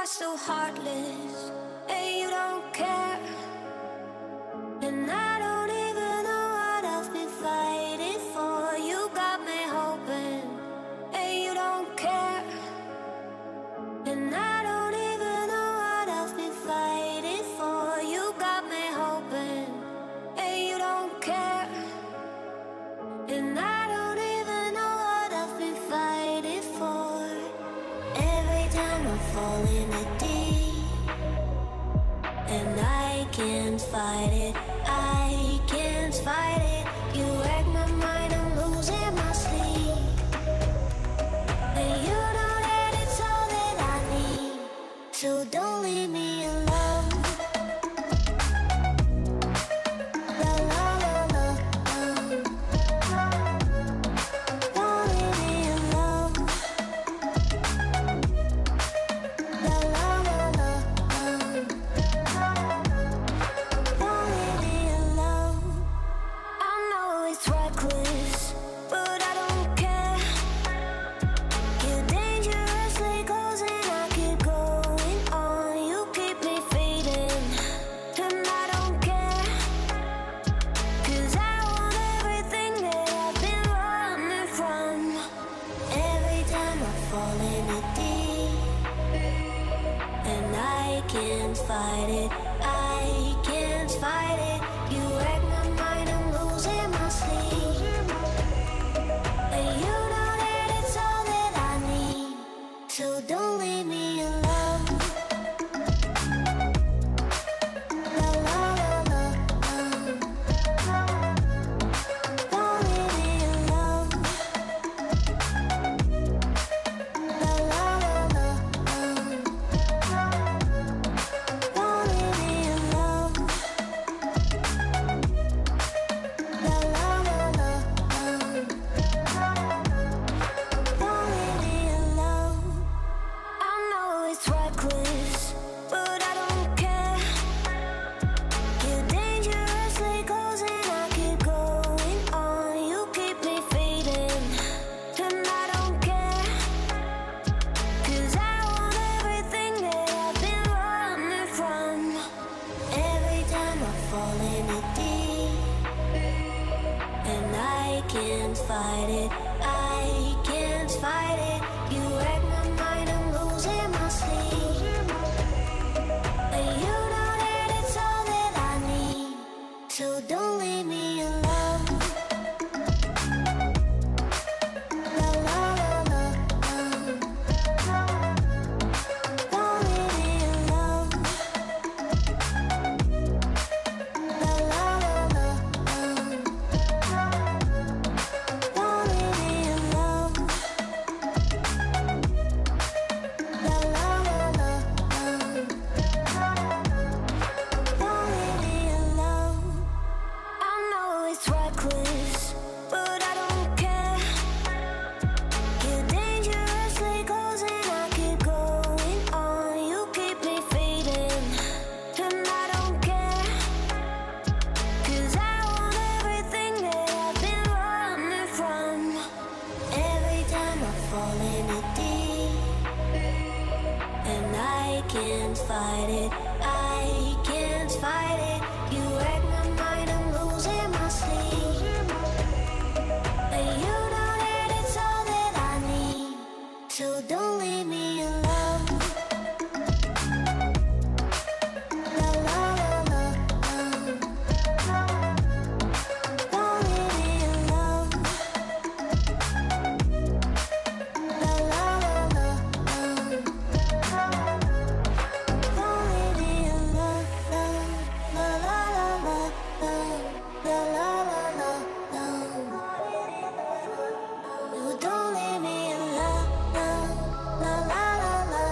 are so heartless, and you don't care. And I don't even know what I've been fighting for. You got me hoping, and you don't care. And I don't even know what I've been fighting for. You got me hoping, and you don't care. And I don't even know what I've been fighting for. Every time I fall in the deep, and I can't fight it, I can't fight it. You wreck my mind, I'm losing my sleep. And you know that it's all that I need, so don't leave me alone. La la la la, don't leave me alone. La la la la, don't leave me alone. I know it's reckless, but I don't care. You're dangerously close and I keep going on. You keep me fading, and I don't care. 'Cause I want everything that I've been running from. Every time I fall in the deep, and I can't fight it, I can't fight it. You wreck my mind, I'm losing my sleep. And you know that it's all that I need, so don't leave me alone. La la la la, don't leave me alone. La la la la, don't leave me alone. La la la la, don't leave me alone. I know it's reckless, but I don't care. You're dangerously close and I keep going on. You keep me fading, and I don't care. 'Cause I want everything that I've been running from. Every time I fall in the deep, and I can't fight it, I can't fight it. You wreck my mind, I'm losing my sleep. And you know that it's all that I need, so don't leave me alone. La la la la, don't leave me alone. La la la la, don't leave me alone. La la la la, don't leave me alone. I know it's reckless, but I don't care. You're dangerously close and I keep going on. You keep me fading, and I don't care. 'Cause I want everything that I've been running from. Every time I fall in the deep, and I can't fight it, I can't fight it. You wreck my mind, I'm losing my sleep. And you know that it's all that I need, so don't leave me alone. La la la la, don't leave me alone. La la la la, don't leave me alone. La la la la, la la la la, no, don't leave me alone. La la la la,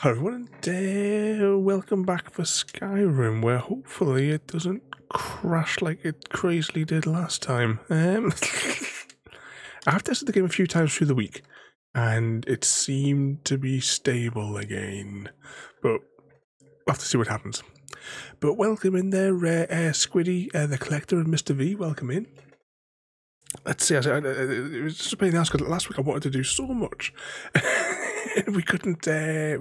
Hello everyone, and welcome back for Skyrim, where hopefully it doesn't crash like it crazily did last time. I've tested the game a few times through the week, and it seemed to be stable again, but we'll have to see what happens. But welcome in there, Squiddy, the Collector, and Mr. V, welcome in. Let's see, it was just a pain in the ass because last week I wanted to do so much. we couldn't get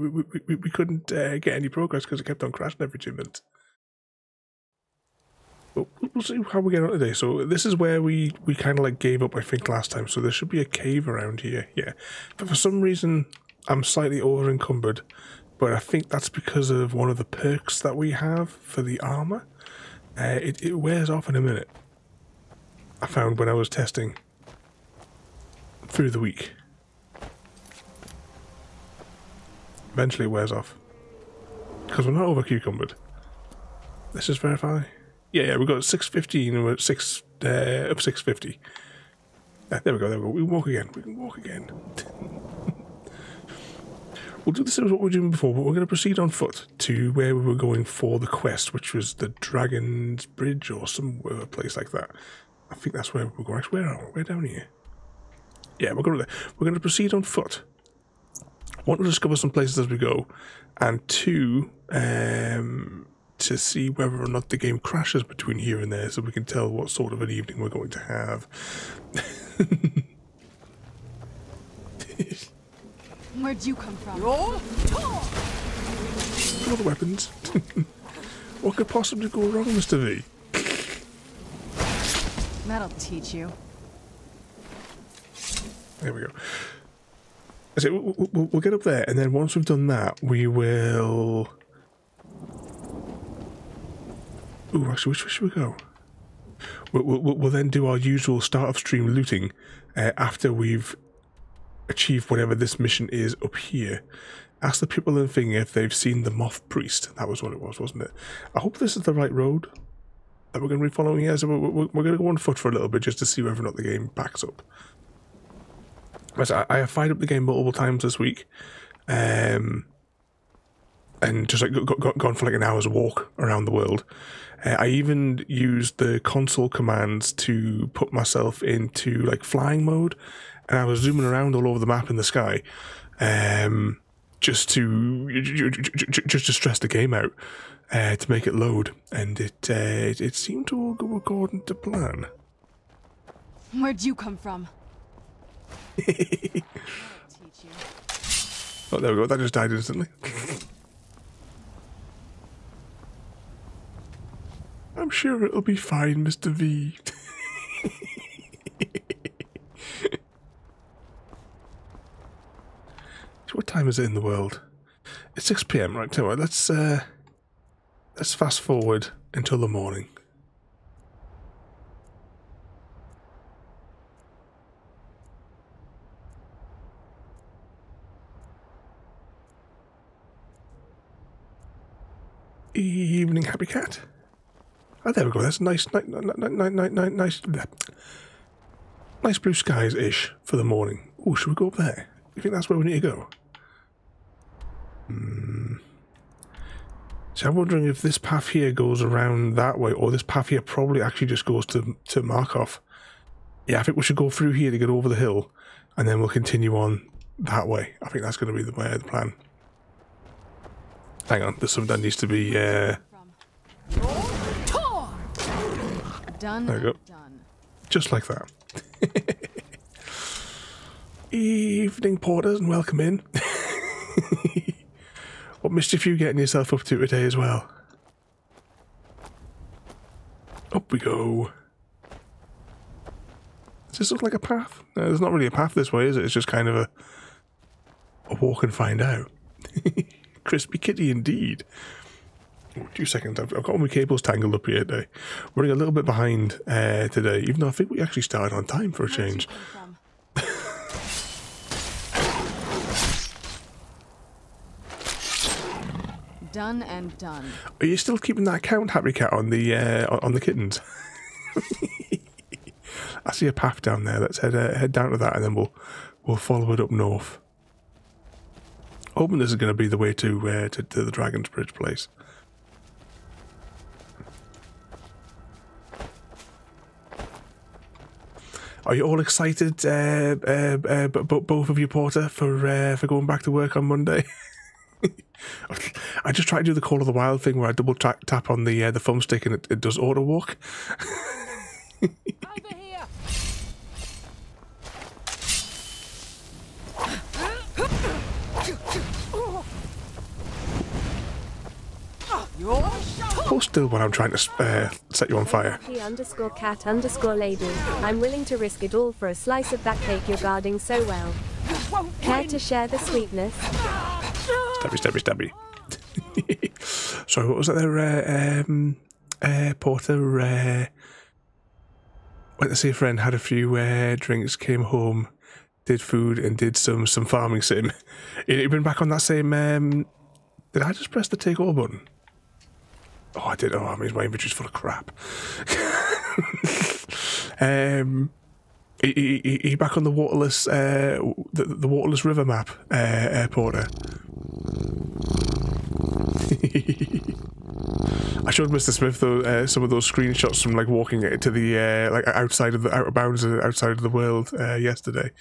any progress because it kept on crashing every 2 minutes. But we'll see how we get on today. So this is where we kind of like gave up, I think, last time. So there should be a cave around here. Yeah, but for some reason I'm slightly over encumbered, but I think that's because of one of the perks that we have for the armor. It wears off in a minute. I found when I was testing through the week. Eventually it wears off. Because we're not over cucumbered. Let's just verify. Yeah, we've got 615 and we're at 650. There we go, We can walk again. We'll do this as what we were doing before, but we're going to proceed on foot to where we were going for the quest, which was the Dragon's Bridge or some place like that. I think that's where we're going. Actually, where are we? We're down here. Yeah, we're going to proceed on foot. One, to discover some places as we go, and two, to see whether or not the game crashes between here and there, so we can tell what sort of an evening we're going to have. Where'd you come from? What are weapons? What could possibly go wrong, Mr. V? That'll teach you. There we go. So we'll get up there, and then once we've done that, we will... Ooh, actually, which way should we go? We'll then do our usual start of stream looting after we've achieved whatever this mission is up here. Ask the people in the thing if they've seen the Moth Priest. That was what it was, wasn't it? I hope this is the right road that we're going to be following here. So we're going to go on foot for a little bit just to see whether or not the game backs up. I have fired up the game multiple times this week, and just like gone for like an hour's walk around the world. I even used the console commands to put myself into like flying mode, and I was zooming around all over the map in the sky, just to stress the game out, to make it load, and it seemed to all go according to plan. Where'd you come from? Oh, there we go. That just died instantly. I'm sure it'll be fine, Mr. V. So what time is it in the world? It's 6 PM, right? Tell you what, let's fast forward until the morning. Evening, happy cat. Oh, there we go. That's nice blue skies-ish for the morning. Oh, should we go up there? You think that's where we need to go? So I'm wondering if this path here goes around that way, or this path here probably actually just goes to Markov. Yeah, I think we should go through here to get over the hill, and then we'll continue on that way. I think that's going to be the plan. Hang on, there's something that needs to be, Done. There we go. Done. Just like that. Evening, porters, and welcome in. What mischief are you getting yourself up to today as well? Up we go. Does this look like a path? No, there's not really a path this way, is it? It's just kind of a walk and find out. Crispy kitty indeed. Oh, 2 seconds. I've got all my cables tangled up here today. We're running a little bit behind today, even though I think we actually started on time for a change. Done and done. Are you still keeping that account, Happy Cat, on the kittens? see a path down there. Let's head down to that, and then we'll follow it up north. Hoping this is going to be the way to the Dragon's Bridge place. Are you all excited, both of you, Porter, for going back to work on Monday? I just try to do the Call of the Wild thing where I double tap on the thumbstick and it does auto walk. Over here. Hold still when I'm trying to set you on fire. _cat_lady. I'm willing to risk it all for a slice of that cake you're guarding so well. Care to share the sweetness? Stabby. Sorry, what was that there? Porter went to see a friend, had a few drinks, came home, did food, and did some farming sim. You've been back on that same. Did I just press the take all button? Oh, I did. Oh, that means my inventory's full of crap. He back on the waterless, the waterless river map, Porter. I showed Mr. Smith though some of those screenshots from like walking to the like outside of the outer bounds, outside of the world yesterday.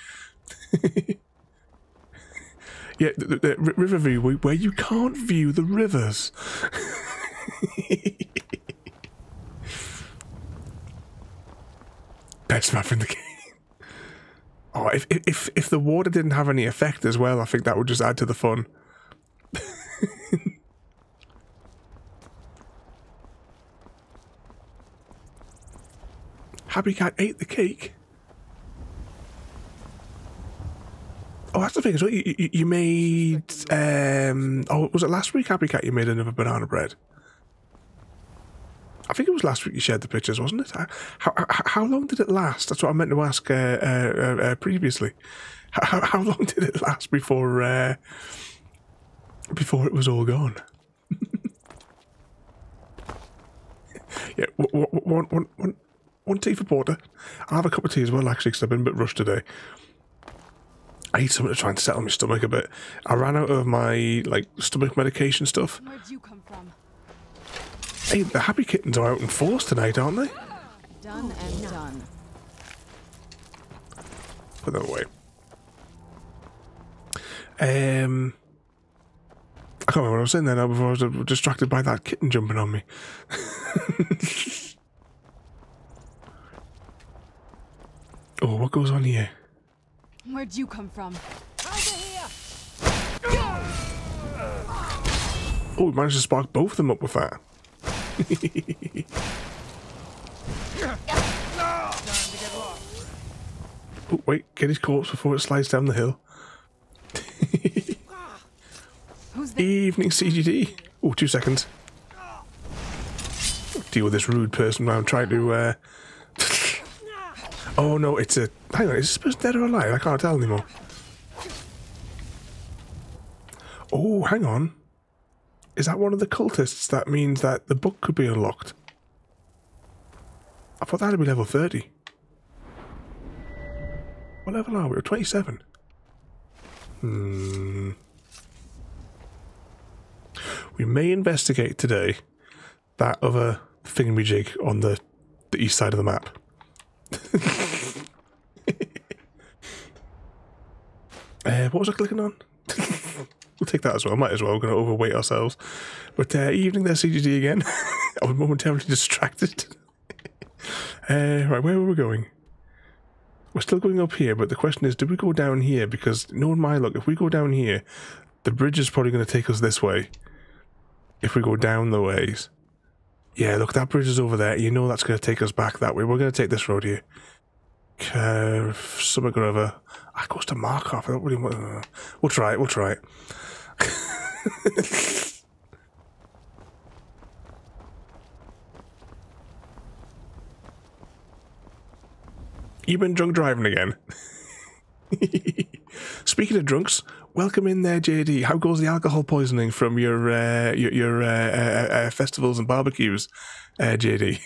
Yeah, the river view where you can't view the rivers. Best map in the game. Oh, if the water didn't have any effect as well, I think that would just add to the fun. Happy Cat ate the cake. Oh, that's the thing as well. You made. Oh, was it last week, Happy Cat? You made another banana bread. I think it was last week you shared the pictures, wasn't it? How long did it last? That's what I meant to ask previously. How long did it last before it was all gone? Yeah, one tea for Porter. I'll have a cup of tea as well, actually, because I've been a bit rushed today. I need something to try and settle my stomach a bit. I ran out of my stomach medication stuff. Where'd you come from? Hey, the Happy Kittens are out in force tonight, aren't they? Done and done. Put that away. I can't remember what I was saying there now before I was distracted by that kitten jumping on me. Oh, what goes on here? Where'd you come from? Over here. Oh, we managed to spark both of them up with that. Oh, wait, get his corpse before it slides down the hill. Who's there? Evening CGD. Oh, 2 seconds. Deal with this rude person while I'm trying to Oh no, it's a... Hang on, is this person dead or alive? I can't tell anymore. Oh, hang on. Is that one of the cultists? That means that the book could be unlocked. I thought that would be level 30. What level are we? We're 27. We may investigate today that other thingamajig on the east side of the map. What was I clicking on? We'll take that as well. Might as well. We're going to overweight ourselves. But evening there, CGD again. I was momentarily distracted. Right, where were we going? We're still going up here, but the question is, do we go down here? Because knowing my luck, if we go down here, the bridge is probably going to take us this way. If we go down the ways. Yeah, look, that bridge is over there. You know that's going to take us back that way. We're going to take this road here. Something or other. It goes to Markov. I don't really want. We'll try it. We'll try it. You've been drunk driving again. Speaking of drunks, welcome in there, JD. How goes the alcohol poisoning from your festivals and barbecues, JD?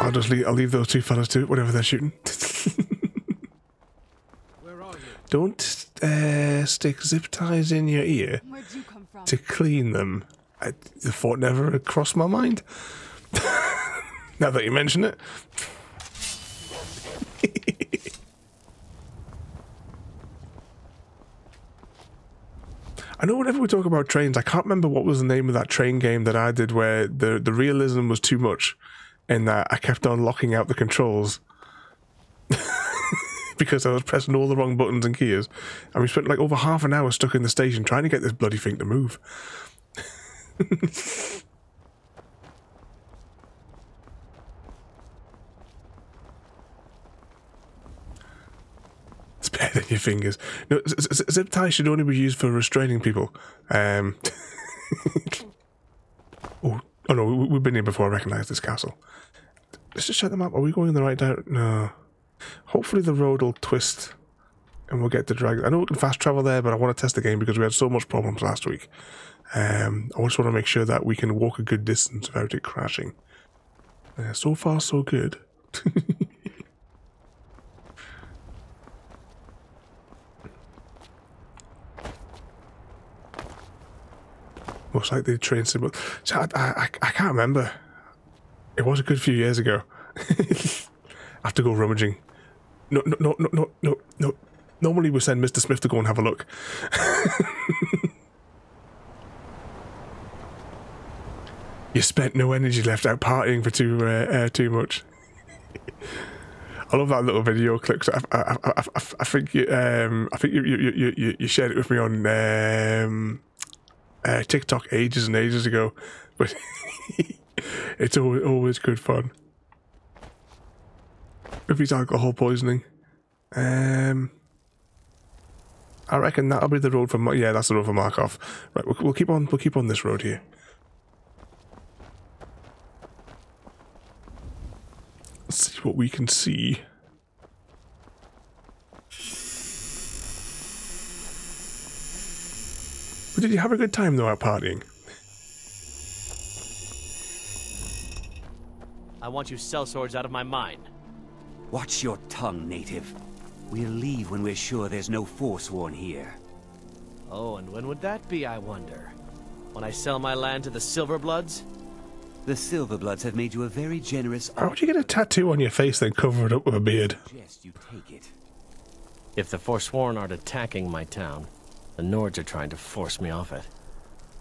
I'll leave those two fellas to it, whatever they're shooting. Where are you? Don't stick zip ties in your ear Where'd you come from? to clean them. The thought never crossed my mind. Now that you mention it. I know whenever we talk about trains, I can't remember what was the name of that train game that I did where the realism was too much and that I kept on locking out the controls because I was pressing all the wrong buttons and keys. And we spent like over half an hour stuck in the station trying to get this bloody thing to move. It's better than your fingers. No, zip ties should only be used for restraining people. Oh no, we've been here before. I recognise this castle. Let's just check the map. Are we going in the right direction? No. Hopefully the road will twist and we'll get to Dragon. I know we can fast travel there, but I want to test the game because we had so much problems last week. I just want to make sure that we can walk a good distance without it crashing. So far, so good. Looks like the train symbol. So I can't remember. It was a good few years ago. I have to go rummaging. No. Normally we send Mr. Smith to go and have a look. You spent no energy left out partying for too much. I love that little video clip. I think you shared it with me on TikTok ages and ages ago, but it's always good fun. If he's alcohol poisoning, I reckon that'll be the road for yeah, that's the road for Markov. Right, we'll keep on this road here. Let's see what we can see. But did you have a good time though out partying? I want you sellswords out of my mind. Watch your tongue, native. We'll leave when we're sure there's no Forsworn here. Oh, and when would that be, I wonder? When I sell my land to the Silverbloods? The Silverbloods have made you a very generous offer. How would you get a tattoo on your face then cover it up with a beard? Suggest you take it. If the Forsworn aren't attacking my town, the Nords are trying to force me off it.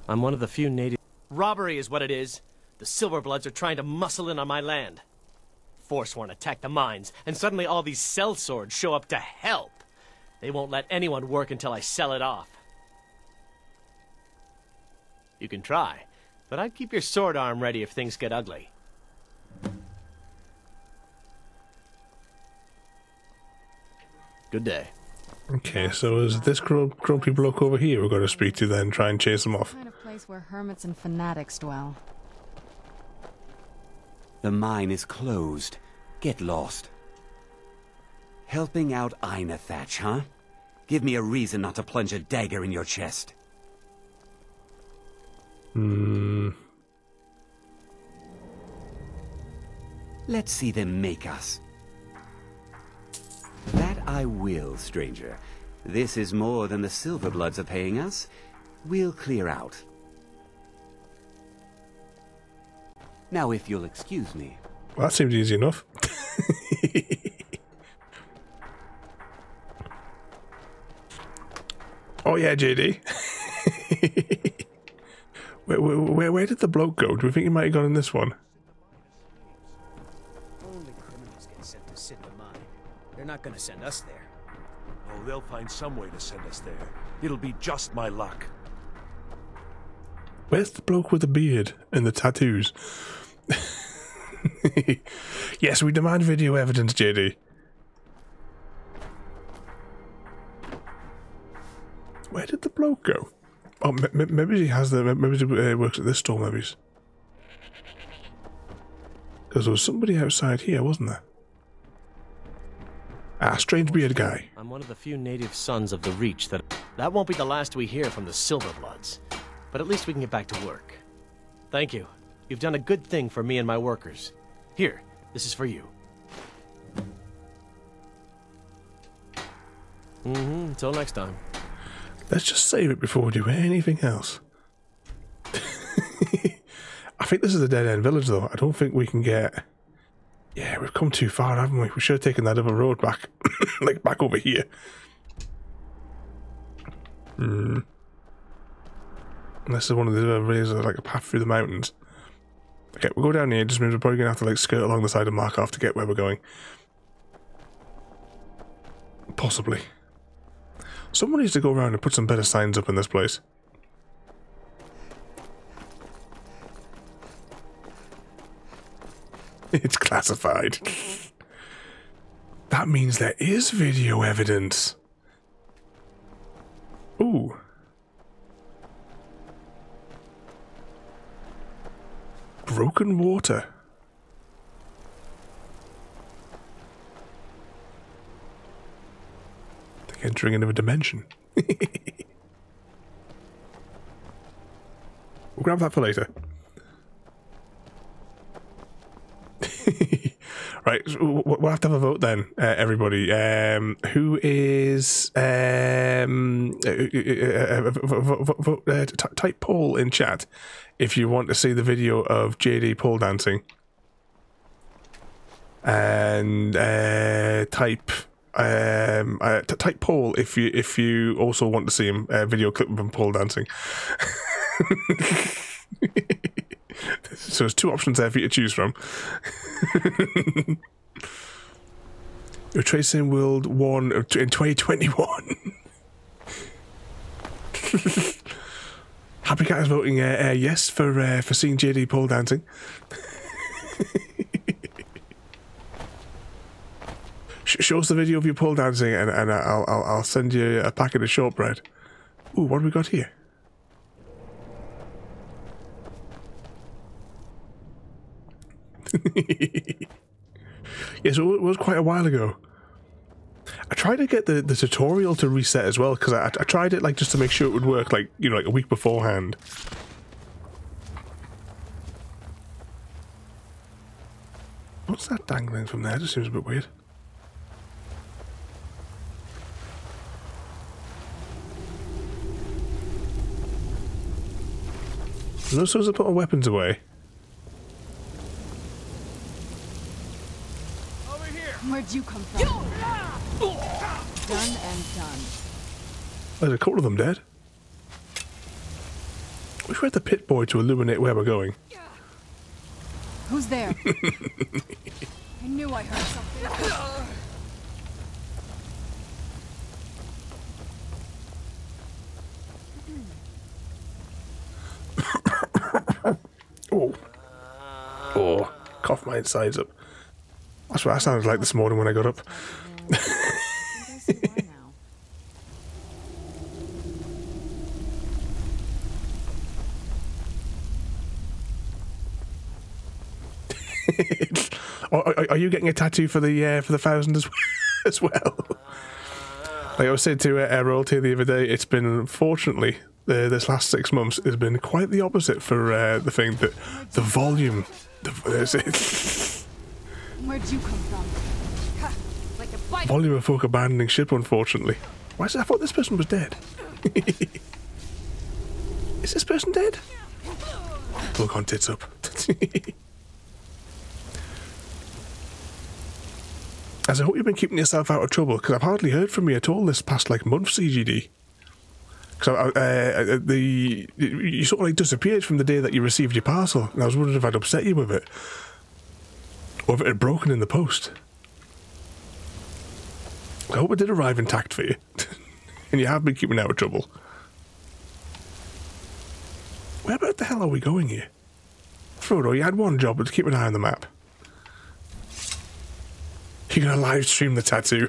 I'm one of the few native... Robbery is what it is. The Silverbloods are trying to muscle in on my land. Forsworn attack the mines, and suddenly all these sellswords show up to help. They won't let anyone work until I sell it off. You can try, but I'd keep your sword arm ready if things get ugly. Good day. Okay, so is this grumpy bloke over here we're going to speak to then, try and chase him off? Kind of place where hermits and fanatics dwell. The mine is closed. Get lost. Helping out Aina Thatch, huh? Give me a reason not to plunge a dagger in your chest. Let's see them make us. That I will, stranger. This is more than the Silverbloods are paying us. We'll clear out. Now, if you'll excuse me. Well, that seemed easy enough. Oh yeah, JD. Where did the bloke go? Do we think he might have gone in this one? Only criminals get sent to sit in the mine. They're not gonna send us there. Oh, they'll find some way to send us there. It'll be just my luck. Where's the bloke with the beard and the tattoos? Yes, we demand video evidence, JD. Where did the bloke go? Oh, maybe he has the. Maybe he works at this store. Maybe. Because there was somebody outside here, wasn't there? Ah, strange beard guy. I'm one of the few native sons of the Reach that won't be the last we hear from the Silverbloods. But at least we can get back to work. Thank you. You've done a good thing for me and my workers. Here, This is for you. Until next time. Let's just save it before we do anything else. I think this is a dead-end village, though. I don't think we can get... Yeah, we've come too far, haven't we? We should have taken that other road back. Like, back over here. Unless there's one of the other ways, like a path through the mountains. Okay, we'll go down here. It just means we're probably going to have to, like, skirt along the side of Markov to get where we're going. Possibly. Someone needs to go around and put some better signs up in this place. It's classified. That means there is video evidence. Ooh. Broken water. Like entering another dimension. We'll grab that for later. Right, we'll have to have a vote then, everybody. Who is type poll in chat if you want to see the video of JD pole dancing, and type poll if you also want to see him video clip of him pole dancing. So there's two options there for you to choose from. You're tracing World 1 in 2021. Happy Cat is voting yes for seeing JD pole dancing. Show us the video of you pole dancing, and I'll send you a packet of shortbread. Ooh, what have we got here? Yes, it was quite a while ago. I tried to get the tutorial to reset as well, because I tried it like just to make sure it would work, like, you know, like a week beforehand. What's that dangling from there? It just seems a bit weird. No supposed to put our weapons away. Where'd you come from? Done and done. There's a couple of them dead. Wish we had the pit boy to illuminate where we're going. Who's there? I knew I heard something. Oh. Oh. Cough my insides up. That's what I sounded like this morning when I got up. Are you getting a tattoo for the 1000 as well? Like I was saying to Royalty the other day, it's been, unfortunately, this last 6 months has been quite the opposite for the thing. That the volume. Where'd you come from? Like a bite. Volume of folk abandoning ship, unfortunately. Why is it? I thought this person was dead. Is this person dead? Look on tits up. As I hope you've been keeping yourself out of trouble, because I've hardly heard from you at all this past like month, CGD. Because you sort of like disappeared from the day that you received your parcel, and I was wondering if I'd upset you with it, or if it had broken in the post. I hope it did arrive intact for you, and you have been keeping out of trouble. Where about the hell are we going here? Frodo, you had one job, but to keep an eye on the map. You're gonna live stream the tattoo.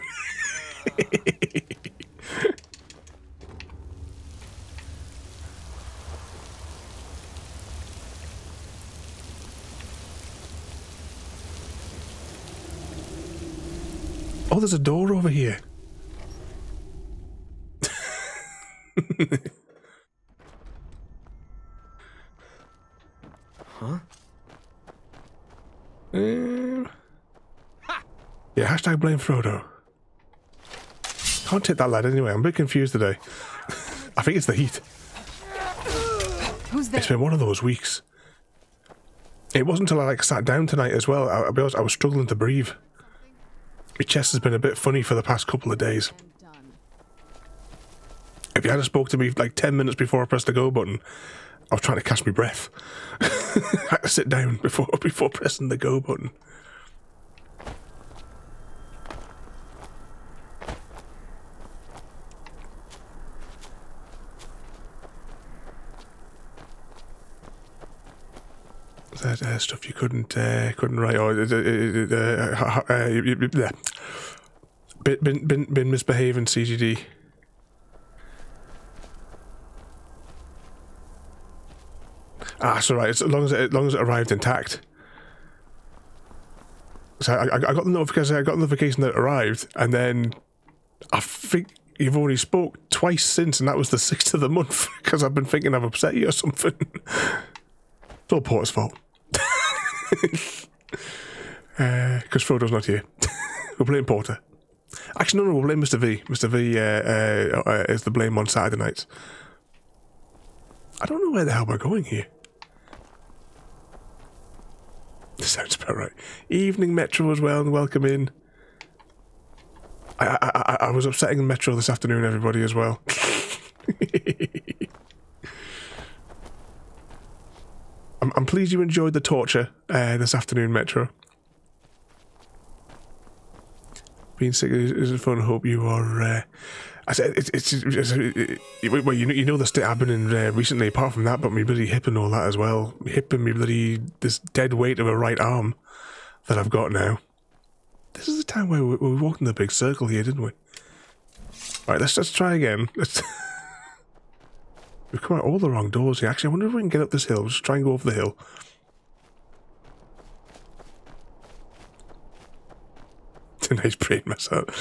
Oh, there's a door over here. Huh? Yeah, hashtag blame Frodo. Can't take that lad anyway. I'm a bit confused today. I think it's the heat. Who's there? It's been one of those weeks. It wasn't until I like sat down tonight as well. I'll be honest, I was struggling to breathe. My chest has been a bit funny for the past couple of days. If you had spoke to me like 10 minutes before I pressed the go button, I was trying to catch my breath. I had to sit down before pressing the go button. That stuff you couldn't write, or been misbehaving, CGD. Ah, that's alright. As long as it arrived intact. So I got the notification. I got the notification that it arrived, and then I think you've already spoke twice since, and that was the 6th of the month because I've been thinking I've upset you or something. It's all Porter's fault. Because Frodo's not here. We're playing Porter. Actually, no, we'll blame Mr. V. Mr. V is the blame on Saturday nights. I don't know where the hell we're going here. This sounds about right. Evening Metro as well, and welcome in. I was upsetting Metro this afternoon, everybody, as well. I'm pleased you enjoyed the torture this afternoon, Metro. Being sick is fun. Hope you are. I said well, you know the state I've been in recently. Apart from that, but my bloody hip and all that as well. My hip and my bloody this dead weight of a right arm that I've got now. This is the time where we walked in the big circle here, didn't we? Right, let's try again. We've come out all the wrong doors here. Actually, I wonder if we can get up this hill. We'll just try and go over the hill. It's a nice brain mess up.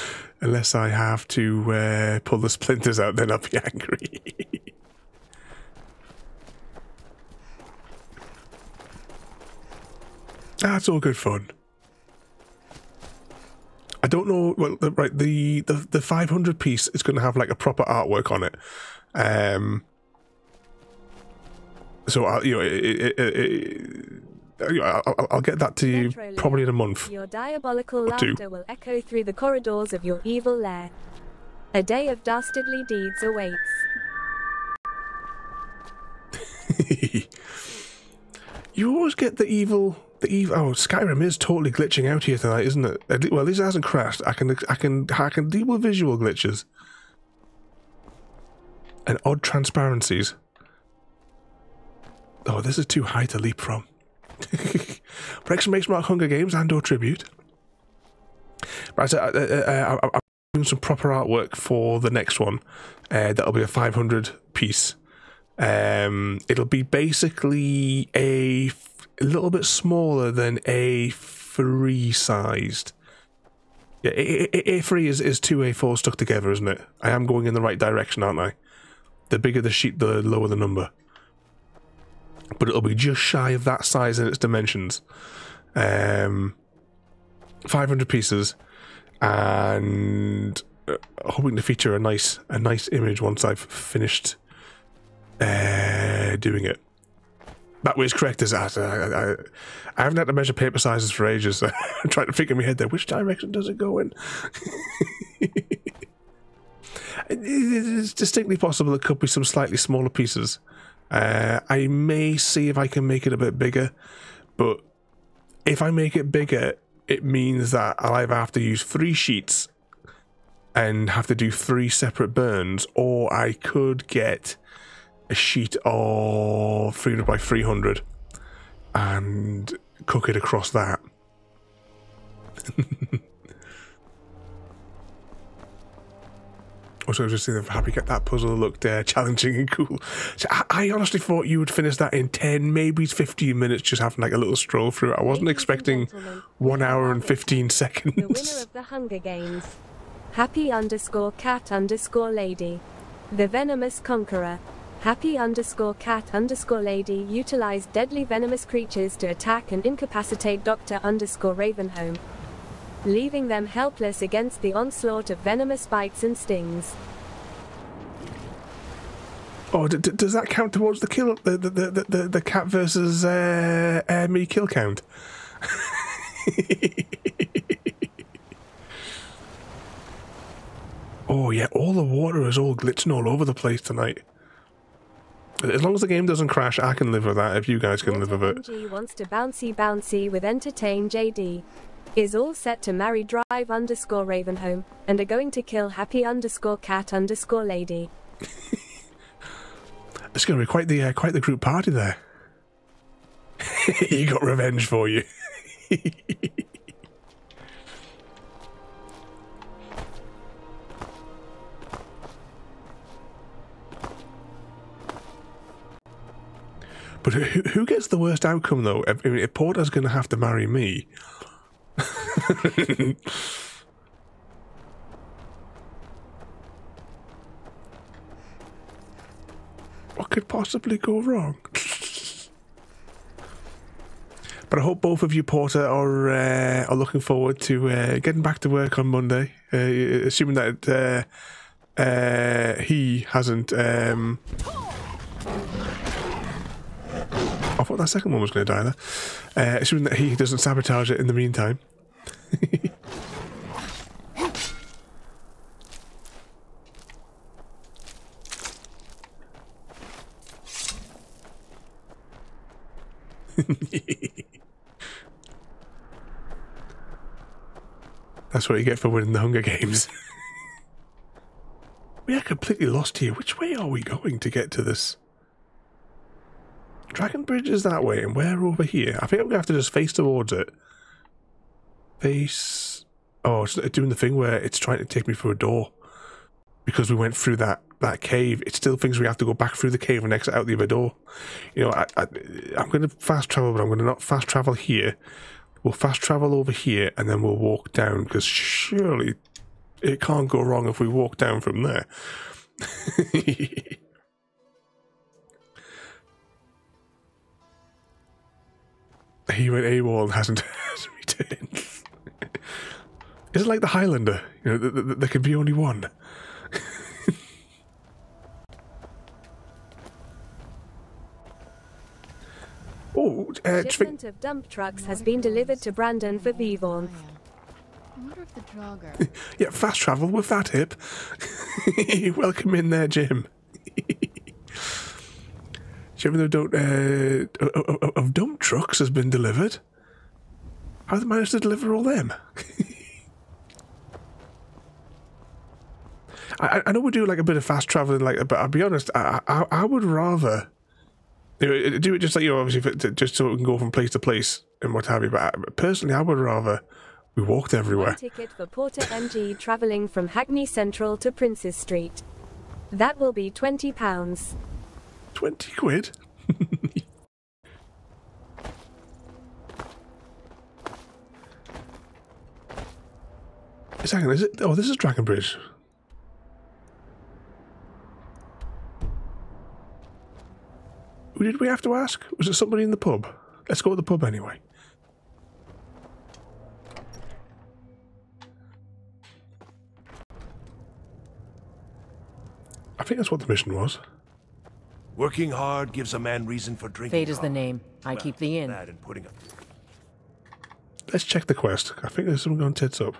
Unless I have to pull the splinters out, then I'll be angry. That's all good fun. I don't know. Well, right, the 500 piece is going to have like a proper artwork on it. So I'll get that to you probably in a month. Your diabolical laughter will echo through the corridors of your evil lair. A day of dastardly deeds awaits. You always get the evil. Oh, Skyrim is totally glitching out here tonight, isn't it? Well, at least it hasn't crashed. I can deal with visual glitches and odd transparencies. Oh, this is too high to leap from. For ! Mark Hunger Games and/or Tribute. Right, so I'm doing some proper artwork for the next one. That'll be a 500 piece. It'll be basically a little bit smaller than A3 sized. Yeah, A3 is 2 A4 stuck together, isn't it? I am going in the right direction, aren't I? The bigger the sheet, the lower the number. But it'll be just shy of that size in its dimensions. 500 pieces, and hoping to feature a nice image once I've finished doing it. That way is correct. I haven't had to measure paper sizes for ages. So I'm trying to figure in my head there, which direction does it go in? It's distinctly possible it could be some slightly smaller pieces. I may see if I can make it a bit bigger, but if I make it bigger, it means that I'll either have to use 3 sheets and have to do 3 separate burns, or I could get a sheet of 300 by 300 and cook it across that. Also, I was just thinking, happy that puzzle looked challenging and cool. So I honestly thought you would finish that in 10, maybe 15 minutes, just having like a little stroll through it. I wasn't expecting 1 hour and 15 seconds. The winner of the Hunger Games. Happy_cat_lady. The Venomous Conqueror. Happy_cat_lady utilized deadly venomous creatures to attack and incapacitate Dr. Ravenholm. leaving them helpless against the onslaught of venomous bites and stings. Oh, does that count towards the kill? The cat versus me kill count? Oh yeah, all the water is all glitching all over the place tonight. As long as the game doesn't crash, I can live with that. If you guys can live with it. MG wants to bouncy with entertain JD. Is all set to marry drive_Ravenholm and are going to kill happy_cat_lady. It's going to be quite the group party there. He got revenge for you. But who gets the worst outcome though? I mean, if Porter's going to have to marry me. What could possibly go wrong? But I hope both of you, Porter, are looking forward to getting back to work on Monday. Assuming that he hasn't. I thought that second one was going to die there. Assuming that he doesn't sabotage it in the meantime. That's what you get for winning the Hunger Games. We are completely lost here. Which way are we going to get to this? Dragon Bridge is that way, and we're over here. I think I'm going to have to just face towards it. Face... Oh, it's doing the thing where it's trying to take me through a door. Because we went through that cave, it still thinks we have to go back through the cave and exit out the other door. You know, I'm going to fast travel, but I'm going to not fast travel here. We'll fast travel over here, and then we'll walk down, because surely it can't go wrong if we walk down from there. He went AWOL and hasn't returned. Is it like the Highlander? You know, there can be only one. Oh, shipment of dump trucks has been delivered to Brandon for Vivon. I wonder if the Draugr... Yeah, fast travel with that hip. Welcome in there, Jim. Shipment of dump trucks has been delivered. How have they managed to deliver all them? I know we do like a bit of fast traveling, like, but I'll be honest, I would rather do it just like, you know, obviously just so we can go from place to place and what have you. But personally, I would rather we walked everywhere. One ticket for Porter MG travelling from Hackney Central to Princes Street. That will be £20. 20 quid? Hang on, is it? Oh, this is Dragon Bridge. Who did we have to ask? Was it somebody in the pub? Let's go to the pub anyway. I think that's what the mission was. Working hard gives a man reason for drinking. Fate is the name. I keep the inn. That and putting up. Let's check the quest. I think there's someone going tits up.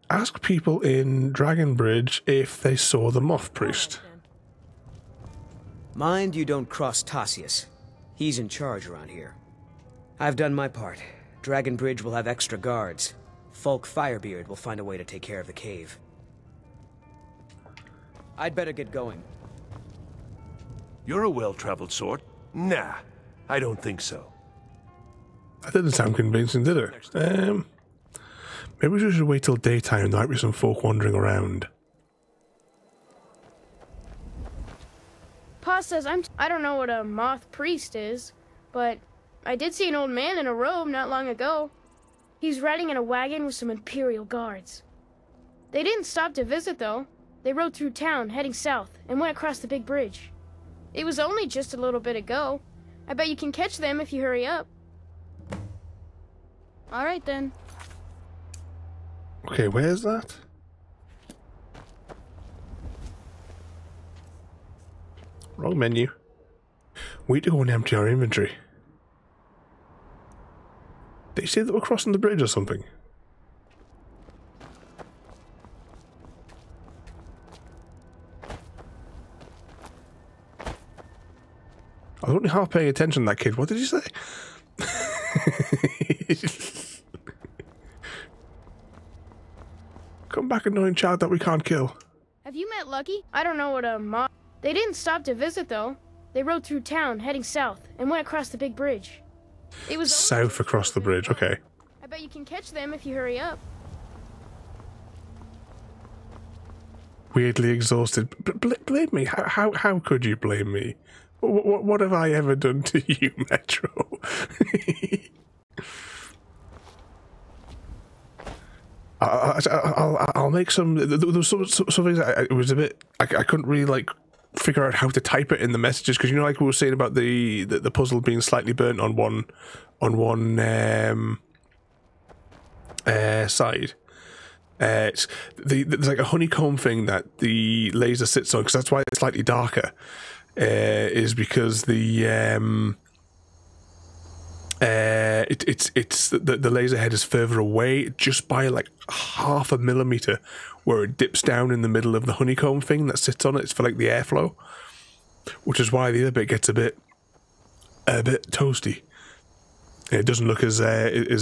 Ask people in Dragon Bridge if they saw the Moth Priest. Mind you don't cross Tassius. He's in charge around here. I've done my part. Dragon Bridge will have extra guards. Folk Firebeard will find a way to take care of the cave. I'd better get going. You're a well-traveled sort. Nah, I don't think so. That didn't sound convincing, did it? Maybe we should wait till daytime. There might be some folk wandering around. Pa says I don't know what a moth priest is, but I did see an old man in a robe not long ago. He's riding in a wagon with some Imperial guards. They didn't stop to visit, though. They rode through town, heading south, and went across the big bridge. It was only just a little bit ago. I bet you can catch them if you hurry up. All right, then. Okay, where's that? Wrong menu. We need to go and empty our inventory. Did you say that we're crossing the bridge or something? I was only half paying attention to that kid. What did you say? Come back, annoying child that we can't kill. Have you met Lucky? I don't know what a mob... They didn't stop to visit, though. They rode through town, heading south, and went across the big bridge. It was south across the bridge, okay. I bet you can catch them if you hurry up. Weirdly exhausted. Blame me? How could you blame me? What have I ever done to you, Metro? I'll make some. There was some things. It was a bit. I couldn't really like figure out how to type it in the messages because you know, like we were saying about the puzzle being slightly burnt on one side. There's like a honeycomb thing that the laser sits on because that's why it's slightly darker. Is because the laser head is further away just by like 0.5 millimeter where it dips down in the middle of the honeycomb thing that sits on it. It's for like the airflow, which is why the other bit gets a bit toasty. It doesn't look as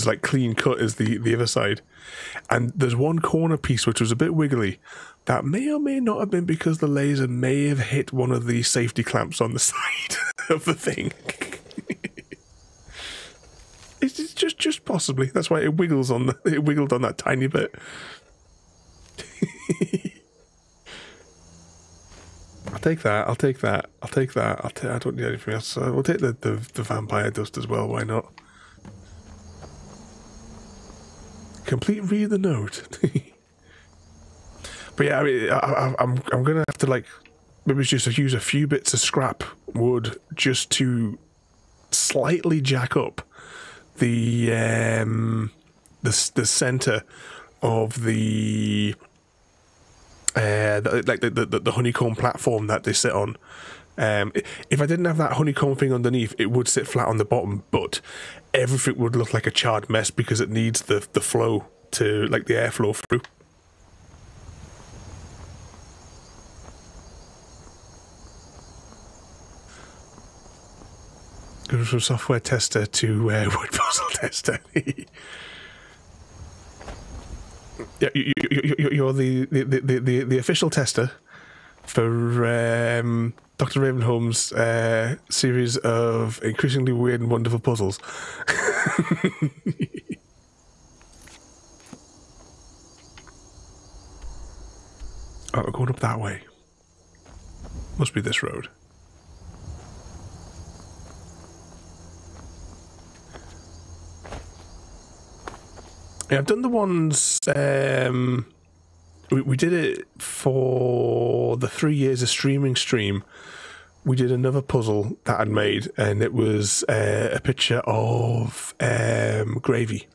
like clean cut as the other side. And there's one corner piece which was a bit wiggly. That may or may not have been because the laser may have hit one of the safety clamps on the side of the thing. It's just possibly. That's why it wiggles on it wiggled on that tiny bit. I'll take that. I don't need anything else. So we'll take the vampire dust as well. Why not? Complete read the note. But yeah, I mean, I'm gonna have to like maybe just use a few bits of scrap wood just to slightly jack up the center of the honeycomb platform that they sit on. If I didn't have that honeycomb thing underneath, it would sit flat on the bottom, but everything would look like a charred mess because it needs the flow to like the airflow through. Go from software tester to wood puzzle tester. Yeah, you're the official tester for Dr. Ravenholm's series of increasingly weird and wonderful puzzles. Oh, we're going up that way. Must be this road. Yeah, I've done the ones. We did it for the 3 years of streaming stream. We did another puzzle that I'd made, and it was a picture of gravy.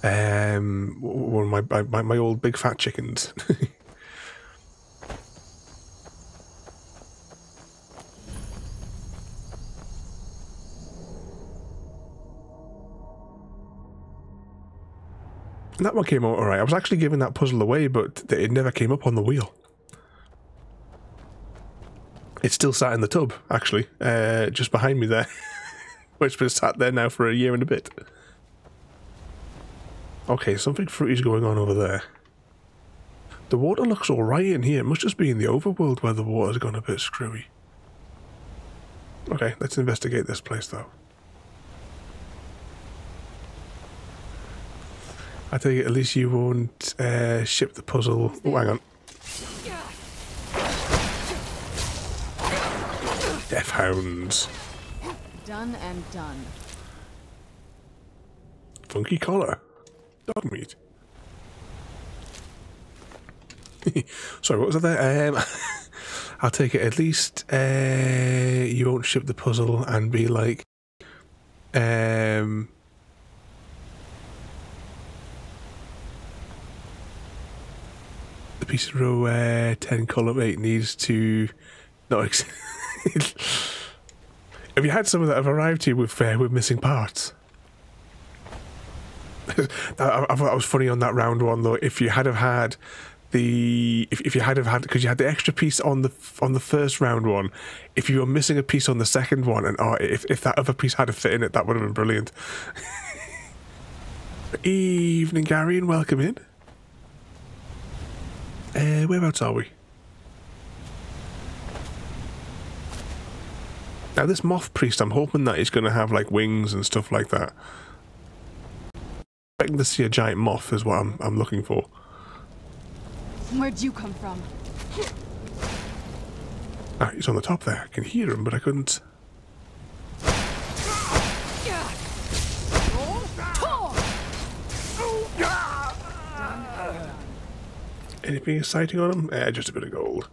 One of my old big fat chickens. And that one came out alright. I was actually giving that puzzle away, but it never came up on the wheel. It's still sat in the tub, actually, just behind me there. It's been sat there now for a year and a bit. Okay, something fruity's going on over there. The water looks alright in here. It must just be in the overworld where the water's gone a bit screwy. Okay, let's investigate this place, though. I take it at least you won't ship the puzzle. Oh, hang on. Death hounds. Done and done. Funky collar. Dog meat. Sorry, what was that there? I'll take it at least you won't ship the puzzle and be like piece of row 10 column 8 needs to not have you had some that have arrived here with missing parts? I thought that was funny on that round one though. If you had have had the if you had have had, because you had the extra piece on the first round one, if you were missing a piece on the second one, and if that other piece had to fit in it, that would have been brilliant. Evening, Gary, and welcome in. Whereabouts are we? Now this moth priest, I'm hoping that he's going to have like wings and stuff like that. Expecting to see a giant moth is what I'm looking for. Where'd you come from? Ah, he's on the top there. I can hear him, but I couldn't. Anything exciting on him? Just a bit of gold.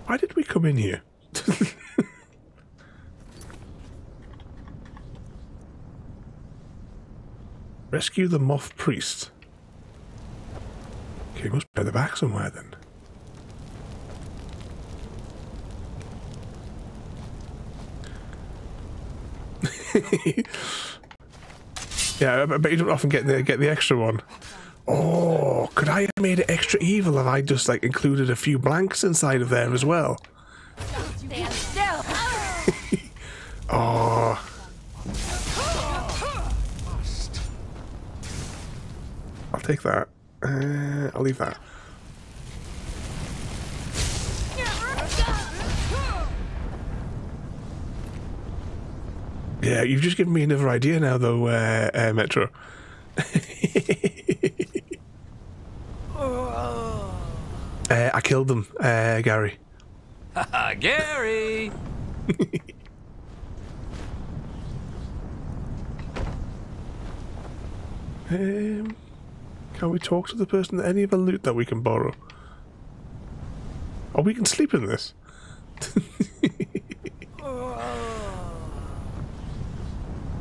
Why did we come in here? Rescue the moth priest. Okay, must be at the back somewhere then. Yeah, I bet you don't often get the extra one. Oh, could I have made it extra evil if I just like included a few blanks inside of there as well? Stand still. Oh. I'll take that. I'll leave that. Yeah, you've just given me another idea now, though, Metro. I killed them, Gary. Gary! Can we talk to the person? Any of the loot that we can borrow? Oh, we can sleep in this.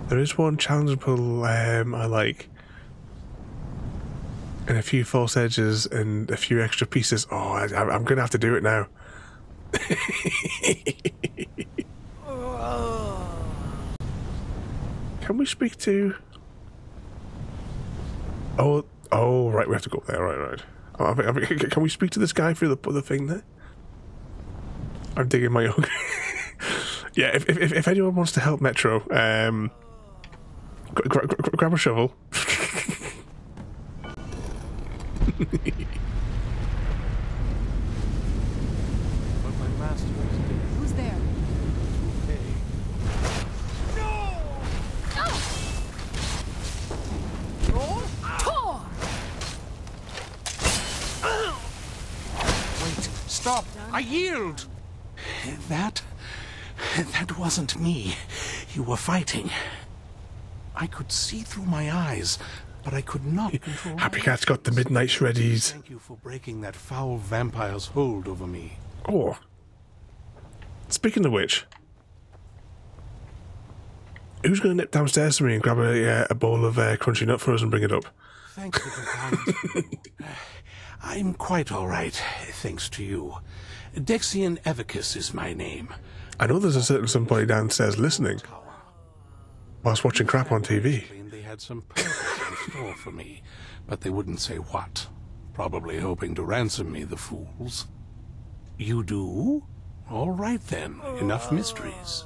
There is one challengeable I like. And a few false edges and a few extra pieces. Oh, I'm going to have to do it now. Can we speak to... Oh, right, we have to go up there, right. Can we speak to this guy through the thing there? I'm digging my own... Yeah, if anyone wants to help Metro, grab a shovel. Who's there? Wait, stop! I yield! That wasn't me. You were fighting. I could see through my eyes, but I could not control. Happy Cat's got the midnight shreddies. Thank you for breaking that foul vampire's hold over me. Oh. Speaking of which, who's going to nip downstairs to me and grab a bowl of crunchy nut for us and bring it up? Thanks for the kind. I'm quite all right, thanks to you. Dexian Evicus is my name. I know there's a certain somebody downstairs listening whilst watching crap on TV. They had some purpose in store for me, but they wouldn't say what. Probably hoping to ransom me, the fools. You do? All right then, enough mysteries.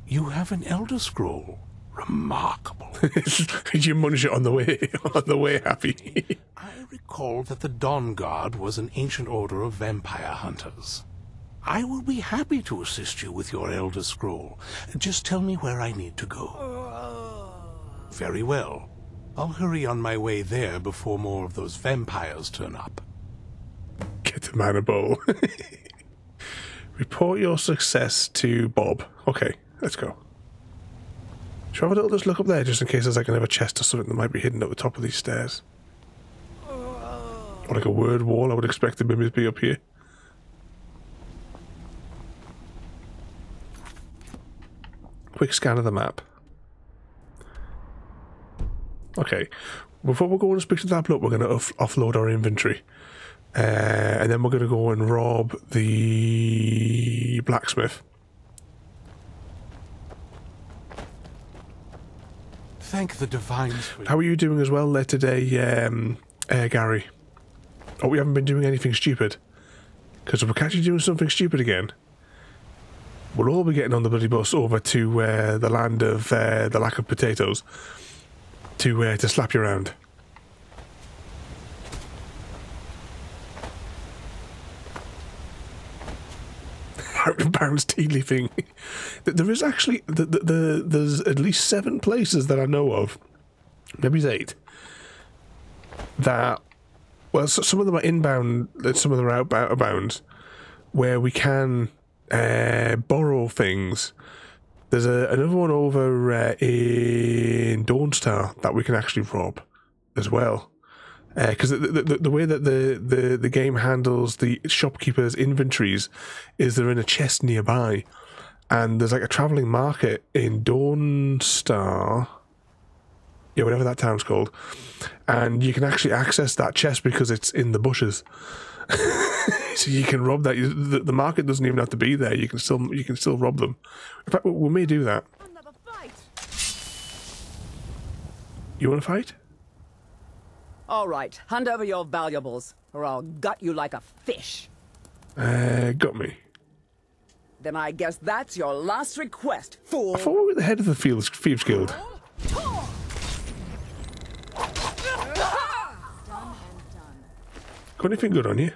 You have an Elder Scroll. Remarkable. Did you munch it on the way, Happy? I recall that the Dawn Guard was an ancient order of vampire hunters. I will be happy to assist you with your Elder Scroll. Just tell me where I need to go. Very well. I'll hurry on my way there before more of those vampires turn up. Get the man a bowl. Report your success to Bob. Okay, let's go. Should I have a little just look up there just in case there's like another chest or something that might be hidden at the top of these stairs? Or like a word wall, I would expect the mimics to be up here. quick scan of the map. Okay, before we go and speak to that bloke, we're going to offload our inventory. And then we're going to go and rob the blacksmith. Thank the divines for How are you doing as well there today, Gary? Oh, we haven't been doing anything stupid. Because if we're catching you doing something stupid again, we'll all be getting on the bloody bus over to the land of the lack of potatoes to slap you around. £100 tea leafing. There is actually there's at least 7 places that I know of, maybe 8, that, well, some of them are inbound, some of them are outbound, where we can borrow things. There's another one over in Dawnstar that we can actually rob as well. Because the way that the game handles the shopkeepers' inventories is they're in a chest nearby, and there's like a travelling market in Dawnstar, yeah, whatever that town's called, and you can actually access that chest because it's in the bushes. So you can rob that. The market doesn't even have to be there. You can still rob them. In fact, we may do that. You want to fight? All right, hand over your valuables, or I'll gut you like a fish. Got me. Then I guess that's your last request, fool. I thought we were the head of the Thieves Guild. Got anything good on you?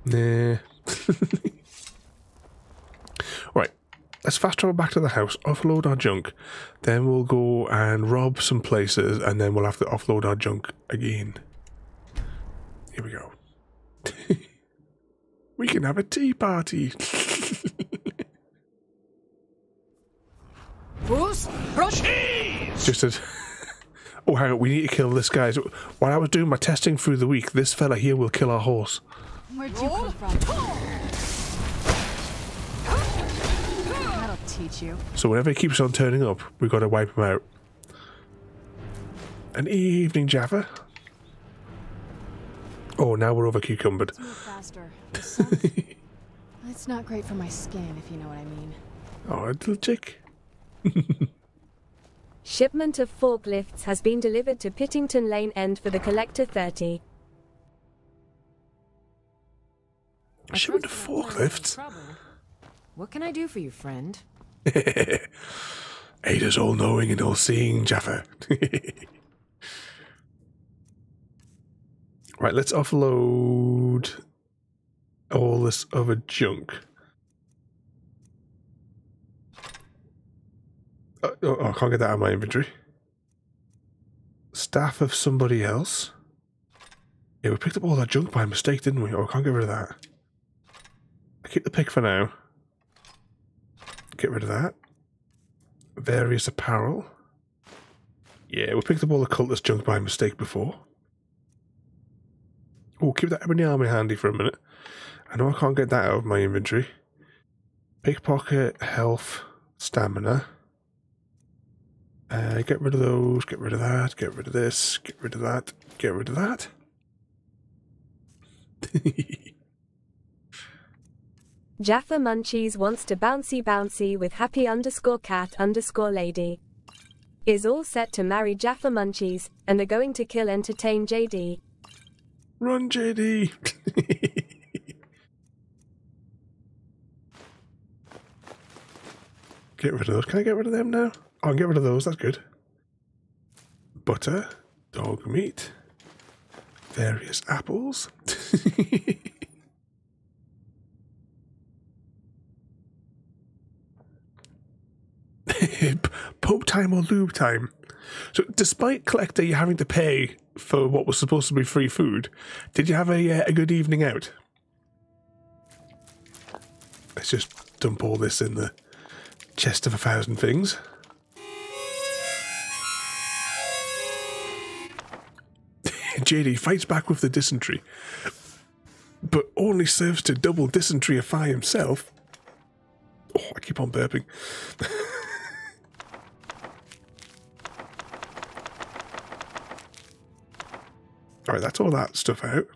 Nah. Right, let's fast travel back to the house, offload our junk, then we'll go and rob some places, and then we'll have to offload our junk again. Here we go. We can have a tea party. Bruce, Just as... Oh, hang on, we need to kill this guy. So, while I was doing my testing through the week, this fella here will kill our horse. Where'd you come from? That'll teach you. So whenever he keeps on turning up, we've got to wipe him out. An evening, Jaffa. Oh, now we're over cucumbered. Let's move faster. The sun's... It's not great for my skin, if you know what I mean. Oh, a little chick. Shipment of forklifts has been delivered to Pittington Lane End for the Collector 30. Shipment of forklifts? What can I do for you, friend? Ada's all-knowing and all-seeing, Jaffa. Right, let's offload all this other junk. Oh, I can't get that out of my inventory. Staff of somebody else. Yeah, we picked up all that junk by mistake, didn't we? Oh, I can't get rid of that. I keep the pick for now. Get rid of that. Various apparel. Yeah, we picked up all the cultist junk by mistake before. Oh, keep that ebony army handy for a minute. I know I can't get that out of my inventory. Pickpocket, health, stamina. Get rid of those, get rid of that, get rid of this, get rid of that, get rid of that. Jaffa Munchies wants to bouncy with happy_cat_lady. Is all set to marry Jaffa Munchies, and are going to kill entertain JD. Run, JD! Get rid of those. Can I get rid of them now? Oh, I can get rid of those, that's good. Butter, dog meat, various apples. Pope time or lube time. So, despite Collector you having to pay for what was supposed to be free food, did you have a good evening out? Let's just dump all this in the chest of 1,000 things. JD fights back with the dysentery, but only serves to double dysenteryify himself. Oh, I keep on burping. Alright, that's all that stuff out.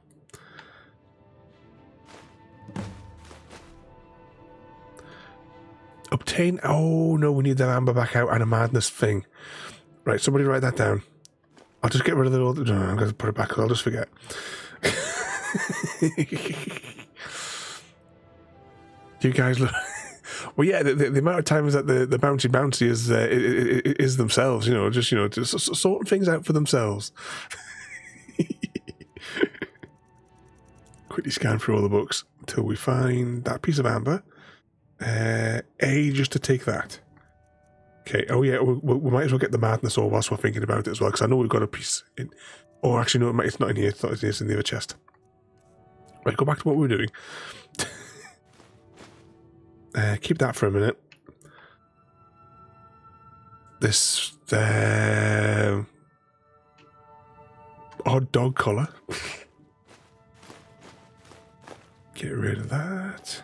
Obtain... Oh, no, we need that amber back out and a madness thing. Right, somebody write that down. I'll just get rid of the old... No, I'm going to put it back because I'll just forget. You guys look... Well, yeah, the amount of times that the bouncy is themselves, just sorting things out for themselves. Quickly scan through all the books until we find that piece of amber. A, just to take that. Okay, oh yeah, we might as well get the madness ore whilst we're thinking about it as well, because I know we've got a piece in... Or actually, no, it's not in here, it's in the other chest. Right, go back to what we were doing. Keep that for a minute. This odd dog collar. Get rid of that.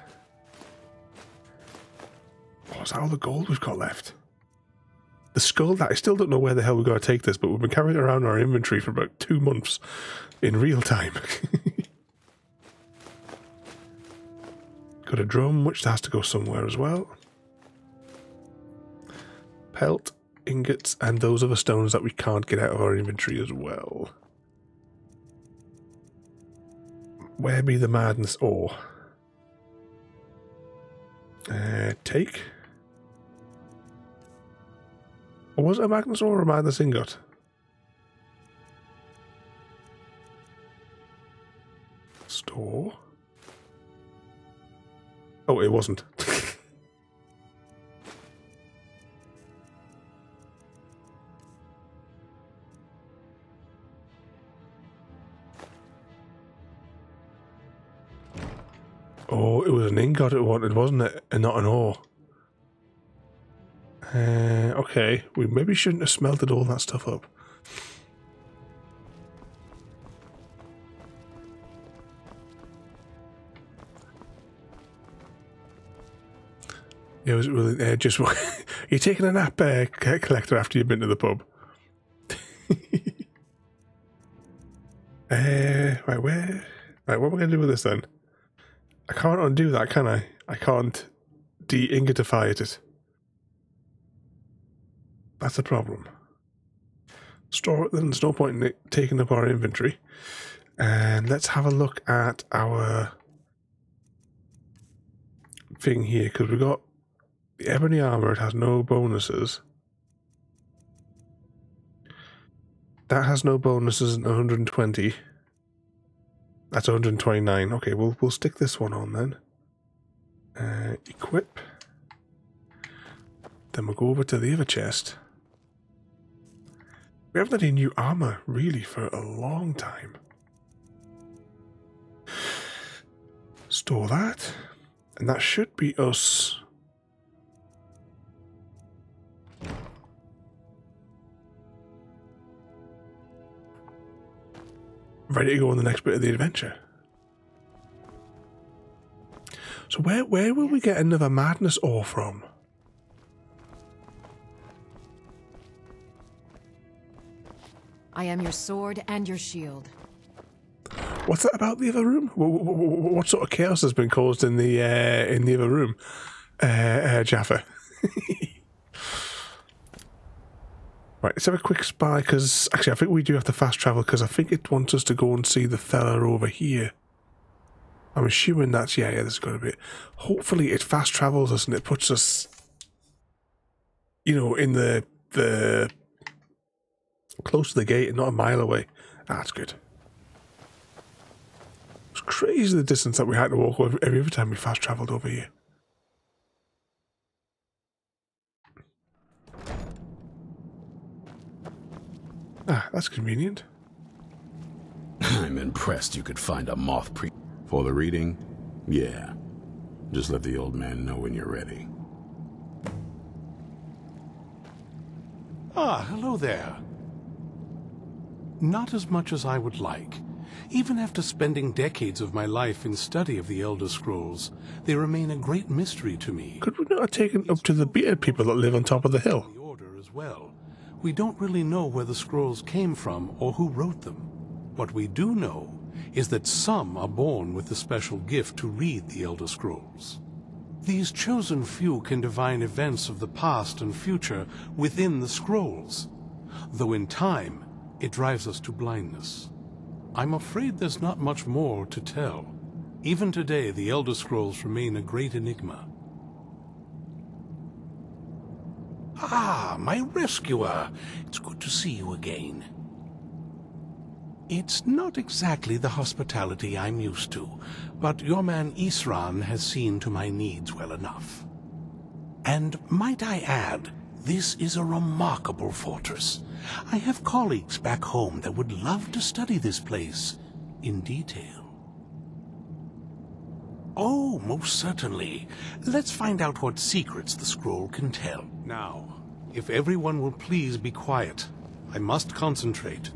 Oh, is that all the gold we've got left? The skull, that I still don't know where the hell we've got to take this, but we've been carrying it around our inventory for about 2 months in real time. Got a drum, which has to go somewhere as well. Pelt, ingots, and those other stones that we can't get out of our inventory as well. Where be the madness ore? Take. Or was it a madness ore or a madness ingot? Store. Oh, it wasn't. Oh, it was an ingot it wanted, wasn't it? And not an ore. Okay, we maybe shouldn't have smelted all that stuff up. Yeah, was it really just... You're taking a nap, Collector, after you've been to the pub? Right, where... Right, what am I going to do with this then? I can't undo that, can I? I can't de-ingotify it. That's a problem. Store it, then there's no point in it taking up our inventory. And let's have a look at our thing here, because we've got the ebony armor. It has no bonuses. That has no bonuses in 120. That's 129. Okay, we'll stick this one on then. Equip. Then we'll go over to the other chest. We haven't had any new armor, really, for a long time. Store that. And that should be us. Ready to go on the next bit of the adventure. So where will we get another madness ore from? I am your sword and your shield. What's that about the other room? What sort of chaos has been caused in the other room, Jaffa? Right, let's have a quick spy, because actually I think we do have to fast travel, because I think it wants us to go and see the fella over here. I'm assuming that's, yeah, there's got to be. Hopefully it fast travels us and it puts us, in the close to the gate and not a mile away. That's good. It's crazy the distance that we had to walk every time we fast travelled over here. Ah, that's convenient. I'm impressed you could find a moth priest. For the reading? Yeah. Just let the old man know when you're ready. Ah, hello there. Not as much as I would like. Even after spending decades of my life in study of the Elder Scrolls, they remain a great mystery to me. Could we not have taken up to the bearded people that live on top of the hill? The Order as well. We don't really know where the scrolls came from or who wrote them. What we do know is that some are born with the special gift to read the Elder Scrolls. These chosen few can divine events of the past and future within the scrolls, though in time it drives us to blindness. I'm afraid there's not much more to tell. Even today, the Elder Scrolls remain a great enigma. Ah, my rescuer! It's good to see you again. It's not exactly the hospitality I'm used to, but your man Isran has seen to my needs well enough. And might I add, this is a remarkable fortress. I have colleagues back home that would love to study this place in detail. Oh, most certainly. Let's find out what secrets the scroll can tell. Now, if everyone will please be quiet, I must concentrate.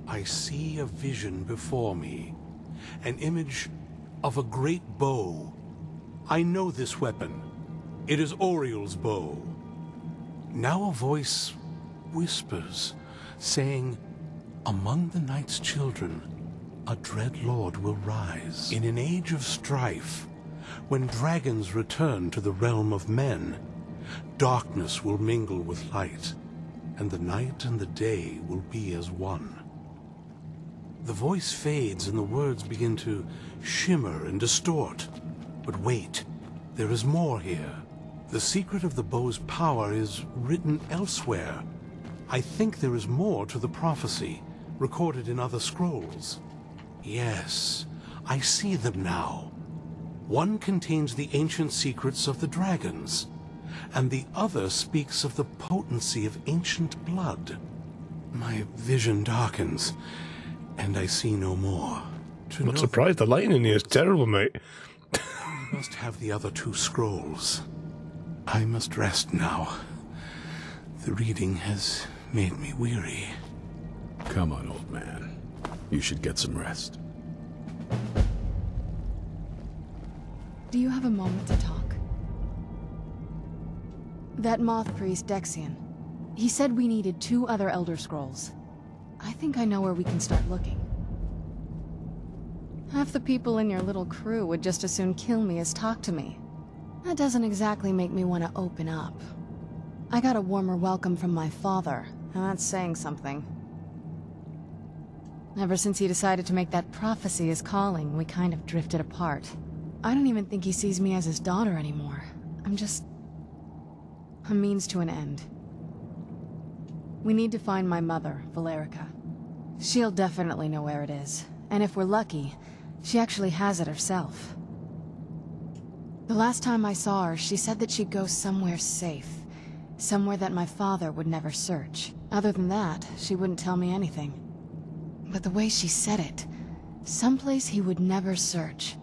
I see a vision before me, an image of a great bow. I know this weapon. It is Oriel's bow. Now a voice whispers, saying, among the night's children, a dread lord will rise. In an age of strife, when dragons return to the realm of men, darkness will mingle with light, and the night and the day will be as one. The voice fades and the words begin to shimmer and distort. But wait, there is more here. The secret of the bow's power is written elsewhere. I think there is more to the prophecy, recorded in other scrolls. Yes, I see them now. One contains the ancient secrets of the dragons, and the other speaks of the potency of ancient blood. My vision darkens, and I see no more. I'm not surprised, the lighting in here is terrible, mate. We must have the other two scrolls. I must rest now. The reading has made me weary. Come on, old man. You should get some rest. Do you have a moment to talk? That moth priest, Dexian. He said we needed 2 other Elder Scrolls. I think I know where we can start looking. Half the people in your little crew would just as soon kill me as talk to me. That doesn't exactly make me want to open up. I got a warmer welcome from my father, and that's saying something. Ever since he decided to make that prophecy his calling, we kind of drifted apart. I don't even think he sees me as his daughter anymore. I'm just a means to an end. We need to find my mother, Valerica. She'll definitely know where it is, and if we're lucky, she actually has it herself. The last time I saw her, she said that she'd go somewhere safe. Somewhere that my father would never search. Other than that, she wouldn't tell me anything. But the way she said it, someplace he would never search.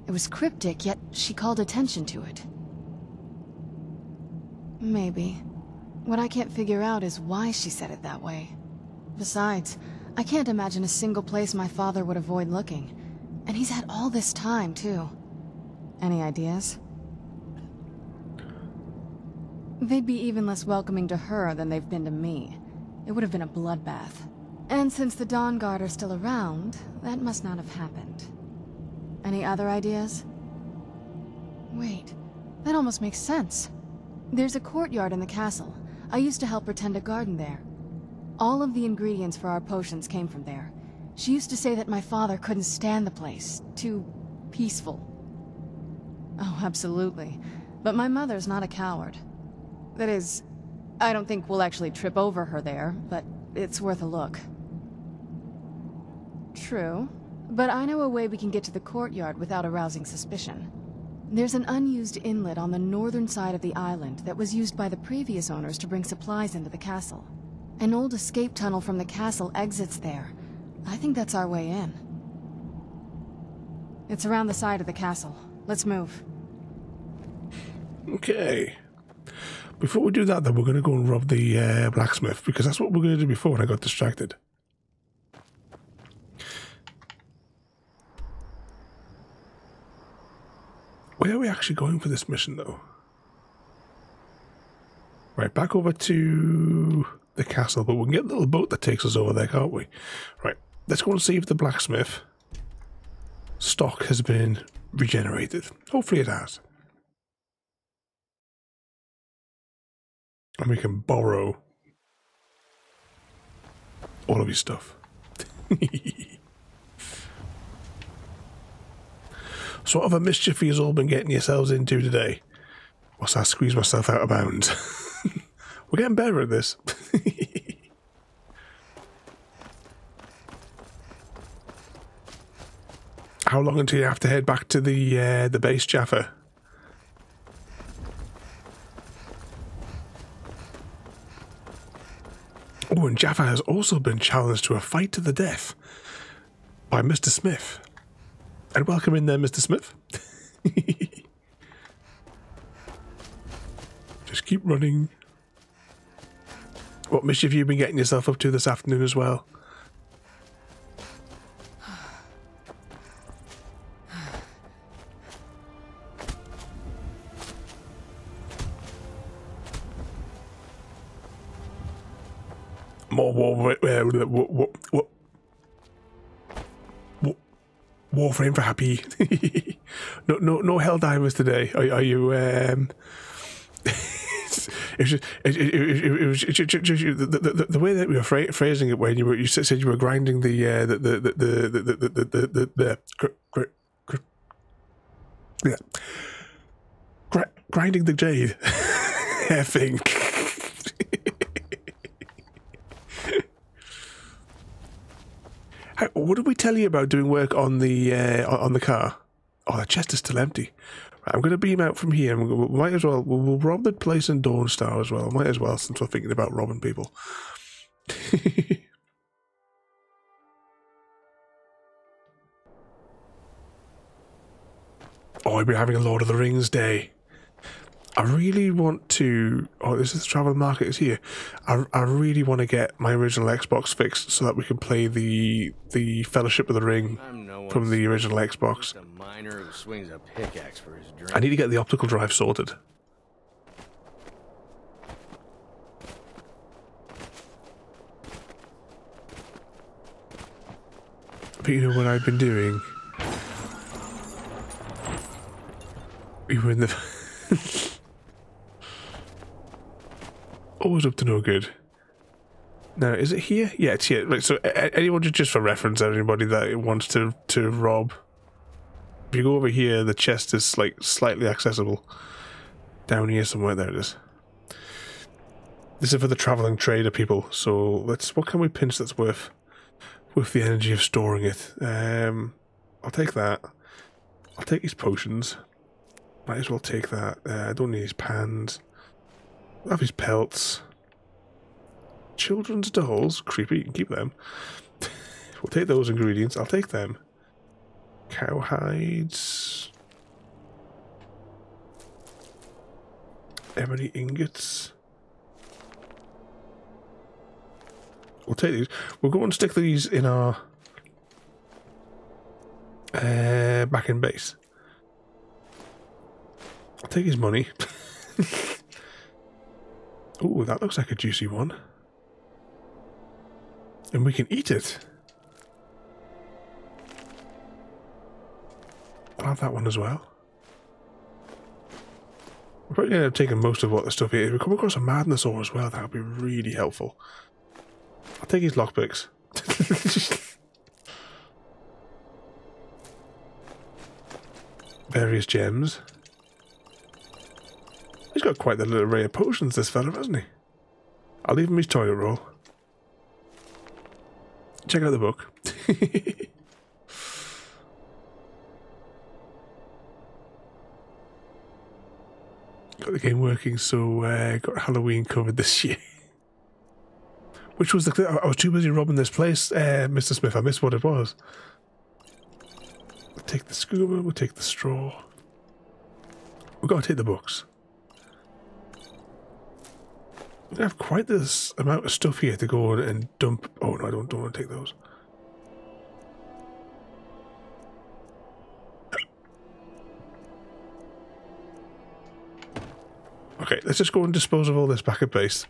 It was cryptic, yet she called attention to it. Maybe. What I can't figure out is why she said it that way. Besides, I can't imagine a single place my father would avoid looking. And he's had all this time, too. Any ideas? They'd be even less welcoming to her than they've been to me. It would have been a bloodbath. And since the Dawn Guard are still around, that must not have happened. Any other ideas? Wait, that almost makes sense. There's a courtyard in the castle. I used to help her tend a garden there. All of the ingredients for our potions came from there. She used to say that my father couldn't stand the place. Too peaceful. Oh, absolutely. But my mother's not a coward. That is, I don't think we'll actually trip over her there, but it's worth a look. True. But I know a way we can get to the courtyard without arousing suspicion. There's an unused inlet on the northern side of the island that was used by the previous owners to bring supplies into the castle. An old escape tunnel from the castle exits there. I think that's our way in. It's around the side of the castle. Let's move. Okay. Before we do that, though, we're going to go and rob the blacksmith, because that's what we're going to do before, and I got distracted. Where are we actually going for this mission, though? Right, back over to the castle, but we can get a little boat that takes us over there, can't we? Right, let's go and see if the blacksmith stock has been regenerated. Hopefully it has. And we can borrow all of his stuff. So what other mischief have you all been getting yourselves into today? Whilst I squeeze myself out of bounds. We're getting better at this. How long until you have to head back to the base, Jaffa? Oh, and Jaffa has also been challenged to a fight to the death by Mr. Smith. And welcome in there, Mr. Smith. Just keep running. What mischief have you been getting yourself up to this afternoon as well? More Warframe for happy. No hell divers today. Are you? It was just the way that we were phrasing it when you said you were grinding grinding the jade thing. What did we tell you about doing work on the car? Oh, the chest is still empty. Right, I'm going to beam out from here. We might as well. We'll rob the place in Dawnstar as well. Might as well, since we're thinking about robbing people. Oh, I've been having a Lord of the Rings day. I really want to... Oh, this is the travel market is here. I really want to get my original Xbox fixed so that we can play the Fellowship of the Ring from the original Xbox. A miner who swings a pickaxe for his drink. I need to get the optical drive sorted. But you know what I've been doing? We were in the... Always up to no good. Now, is it here? Yeah, it's here. Right, so anyone, just for reference, anybody that wants to rob, if you go over here, the chest is like slightly accessible. Down here somewhere, there it is. This is for the traveling trader people. So what can we pinch that's worth the energy of storing it? I'll take that. I'll take his potions. Might as well take that. I don't need his pans. I'll have his pelts. Children's dolls. Creepy, you can keep them. We'll take those ingredients. I'll take them. Cow hides. Ebony ingots. We'll take these. We'll go and stick these in our back in base. I'll take his money. Oh, that looks like a juicy one. And we can eat it. I'll have that one as well. We're probably going to have taken most of what the stuff is. If we come across a madnessaur as well, that would be really helpful. I'll take his lockpicks. Various gems. He's got quite the little array of potions, this fella, hasn't he? I'll leave him his toilet roll. Check out the book. Got the game working, so got Halloween covered this year. Which was I was too busy robbing this place, Mr. Smith. I missed what it was. We'll take the scuba, we'll take the straw. We've got to take the books. We have quite this amount of stuff here to go and dump. Oh no, I don't want to take those. Okay, let's just go and dispose of all this back at base.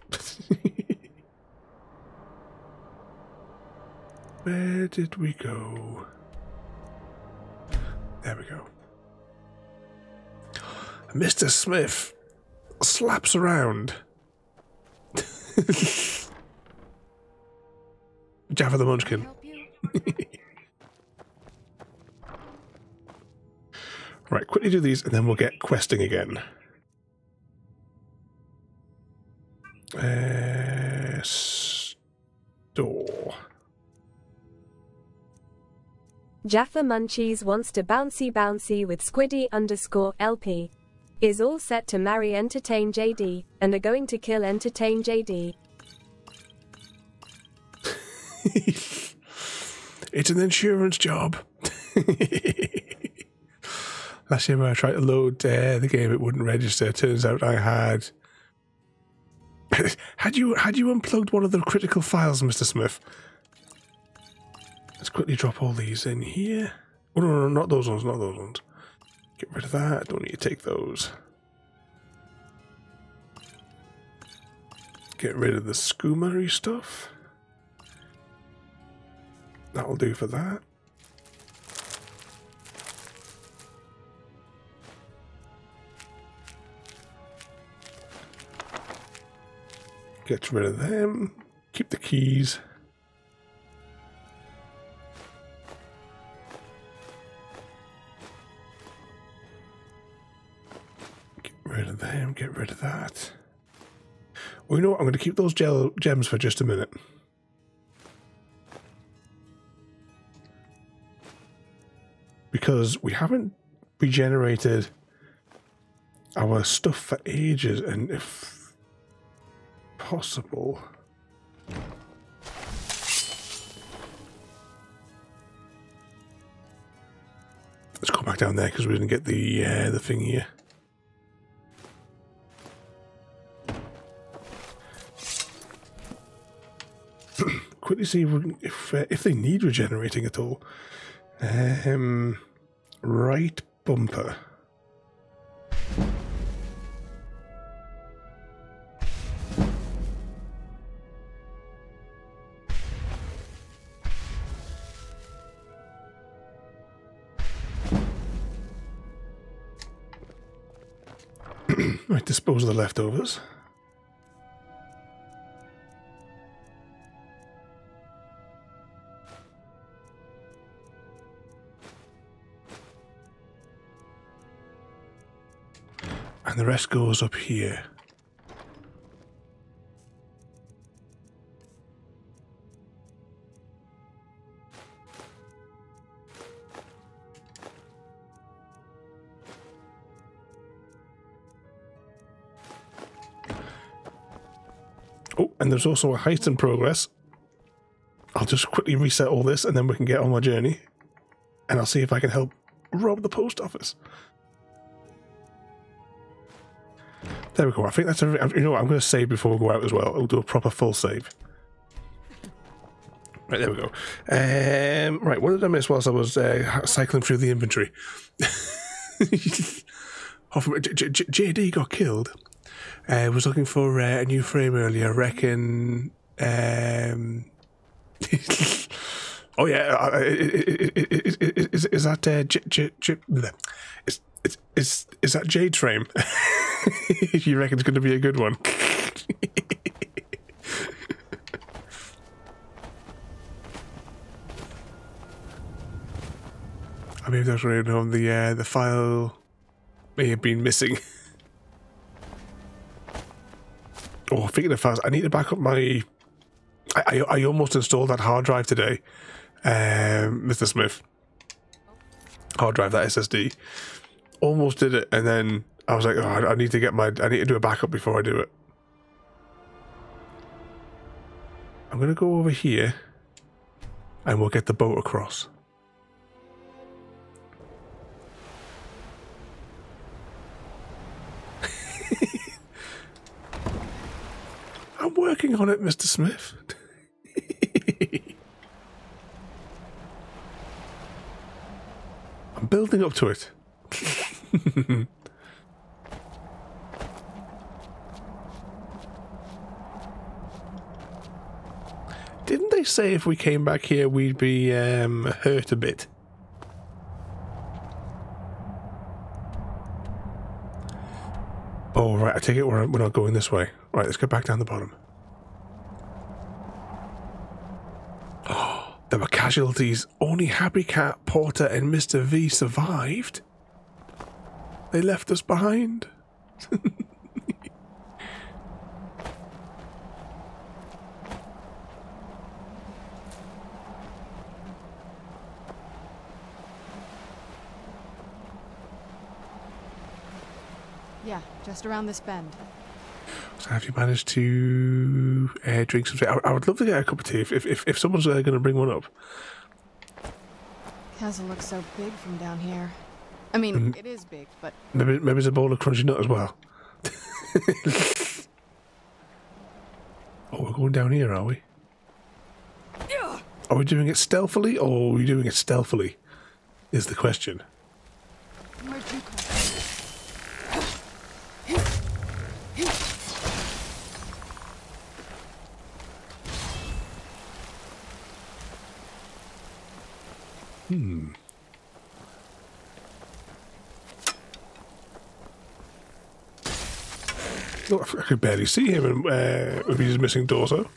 Where did we go? There we go. Mr. Smith slaps around. Jaffa the Munchkin. Right, quickly do these and then we'll get questing again. Store. Jaffa Munchies wants to bouncy with Squiddy_LP. Is all set to marry Entertain JD, and are going to kill Entertain JD. It's an insurance job. Last year when I tried to load the game, it wouldn't register. Turns out I had... had you unplugged one of the critical files, Mr. Smith? Let's quickly drop all these in here. Oh, no, not those ones, not those ones. Get rid of that. Don't need to take those. Get rid of the skoomery stuff. That'll do for that. Get rid of them. Keep the keys. Get rid of them. Get rid of that. Well, you know what? I'm going to keep those gems for just a minute. Because we haven't regenerated our stuff for ages, and if possible... Let's go back down there because we didn't get the thing here. Quickly see if they need regenerating at all. Right bumper. Right, dispose of the leftovers. And the rest goes up here. Oh, and there's also a heist in progress. I'll just quickly reset all this and then we can get on my journey. And I'll see if I can help rob the post office. There we go. I think that's everything. You know what? I'm going to save before we go out as well. I'll do a proper full save. Right, there we go. Right, what did I miss whilst I was cycling through the inventory? JD got killed. Was looking for a new frame earlier. I reckon. Oh yeah, is that is that Jade's frame? You reckon it's going to be a good one? I mean, that's right. The file may have been missing. Oh, thinking of files, I need to back up my... I almost installed that hard drive today, Mr. Smith. Hard drive, that SSD. Almost did it, and then I was like, oh, I need to do a backup before I do it. I'm going to go over here, and we'll get the boat across. I'm working on it, Mr. Smith. I'm building up to it. say if we came back here we'd be hurt a bit. Oh, right, I take it we're not going this way. Right, let's get back down the bottom. Oh, there were casualties. Only Happy Cat, Porter, and Mr. V survived. They left us behind. Yeah, just around this bend. So have you managed to drink some tea? I would love to get a cup of tea if someone's going to bring one up. Castle looks so big from down here. I mean, it is big, but... Maybe it's a bowl of crunchy nut as well. Oh, we're going down here, are we? Are we doing it stealthily, or are we doing it stealthily? Is the question. Where'd you come from? Oh, I could barely see him with his missing torso.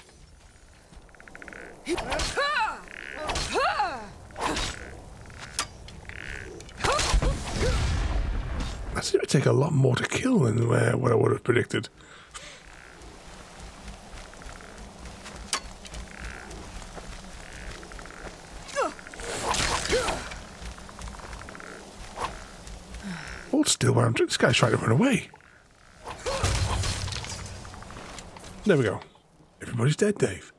That seemed to take a lot more to kill than what I would have predicted. Hold still while this guy's trying to run away. There we go. Everybody's dead, Dave.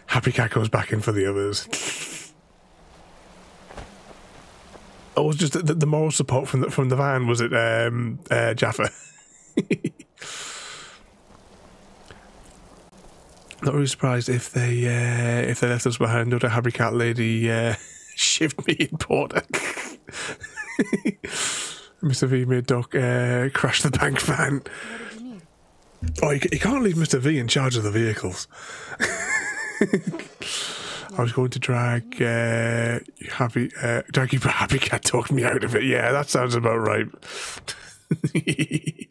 Happy Cat goes back in for the others. Oh, it was just the moral support from the van, was it, Jaffa? Not really surprised if they left us behind, or the Happy Cat lady shivved me in Porter. Mr. V made Doc crash the bank van. Oh, you can't leave Mr. V in charge of the vehicles. I was going to drag Happy Cat talked me out of it. Yeah, that sounds about right. Is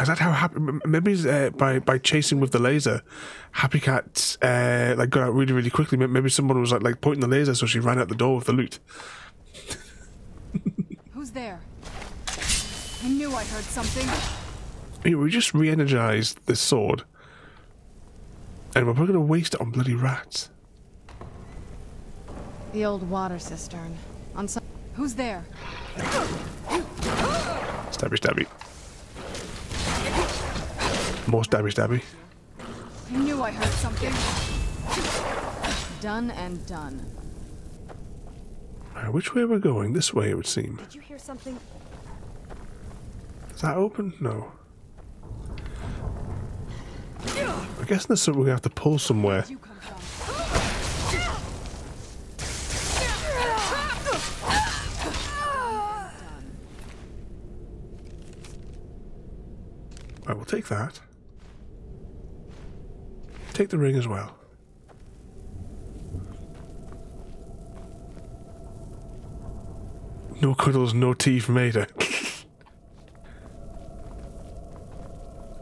that how Happy? Maybe by chasing with the laser, Happy Cat like got out really, really quickly. Maybe someone was like pointing the laser, so she ran out the door with the loot. Who's there? I knew I heard something. We just re-energized this sword, and we're probably going to waste it on bloody rats. The old water cistern. On some. Who's there? Stabby, stabby. More stabby, stabby. I knew I heard something. Done and done. Which way we're going? This way, it would seem. Did you hear something? Is that open? No. I guess there's something we're going to have to pull somewhere. Right, we'll take that. Take the ring as well. No cuddles, no tea from Ada.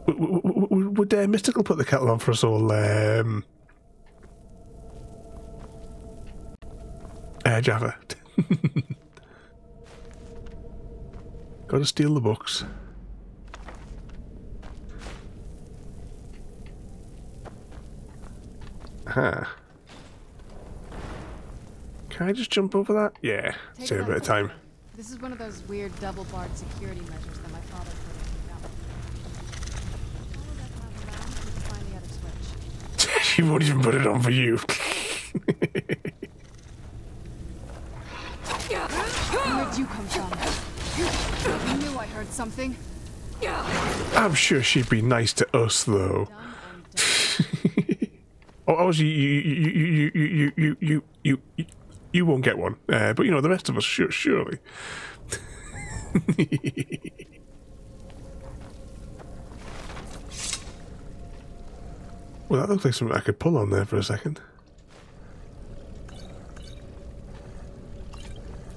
Would Mystical put the kettle on for us all? Java. Gotta steal the books. Aha. Can I just jump over that? Yeah, save a bit of time. This is one of those weird double-barred security measures that my father put in. Find the other switch. She won't even put it on for you. Where'd you come from? I knew I heard something. I'm sure she'd be nice to us, though. Oh, you won't get one, but you know the rest of us, surely. Well, that looks like something I could pull on there for a second.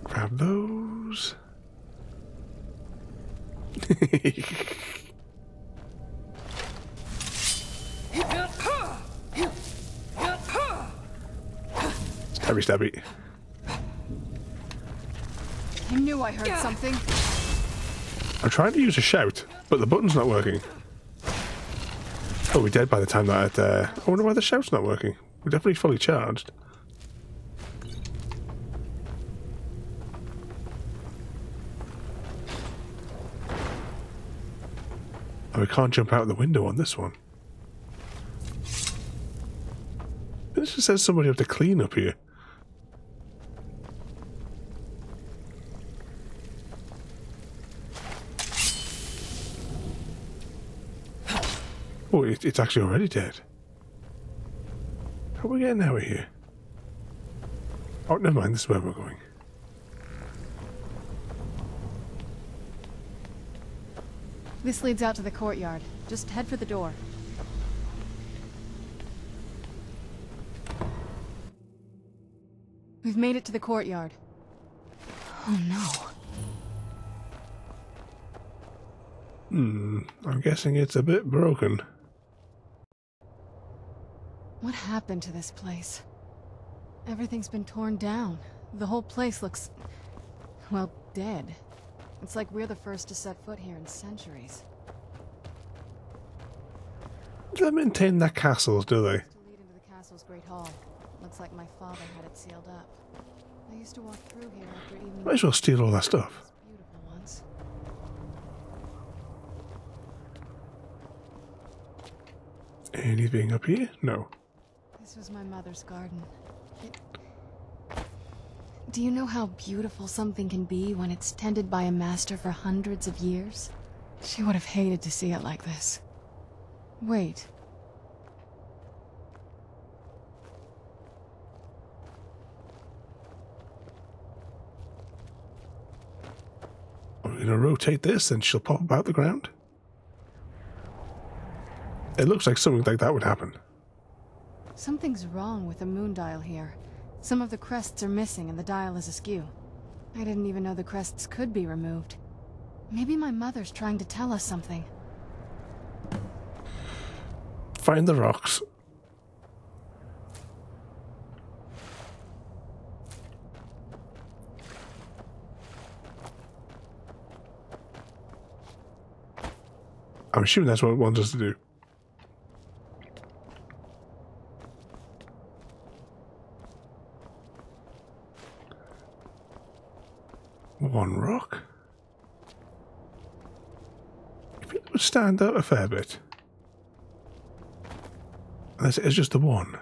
Grab those. Stabby stabby. I knew I heard something. I'm trying to use a shout, but the button's not working. Oh, we're dead by the time that I wonder why the shout's not working. We're definitely fully charged. Oh, we can't jump out the window on this one. This just says somebody have to clean up here. Oh, it's actually already dead. How are we getting out of here? Oh, never mind, this is where we're going. This leads out to the courtyard. Just head for the door. We've made it to the courtyard. Oh no. I'm guessing it's a bit broken. What happened to this place? Everything's been torn down. The whole place looks, well, dead. It's like we're the first to set foot here in centuries. They maintain their castles, do they? To lead into the castle's great hall. Looks like my father had it sealed up. I used to walk through here after evening. Might as well steal all that stuff. Beautiful once. Anything up here? No. This was my mother's garden. Do you know how beautiful something can be when it's tended by a master for hundreds of years? She would have hated to see it like this. Wait. I'm going to rotate this and she'll pop about the ground. It looks like something like that would happen. Something's wrong with the moon dial here. Some of the crests are missing and the dial is askew. I didn't even know the crests could be removed. Maybe my mother's trying to tell us something. Find the rocks. I'm assuming that's what it wants us to do. One rock. If it would stand out a fair bit. Unless it's just the one.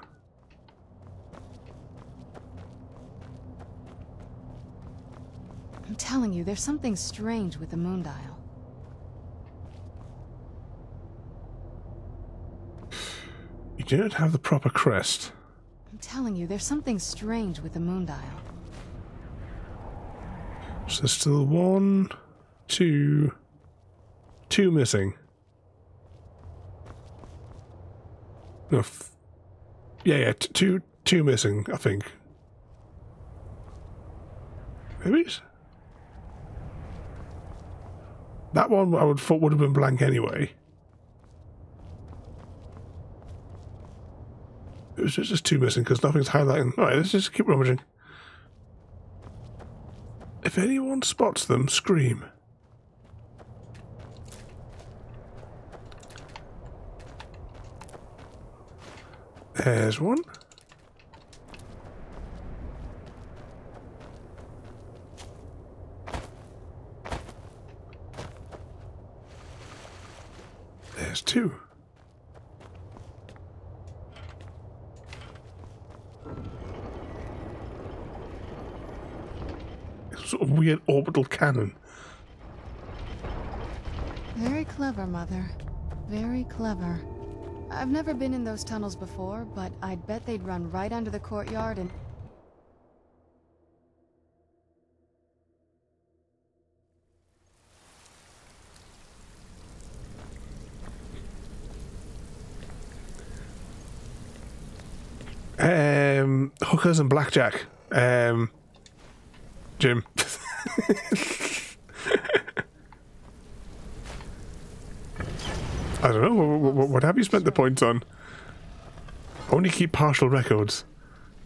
I'm telling you, there's something strange with the moon dial. You do not have the proper crest. I'm telling you, there's something strange with the moon dial. So there's still one, two missing. No, yeah, two missing, I think. Maybe? That one I would thought would have been blank anyway. It was just two missing because nothing's highlighting. Alright, let's just keep rummaging. If anyone spots them, scream. There's one. There's two. Sort of weird orbital cannon. Very clever, Mother. Very clever. I've never been in those tunnels before, but I'd bet they'd run right under the courtyard and... hookers and blackjack. Jim. I don't know. What have you spent the points on? Only keep partial records.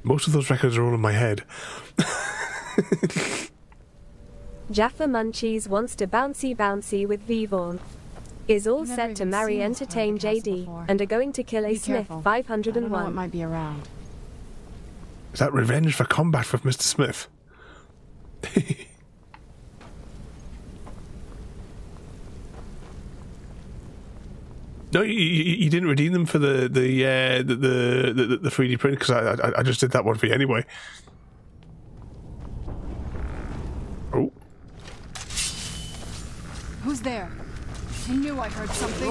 Most of those records are all in my head. Jaffa Munchies wants to bouncy with Vivon. Is all set to marry entertain JD and are going to kill a Smith 501. I don't know what might be around. Is that revenge for combat with Mr. Smith? No, you didn't redeem them for the 3D print because I just did that one for you anyway. Oh. Who's there? I knew I heard something.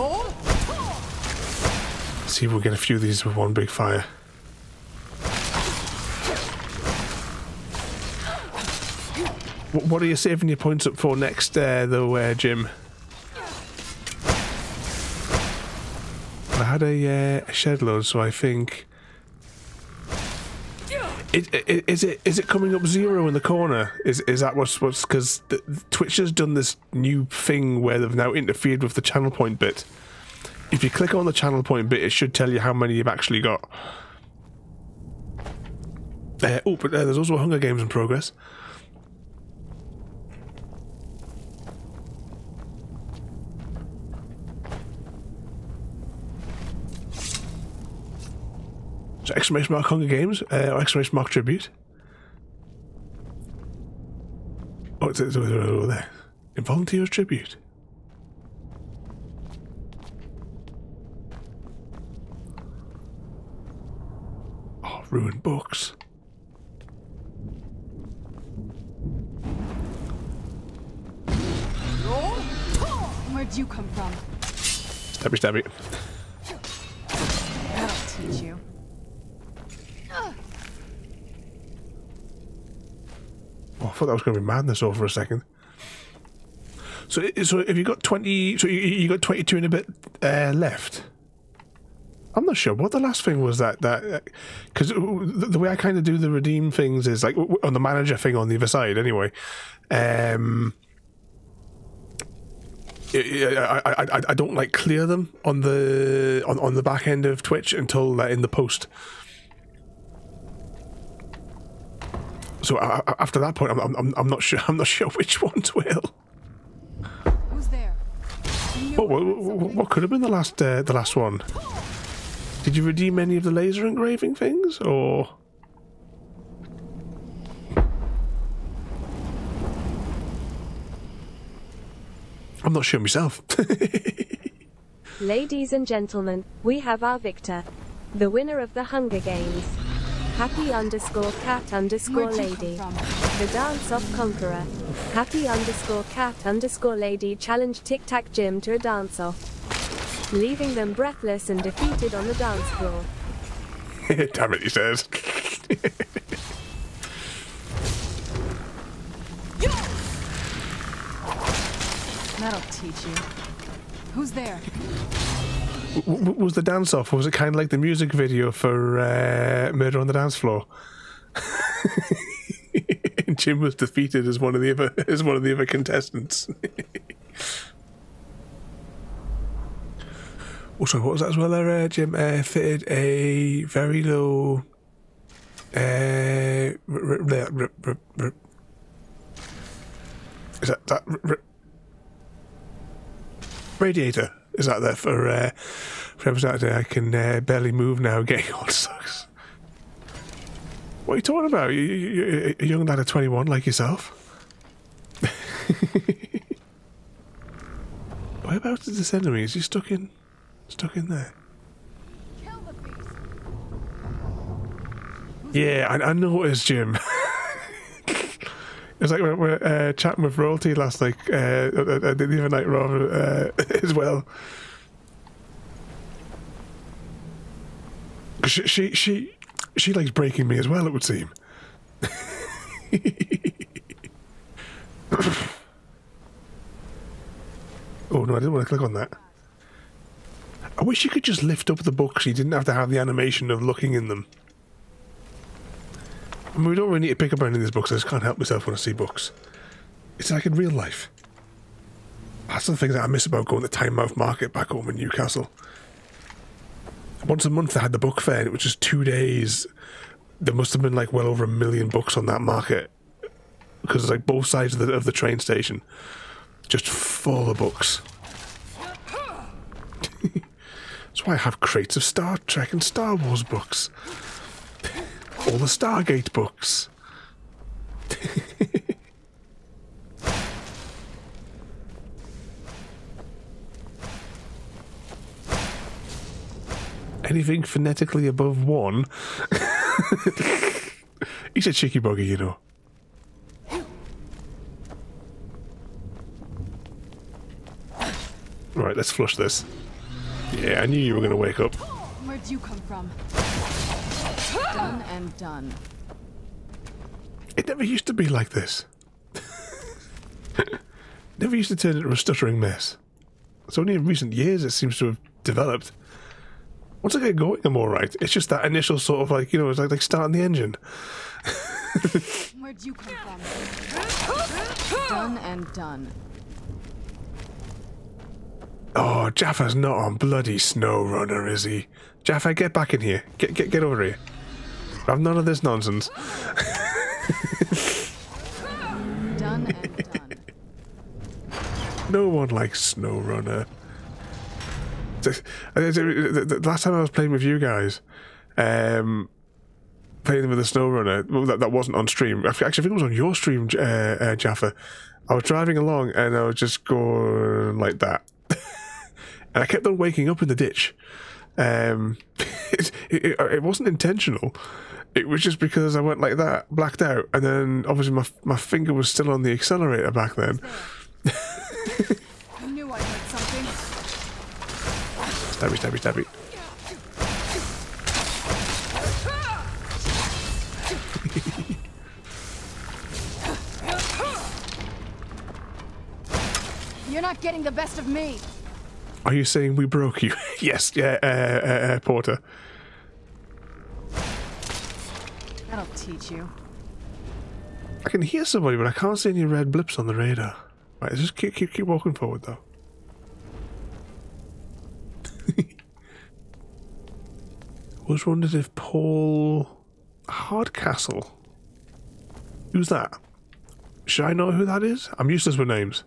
See if we'll get a few of these with one big fire. What are you saving your points up for next, though, Jim? I had a shed load, so I think. Is it coming up 0 in the corner? Is that what's because Twitch has done this new thing where they've now interfered with the channel point bit. If you click on the channel point bit, it should tell you how many you've actually got. But there's also Hunger Games in progress. So exclamation mark Hunger Games, or exclamation mark Tribute. Oh, it's over there. Involunteers Tribute. Oh, ruined books. Where'd you come from? Stabby. That'll teach you. Oh, I thought that was going to be madness over a second. So have you got 20? So you got 22 and a bit left. I'm not sure what the last thing was. That because the way I kind of do the redeem things is like on the manager thing on the other side. Anyway, I don't like clear them on the back end of Twitch until in the post. So after that point, I'm not sure. I'm not sure which ones will. Who's there? What could have been the last one? Did you redeem any of the laser engraving things, or? I'm not sure myself. Ladies and gentlemen, we have our victor, the winner of the Hunger Games. Happy_cat_lady. The dance-off conqueror. Happy_cat_lady challenged Tic Tac Jim to a dance-off, leaving them breathless and defeated on the dance floor. Damn it, he says. That'll teach you. Who's there? Was the dance off, or was it kind of like the music video for Murder on the Dance Floor? And Jim was defeated as one of the other contestants. Also, what was that as well there, Jim? Fitted a very low is that radiator? Is that there for every Saturday? I can barely move now, getting all sucks. What are you talking about? You're a young lad of 21 like yourself. Whereabouts is this enemy? Is he stuck in there? Yeah, I noticed, Jim. It's like we're chatting with Royalty last night, the other night rather, as well. She likes breaking me as well, it would seem. Oh no, I didn't want to click on that. I wish you could just lift up the books. You didn't have to have the animation of looking in them. I mean, we don't really need to pick up any of these books. I just can't help myself when I see books. It's like in real life. That's the thing that I miss about going to Tynemouth Market back home in Newcastle. Once a month they had the book fair, and it was just 2 days. There must have been like well over 1 million books on that market. Because it's like both sides of the train station. Just full of books. That's why I have crates of Star Trek and Star Wars books. All the Stargate books. Anything phonetically above 1. He's a cheeky buggy, you know. Right, let's flush this. Yeah, I knew you were going to wake up. Where'd you come from? Done and done. It never used to be like this. Never used to turn into a stuttering mess. It's only in recent years it seems to have developed. Once I get going, I'm alright. It's just that initial sort of like, you know, it's like starting the engine. Where'd you come from? Done and done. Oh, Jaffa's not on bloody SnowRunner, is he? Jaffa, get back in here. Get over here. I've none of this nonsense. Done and done. No one likes SnowRunner. The last time I was playing with you guys, playing with the SnowRunner, well, that wasn't on stream. Actually, I think it was on your stream, Jaffa. I was driving along and I was just going like that. And I kept on waking up in the ditch. It wasn't intentional. It was just because I went like that, blacked out, and then obviously my finger was still on the accelerator back then. I knew I heard something. Stabby, stabby, stabby. You're not getting the best of me. Are you saying we broke you? Yes, yeah, Porter. That'll teach you. I can hear somebody, but I can't see any red blips on the radar. Right, just keep walking forward, though. I was wondering if Paul Hardcastle. Who's that? Should I know who that is? I'm useless with names.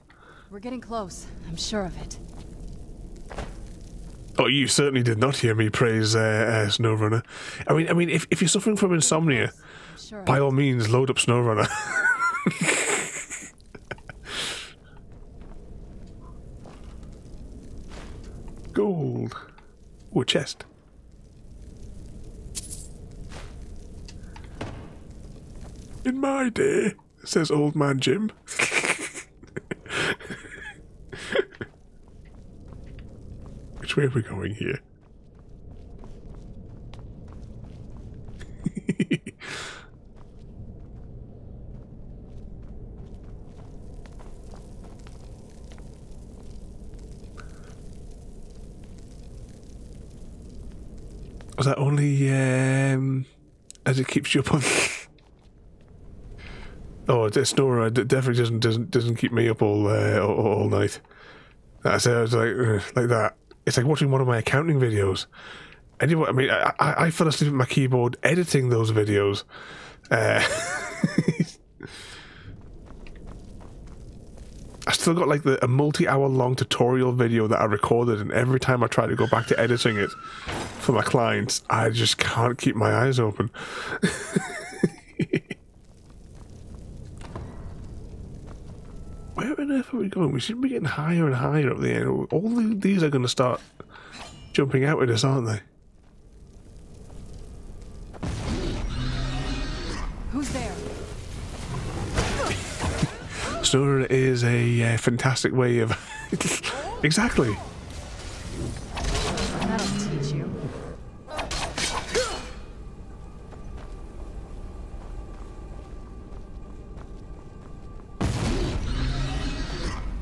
We're getting close. I'm sure of it. Oh, you certainly did not hear me praise SnowRunner. I mean, if you're suffering from insomnia, Sure. by all means, load up SnowRunner. Gold. Ooh, a chest. In my day, says old man Jim. Which way are we going here? Was that only as it keeps you up on? Oh, Snorer definitely doesn't keep me up all night. I was like that. It's like watching one of my accounting videos. Anyway, I mean, I fell asleep at my keyboard editing those videos. I still got like a multi-hour long tutorial video that I recorded, and every time I try to go back to editing it for my clients, I just can't keep my eyes open. Where on earth are we going? We seem to be getting higher and higher up the end. All these are going to start jumping out at us, aren't they? Who's there? Snorer is a fantastic way of... Exactly. That'll teach you.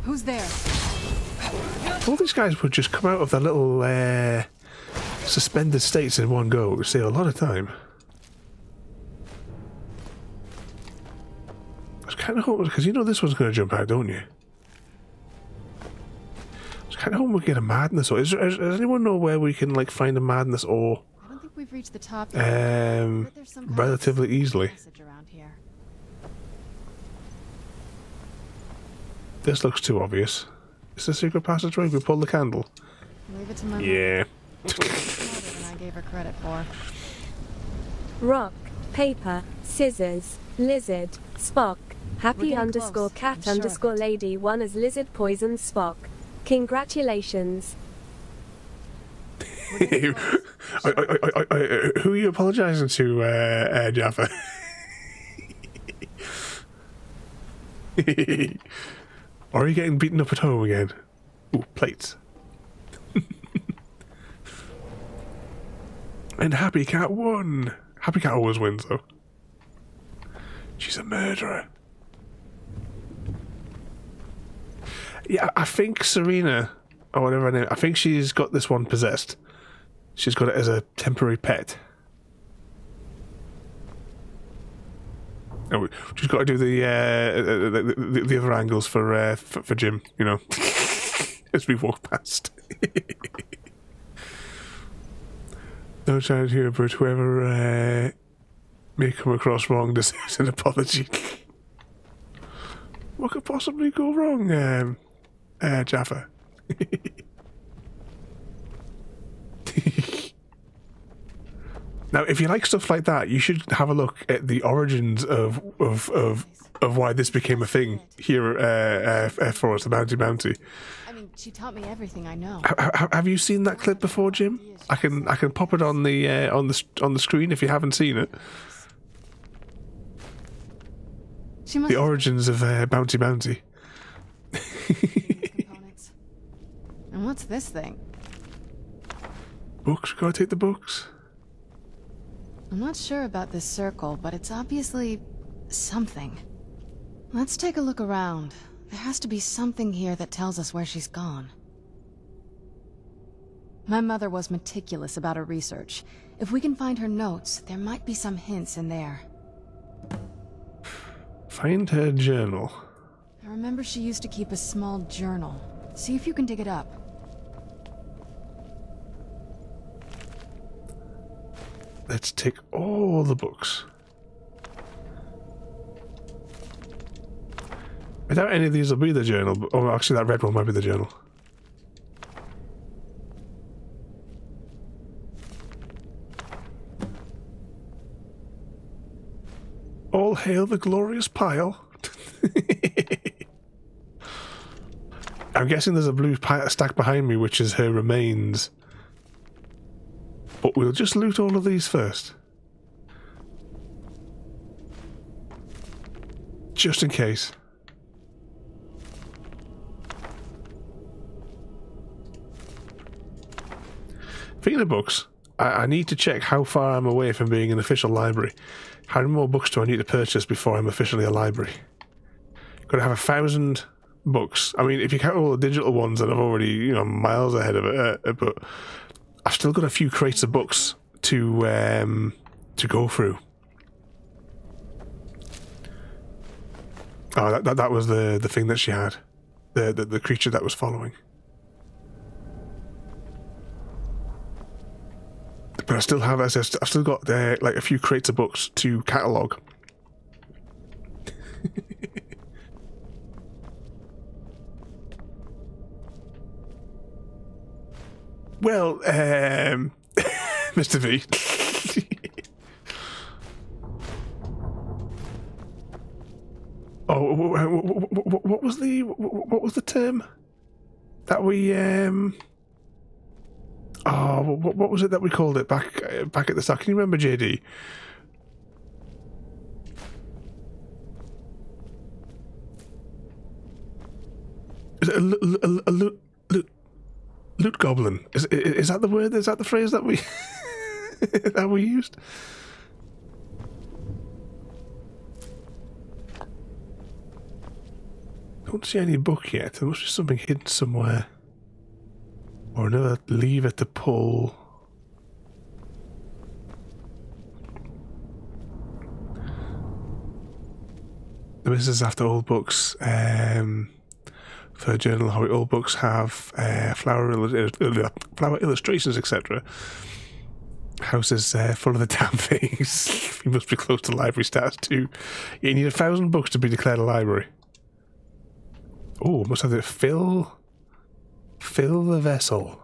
Who's there? All these guys would just come out of their little suspended states in one go. It would save a lot of time. was kind of hoping, because you know this one's going to jump out, don't you? I was kind of hoping we'd get a madness ore. Does anyone know where we can like find a madness ore? I don't think we've reached the top yet. Relatively easily. This looks too obvious. Is this a secret passageway? We pull the candle. Leave it to my yeah. smarter than I gave her credit for. Rock, paper, scissors, lizard, Spock. Happy underscore cat underscore lady won as lizard poisoned Spock. Congratulations. Who are you apologising to, Jaffa? Or are you getting beaten up at home again? Ooh, plates. And Happy Cat won. Happy Cat always wins, though. She's a murderer. Yeah, I think Serena, or whatever her name, I think she's got this one possessed. She's got it as a temporary pet. Oh, she's got to do the other angles for Jim, you know, as we walk past. No child here, but whoever may come across wrong deserves an apology. What could possibly go wrong, Jaffa? Now, if you like stuff like that, you should have a look at the origins of why this became a thing here for us, the Bounty. I mean, she taught me everything I know. Have you seen that clip before, Jim? I can pop it on the screen if you haven't seen it. The origins of Bounty. And what's this thing? Books. Gotta take the books. I'm not sure about this circle, but it's obviously something. Let's take a look around. There has to be something here that tells us where she's gone. My mother was meticulous about her research. If we can find her notes, there might be some hints in there. Find her journal. I remember she used to keep a small journal. See if you can dig it up. Let's take all the books. I doubt any of these will be the journal, but, oh, actually that red one might be the journal. All hail the glorious pile. I'm guessing there's a blue stack behind me, which is her remains. But we'll just loot all of these first. Just in case. Speaking of books, I need to check how far I'm away from being an official library. How many more books do I need to purchase before I'm officially a library? Got to have 1,000 books. I mean, if you count all the digital ones, then I'm already, you know, miles ahead of it. But I've still got a few crates of books to go through. Oh, that was the thing that she had, the creature that was following. But I still have, I've still got like a few crates of books to catalogue. Well, Mr. V. Oh, what was the term that we oh, what was it that we called it back at the start? Can you remember, JD? Is it a loot goblin? Is that the word? Is that the phrase that we that we used? Don't see any book yet. There must be something hidden somewhere, or another lever to pull. The missus after old books. For journal hobby, old books have flower illustrations, etc. House is full of the damn things. You must be close to library status too. You need 1,000 books to be declared a library. Oh, must have to fill the vessel.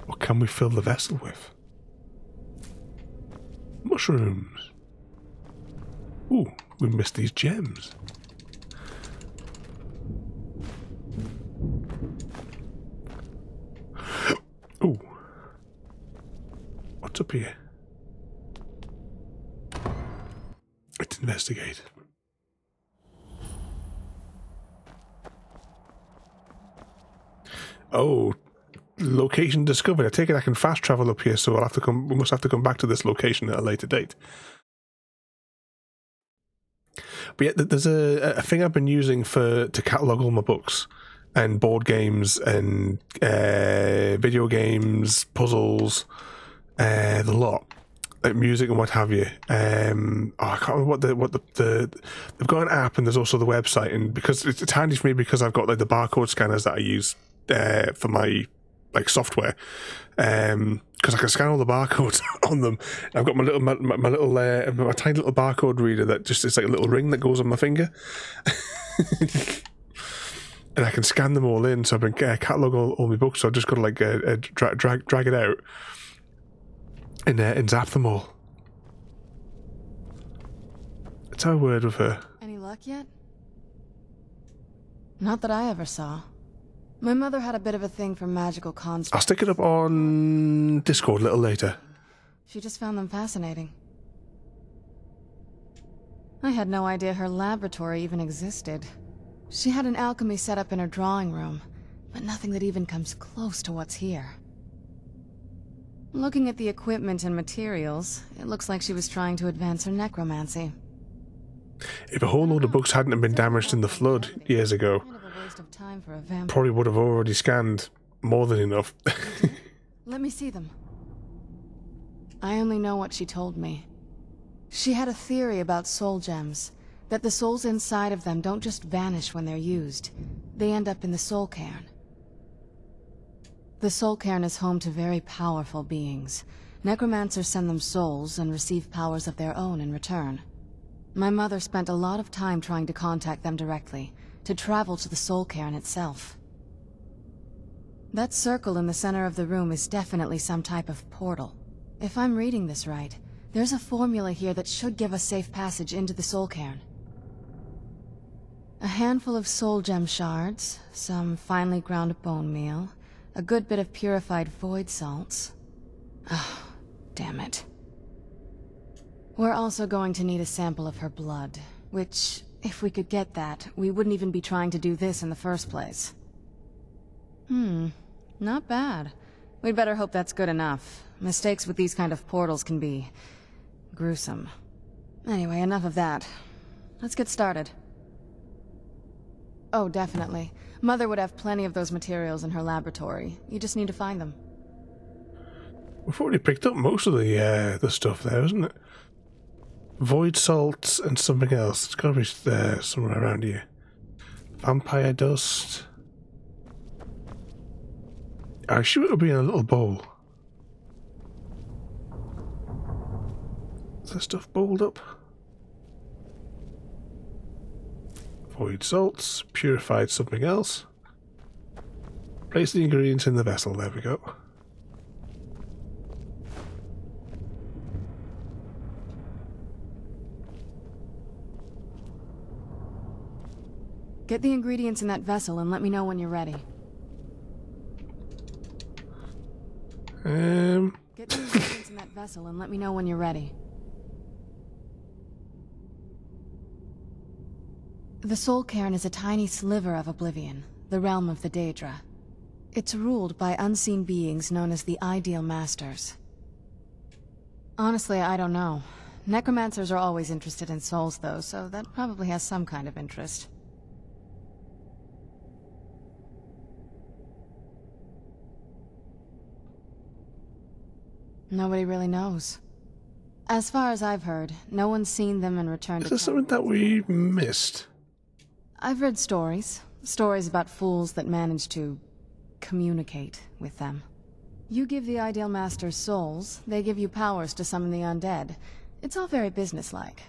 What can we fill the vessel with? Mushrooms. Ooh, we missed these gems. Ooh. What's up here? Let's investigate. Oh, location discovered. I take it I can fast travel up here, so I'll have to come. We must have to come back to this location at a later date. But yeah, there's a thing I've been using to catalogue all my books and board games and video games, puzzles, the lot, like music and what have you. I can't remember what they've got an app, and there's also the website, and because it's handy for me because I've got like the barcode scanners that I use for my like software, because I can scan all the barcodes on them. I've got my tiny little barcode reader that just is like a little ring that goes on my finger, and I can scan them all in. So I've been catalog all my books. So I've just got to like drag it out and zap them all. Let's have a word with her. Any luck yet? Not that I ever saw. My mother had a bit of a thing for magical constructs. I'll stick it up on Discord a little later. She just found them fascinating. I had no idea her laboratory even existed. She had an alchemy set up in her drawing room, but nothing that even comes close to what's here. Looking at the equipment and materials, it looks like she was trying to advance her necromancy. If a whole load of books hadn't been damaged in the flood years ago, probably would have already scanned more than enough. Let me see them. I only know what she told me. She had a theory about soul gems, that the souls inside of them don't just vanish when they're used. They end up in the soul cairn. The soul cairn is home to very powerful beings. Necromancers send them souls and receive powers of their own in return. My mother spent a lot of time trying to contact them directly, to travel to the soul cairn itself. That circle in the center of the room is definitely some type of portal. If I'm reading this right, there's a formula here that should give us safe passage into the soul cairn. A handful of soul gem shards, some finely ground bone meal, a good bit of purified void salts. Oh, damn it. We're also going to need a sample of her blood, which, if we could get that, we wouldn't even be trying to do this in the first place. Not bad. We'd better hope that's good enough. Mistakes with these kind of portals can be gruesome. Anyway, enough of that. Let's get started. Oh, definitely. Mother would have plenty of those materials in her laboratory. You just need to find them. We've already picked up most of the stuff there, isn't it? Void salts and something else. It's got to be there somewhere around here. Vampire dust. I assume it'll be in a little bowl. Is that stuff bowled up? Void salts, purified something else. Place the ingredients in the vessel, there we go. Get the ingredients in that vessel and let me know when you're ready. Get the ingredients in that vessel and let me know when you're ready. The Soul Cairn is a tiny sliver of Oblivion, the realm of the Daedra. It's ruled by unseen beings known as the Ideal Masters. Honestly, I don't know. Necromancers are always interested in souls, though, so that probably has some kind of interest. Nobody really knows. As far as I've heard, no one's seen them and returned. Is there something that we missed? I've read stories. Stories about fools that manage to communicate with them. You give the Ideal Masters souls, they give you powers to summon the undead. It's all very businesslike.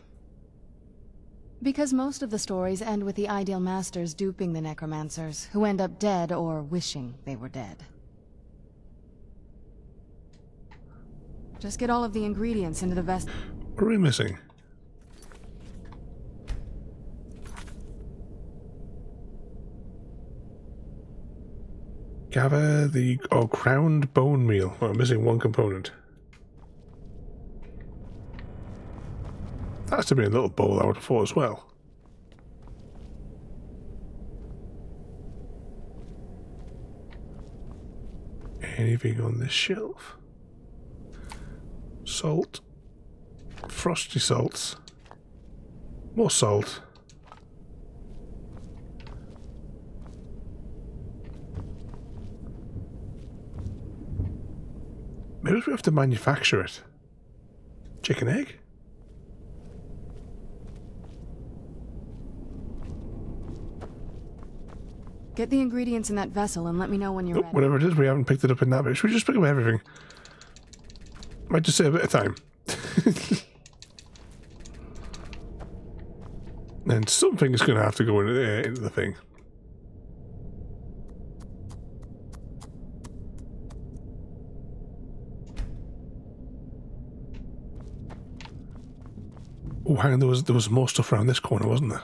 Because most of the stories end with the Ideal Masters duping the necromancers, who end up dead or wishing they were dead. Just get all of the ingredients into the vessel. What are we missing? Gather the ground bone meal. Well, I'm missing one component. That has to be a little bowl I would have thought as well. Anything on this shelf? Salt. Frosty salts. More salt. Maybe we have to manufacture it. Chicken egg? Get the ingredients in that vessel and let me know when you're ready. Whatever it is, we haven't picked it up in that bit. Should we just pick up everything? Might just save a bit of time. And something is going to have to go into the thing. Oh, hang on, there was more stuff around this corner, wasn't there?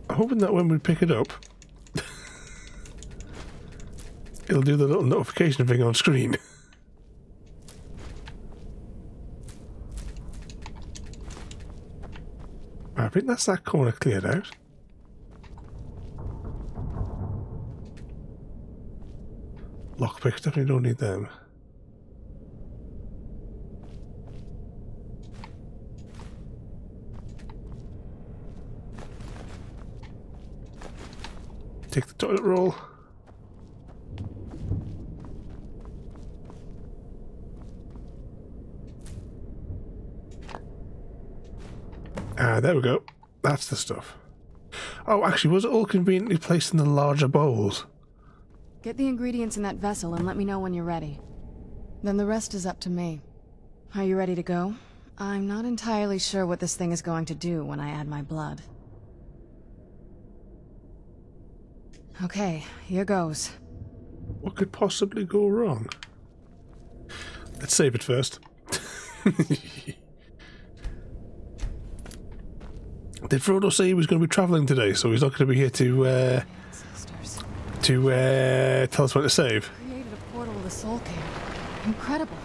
I'm hoping that when we pick it up, it'll do the little notification thing on screen. I think that's that corner cleared out. Lockpicks, definitely don't need them. Take the toilet roll. There we go. That's the stuff. Oh, actually, was it all conveniently placed in the larger bowls? Get the ingredients in that vessel and let me know when you're ready. Then the rest is up to me. Are you ready to go? I'm not entirely sure what this thing is going to do when I add my blood. Okay, here goes. What could possibly go wrong? Let's save it first. Did Frodo say he was going to be travelling today, so he's not going to be here to tell us when to save? Created a portal with a soul care. Incredible.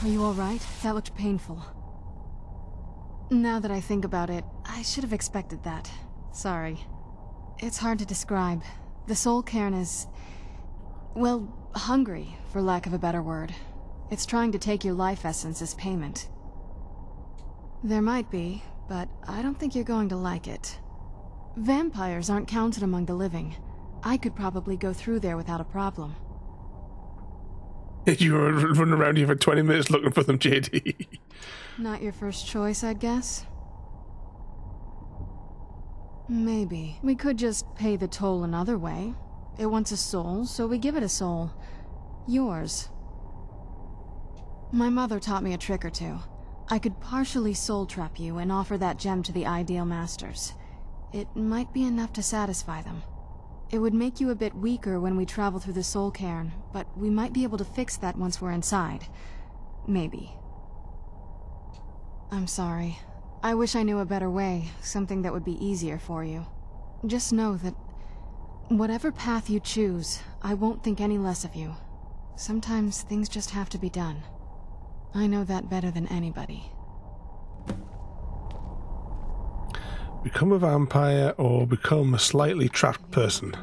Are you alright? That looked painful. Now that I think about it, I should have expected that. Sorry. It's hard to describe. The soul cairn is, well, hungry, for lack of a better word. It's trying to take your life essence as payment. There might be, but I don't think you're going to like it. Vampires aren't counted among the living. I could probably go through there without a problem. You were running around here for 20 minutes looking for them, JD. Not your first choice, I'd guess? Maybe. We could just pay the toll another way. It wants a soul, so we give it a soul. Yours. My mother taught me a trick or two. I could partially soul trap you and offer that gem to the Ideal Masters. It might be enough to satisfy them. It would make you a bit weaker when we travel through the soul cairn, but we might be able to fix that once we're inside. Maybe. I'm sorry. I wish I knew a better way, something that would be easier for you. Just know that whatever path you choose, I won't think any less of you. Sometimes things just have to be done. I know that better than anybody. Become a vampire or become a slightly trapped person.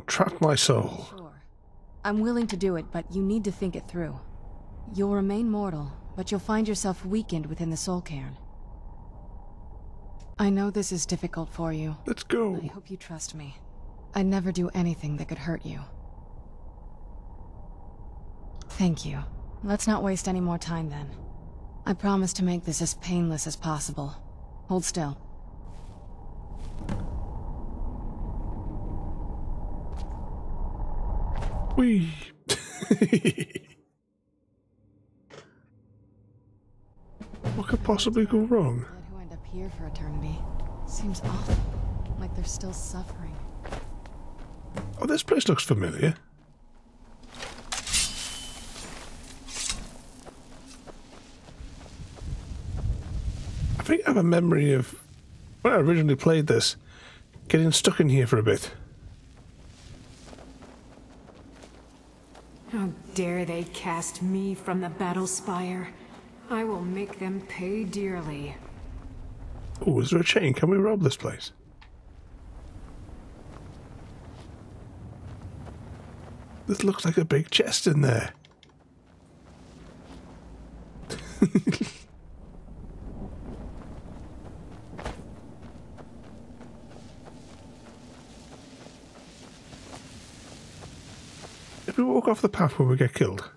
Trap my soul. Sure. I'm willing to do it, but you need to think it through. You'll remain mortal, but you'll find yourself weakened within the soul cairn. I know this is difficult for you. Let's go. I hope you trust me. I'd never do anything that could hurt you. Thank you. Let's not waste any more time then. I promise to make this as painless as possible. Hold still. Whee! What could possibly go wrong? Who end up here for eternity? Seems awful. Like they're still suffering. Oh, this place looks familiar. I think I have a memory of when I originally played this, getting stuck in here for a bit. How dare they cast me from the battle spire? I will make them pay dearly. Oh, is there a chain? Can we rob this place? This looks like a big chest in there. If we walk off the path, will we get killed?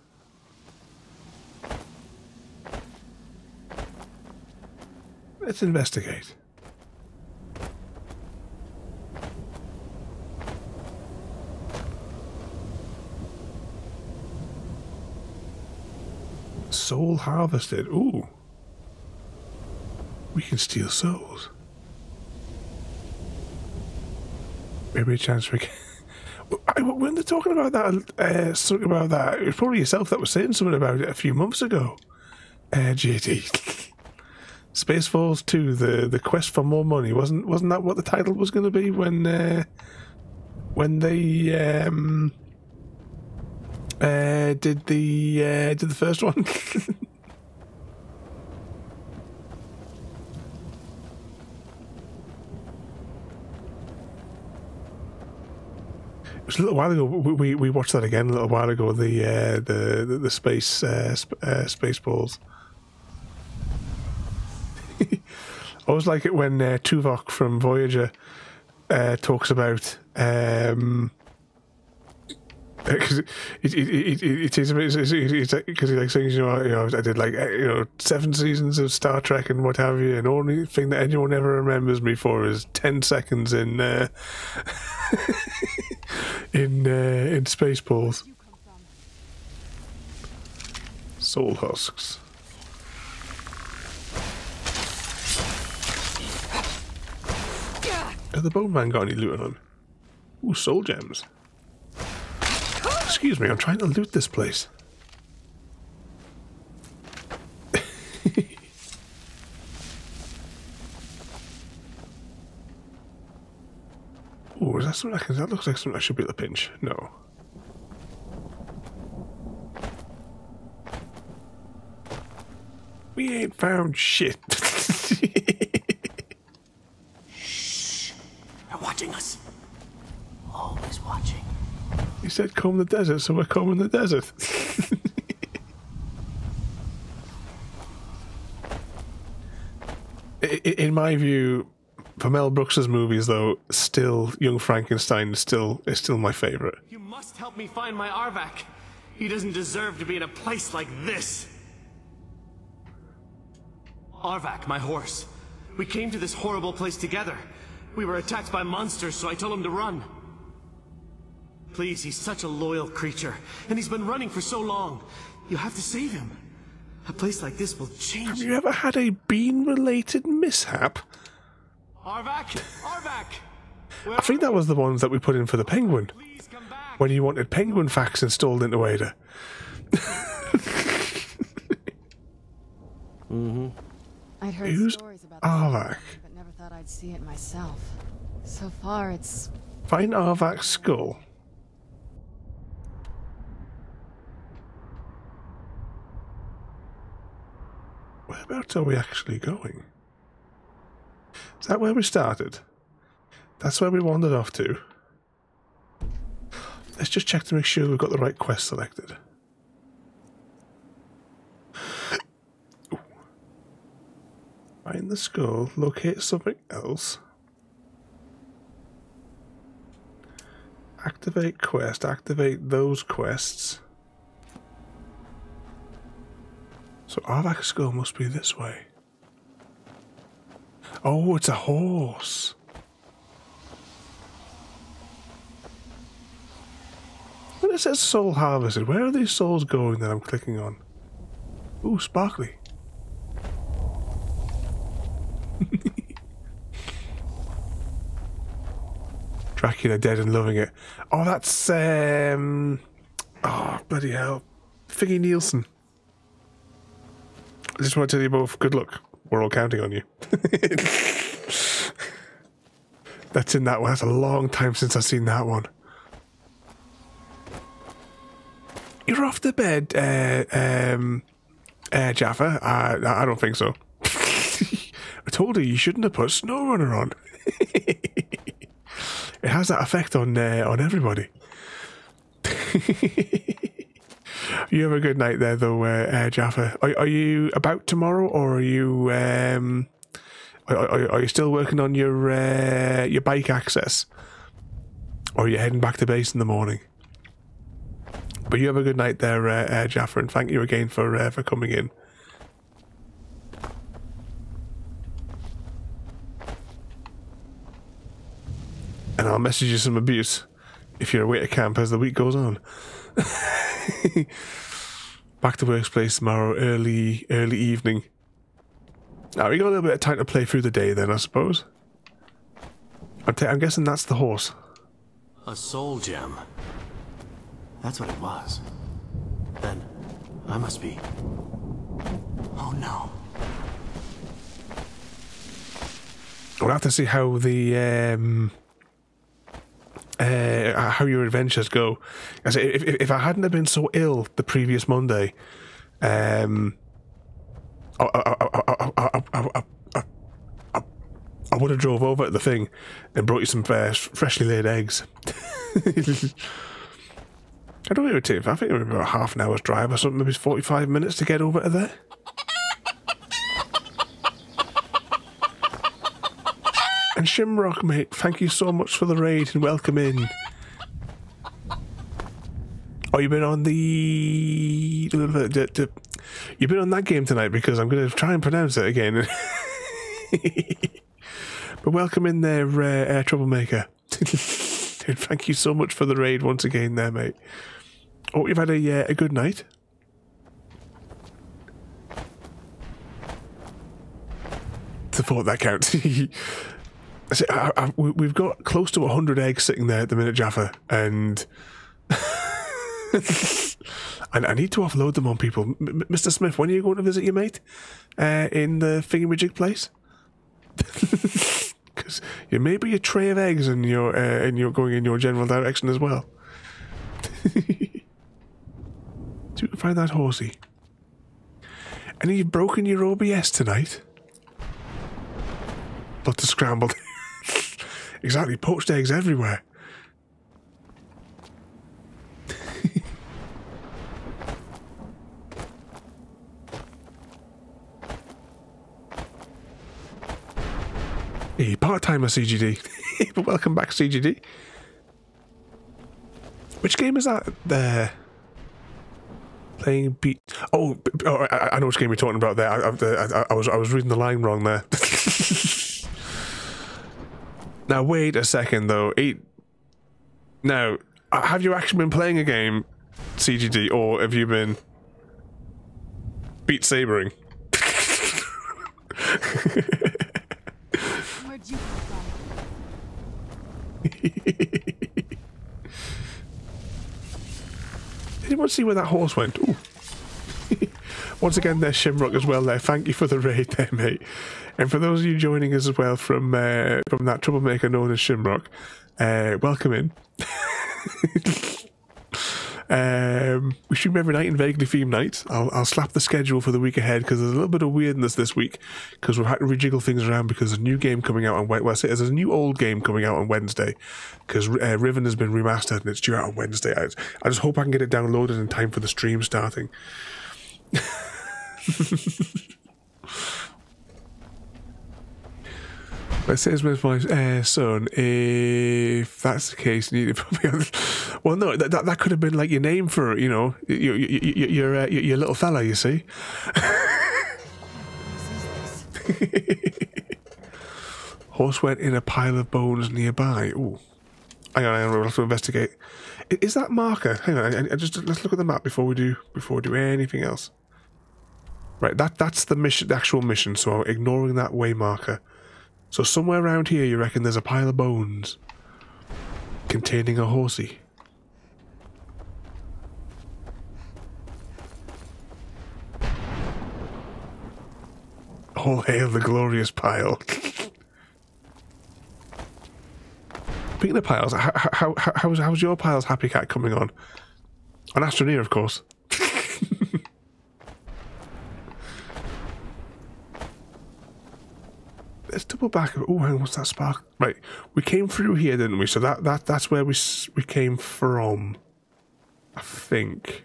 Let's investigate. Soul harvested. Ooh. We can steal souls. Maybe a chance we can... When they're talking about that, it was probably yourself that was saying something about it a few months ago. JD. Spaceballs 2, the quest for more money. Wasn't that what the title was going to be when they did the first one? It was a little while ago. We watched that again a little while ago. The space balls. I always like it when Tuvok from Voyager talks about because it is because he like saying, you know I did like 7 seasons of Star Trek and what have you, and the only thing that anyone ever remembers me for is 10 seconds in in Spaceballs. Soul husks. Has the bone man got any loot on him? Ooh, soul gems. Excuse me, I'm trying to loot this place. Ooh, is that something that looks like something I should be able to pinch. No. We ain't found shit. Shh. They're watching us. Always watching. He said comb the desert, so we're combing the desert. In my view, for Mel Brooks's movies, though, still Young Frankenstein is still my favourite. You must help me find my Arvak. He doesn't deserve to be in a place like this. Arvak, my horse. We came to this horrible place together. We were attacked by monsters, so I told him to run. Please, he's such a loyal creature, and he's been running for so long. You have to save him. A place like this will change. Have you ever had a bean-related mishap? Arvak! Arvak! I think that was the ones that we put in for the penguin. When you wanted penguin facts installed into Ada. I'd heard Who's stories about Arvak? but never thought I'd see it myself. So far, it's... Find Arvak's skull. Whereabouts are we actually going? Is that where we started? That's where we wandered off to. Let's just check to make sure we've got the right quest selected. Ooh. Find the skull, locate something else. Activate quest, activate those quests. So Arvak's skull must be this way. Oh, it's a horse. When it says soul harvested, where are these souls going that I'm clicking on? Ooh, sparkly. Dracula dead and loving it. Oh, that's oh, bloody hell. Figgy Nielsen. I just want to tell you both, good luck. We're all counting on you. That's in that one. That's a long time since I've seen that one. You're off to bed, Jaffa? I don't think so. I told you shouldn't have put SnowRunner on. It has that effect on everybody. You have a good night there, though, Jaffa. Are you about tomorrow, or are you are you still working on your bike access, or are you heading back to base in the morning? But you have a good night there, Jaffa, and thank you again for coming in. And I'll message you some abuse if you're away at camp as the week goes on. Back to workplace tomorrow, early evening. Now we got a little bit of time to play through the day then, I suppose. I'm guessing that's the horse. A soul gem. That's what it was. Then I must be... Oh no. We'll have to see how the how your adventures go. I say, if I hadn't have been so ill the previous Monday, I would have drove over to the thing and brought you some freshly laid eggs. I don't think it would take. I think it would be about half an hour's drive or something, maybe 45 minutes to get over to there. And Shimrock, mate, thank you so much for the raid and welcome in. Oh, you've been on the... You've been on that game tonight, because I'm going to try and pronounce it again. But welcome in there, Troublemaker. And thank you so much for the raid once again there, mate. Oh, you've had a good night. To thought that counts. We've got close to 100 eggs sitting there at the minute, Jaffa, and I need to offload them on people. Mr. Smith, when are you going to visit your mate in the thingamajig place? Because you may be a tray of eggs and you're going in your general direction as well. So you can find that horsey. And you've broken your OBS tonight. Lots of scrambled. Exactly, poached eggs everywhere. Hey, part-timer CGD. But welcome back, CGD. Which game is that? There. Playing beat. Oh, I know which game you're talking about there. I was reading the line wrong there. Now wait a second though. Now, have you actually been playing a game, CGD, or have you been Beat Sabering? Where'd you come from? Anyone see where that horse went? Ooh. Once again, there's Shimrock as well there. Thank you for the raid there, mate. And for those of you joining us as well from that troublemaker known as Shimrock, welcome in. We stream every night in vaguely themed nights. I'll slap the schedule for the week ahead because there's a little bit of weirdness this week because we've had to rejiggle things around because there's a new game coming out on Wednesday. Well, I say there's a new old game coming out on Wednesday because Riven has been remastered and it's due out on Wednesday. I just hope I can get it downloaded in time for the stream starting. It says with my son, if that's the case, you need to well, no, that could have been like your name for, you know, your little fella, you see. Horse went in a pile of bones nearby. Ooh, hang on, we'll have to investigate. Is that marker? Hang on, let's look at the map before we do anything else. Right, that's the mission, the actual mission. So I'm ignoring that way marker. So somewhere around here, you reckon there's a pile of bones containing a horsey. All hail the glorious pile. Speaking of piles, how's your pile's happy cat coming on? On Astroneer, of course. Let's double back. Oh, hang on, what's that spark? Right, we came through here, didn't we? So that's where we came from, I think.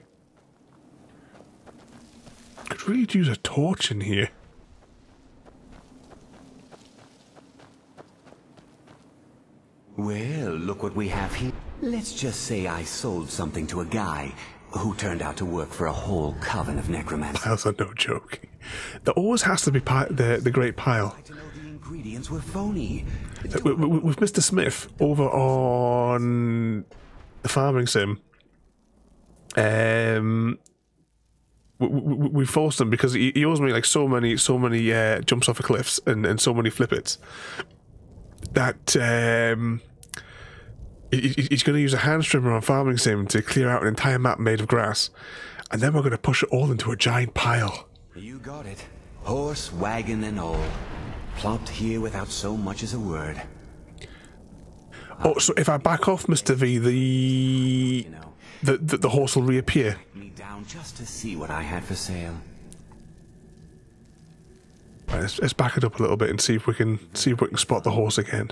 Could really use a torch in here. Well, look what we have here. Let's just say I sold something to a guy who turned out to work for a whole coven of necromancers. Piles are no joke. There always has to be the great pile. Ingredients were phony. With Mr. Smith over on the farming sim, we forced him because he owes me like so many jumps off of cliffs and so many flippets that he's going to use a hand trimmer on farming sim to clear out an entire map made of grass, and then we're going to push it all into a giant pile. You got it. Horse, wagon, and all. Plopped here without so much as a word. Oh, so if I back off, Mr. V, the horse will reappear. Me down just to see what I had for sale. Right, let's back it up a little bit and see if we can spot the horse again.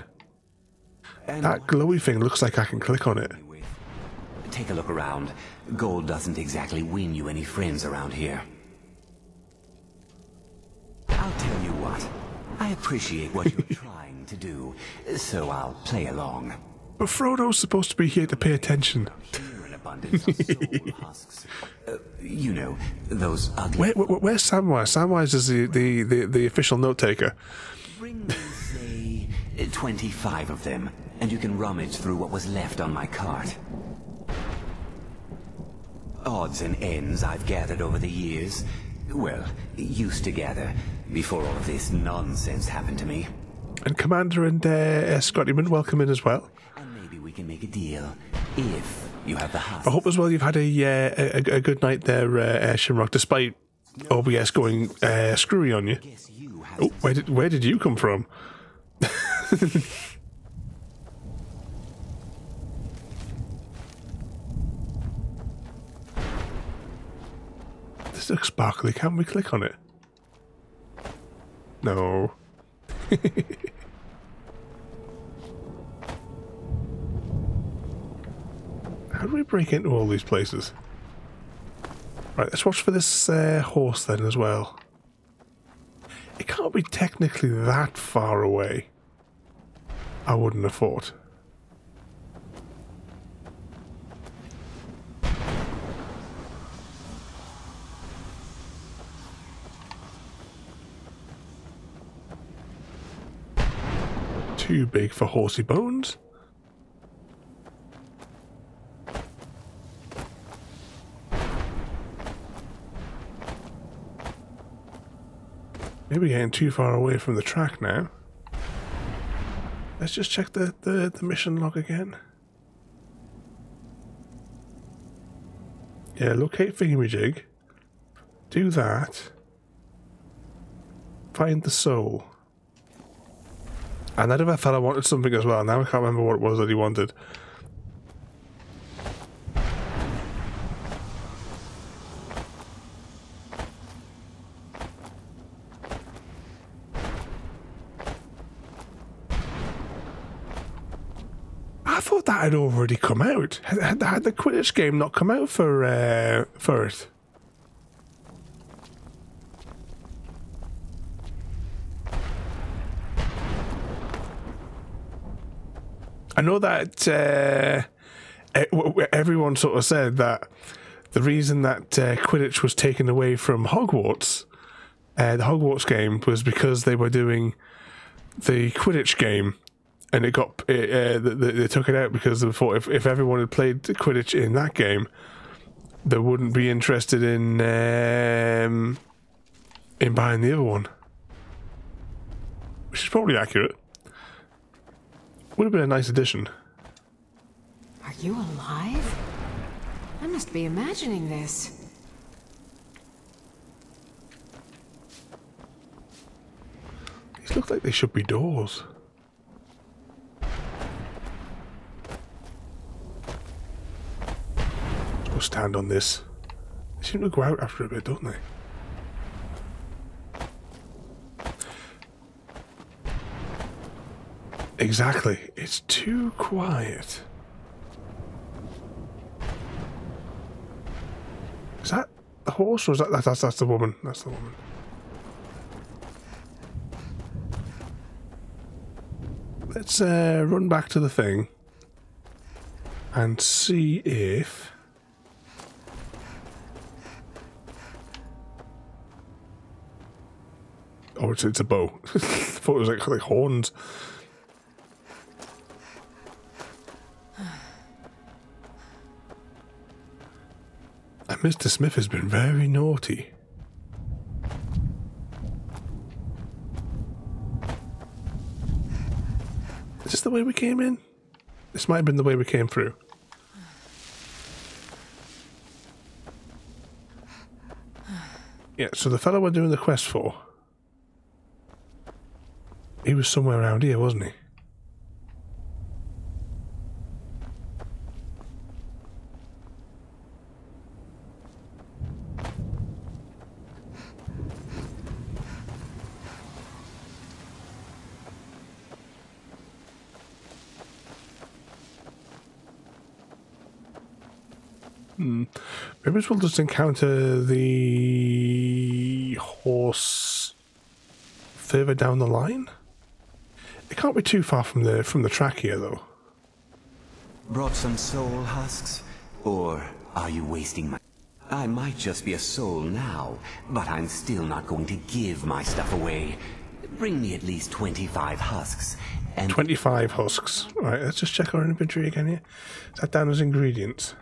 And that glowy thing looks like I can click on it. Take a look around. Gold doesn't exactly win you any friends around here. I'll tell you what. I appreciate what you're trying to do, so I'll play along. But Frodo's supposed to be here to pay attention. Here an abundance of soul husks. You know, those ugly... Where's Samwise? Samwise is the official note taker. Bring me, say, 25 of them, and you can rummage through what was left on my cart. Odds and ends I've gathered over the years. Well, used to gather, before all of this nonsense happened to me. And Commander and Scottyman, welcome in as well. And maybe we can make a deal, if you have the heart. I hope as well you've had a good night there, Shimrock, despite OBS going screwy on you. Oh, where did you come from? This looks sparkly. Can we click on it? No. How do we break into all these places? Right, let's watch for this horse then as well. It can't be technically that far away. I wouldn't have thought. Too big for horsey bones. Maybe getting too far away from the track now. Let's just check the mission log again. Yeah, locate thingamajig. Do that. Find the soul. And that other fella wanted something as well. Now I can't remember what it was that he wanted. thought that had already come out. Had the Quidditch game not come out for it? I know that everyone sort of said that the reason that Quidditch was taken away from Hogwarts, the Hogwarts game, was because they were doing the Quidditch game, and they took it out because they thought if everyone had played Quidditch in that game, they wouldn't be interested in buying the other one, which is probably accurate. Would have been a nice addition. Are you alive? I must be imagining this. These look like they should be doors. Let's go stand on this. They seem to go out after a bit, don't they? Exactly. It's too quiet. Is that the horse, or is that's the woman? That's the woman. Let's run back to the thing and see if it's a bow. I thought it was like horns. And Mr. Smith has been very naughty. Is this the way we came in? This might have been the way we came through. Yeah, so the fellow we're doing the quest for, he was somewhere around here, wasn't he? Maybe we'll just encounter the horse further down the line. It can't be too far from the track here, though. Brought some soul husks? Or are you wasting my... I might just be a soul now, but I'm still not going to give my stuff away. Bring me at least 25 husks. And 25 husks. Right, let's just check our inventory again here. Is that down as ingredients?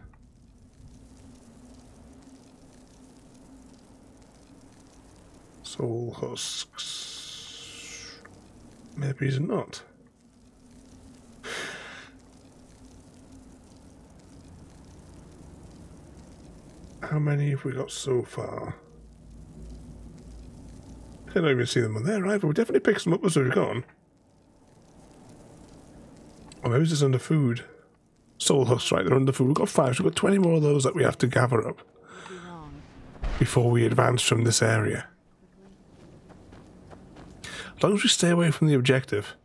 Soul husks. Maybe it's not. How many have we got so far? I don't even see them on there either. We definitely picked some up as we've gone. Oh, maybe it's just under food. Soul husks, right, they're under food. We've got 5, so we've got 20 more of those that we have to gather up before we advance from this area. As long as we stay away from the objective,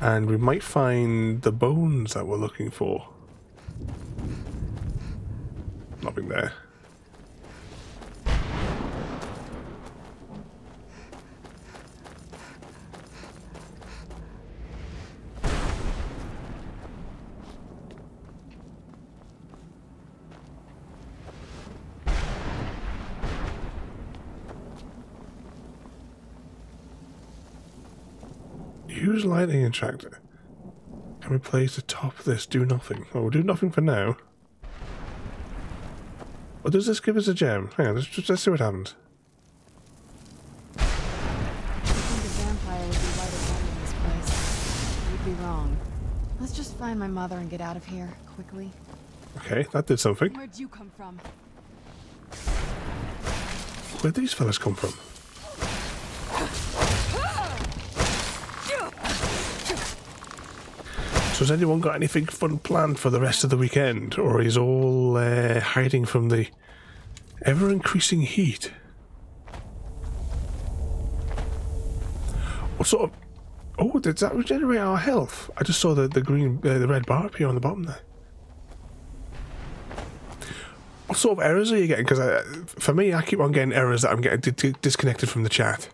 and we might find the bones that we're looking for. Nothing there. Use lightning attractor. Can we place atop this? Do nothing. Oh, we'll do nothing for now. Or does this give us a gem? Hang on, let's see what happens. I think a vampire would be right at home in this place. You'd be wrong. Let's just find my mother and get out of here quickly. Okay, that did something. Where'd you come from? Where'd these fellas come from? So has anyone got anything fun planned for the rest of the weekend? Or is all hiding from the ever-increasing heat? Oh, does that regenerate our health? I just saw the green, the red bar appear on the bottom there. What sort of errors are you getting? Because for me, I keep on getting errors that I'm getting disconnected from the chat.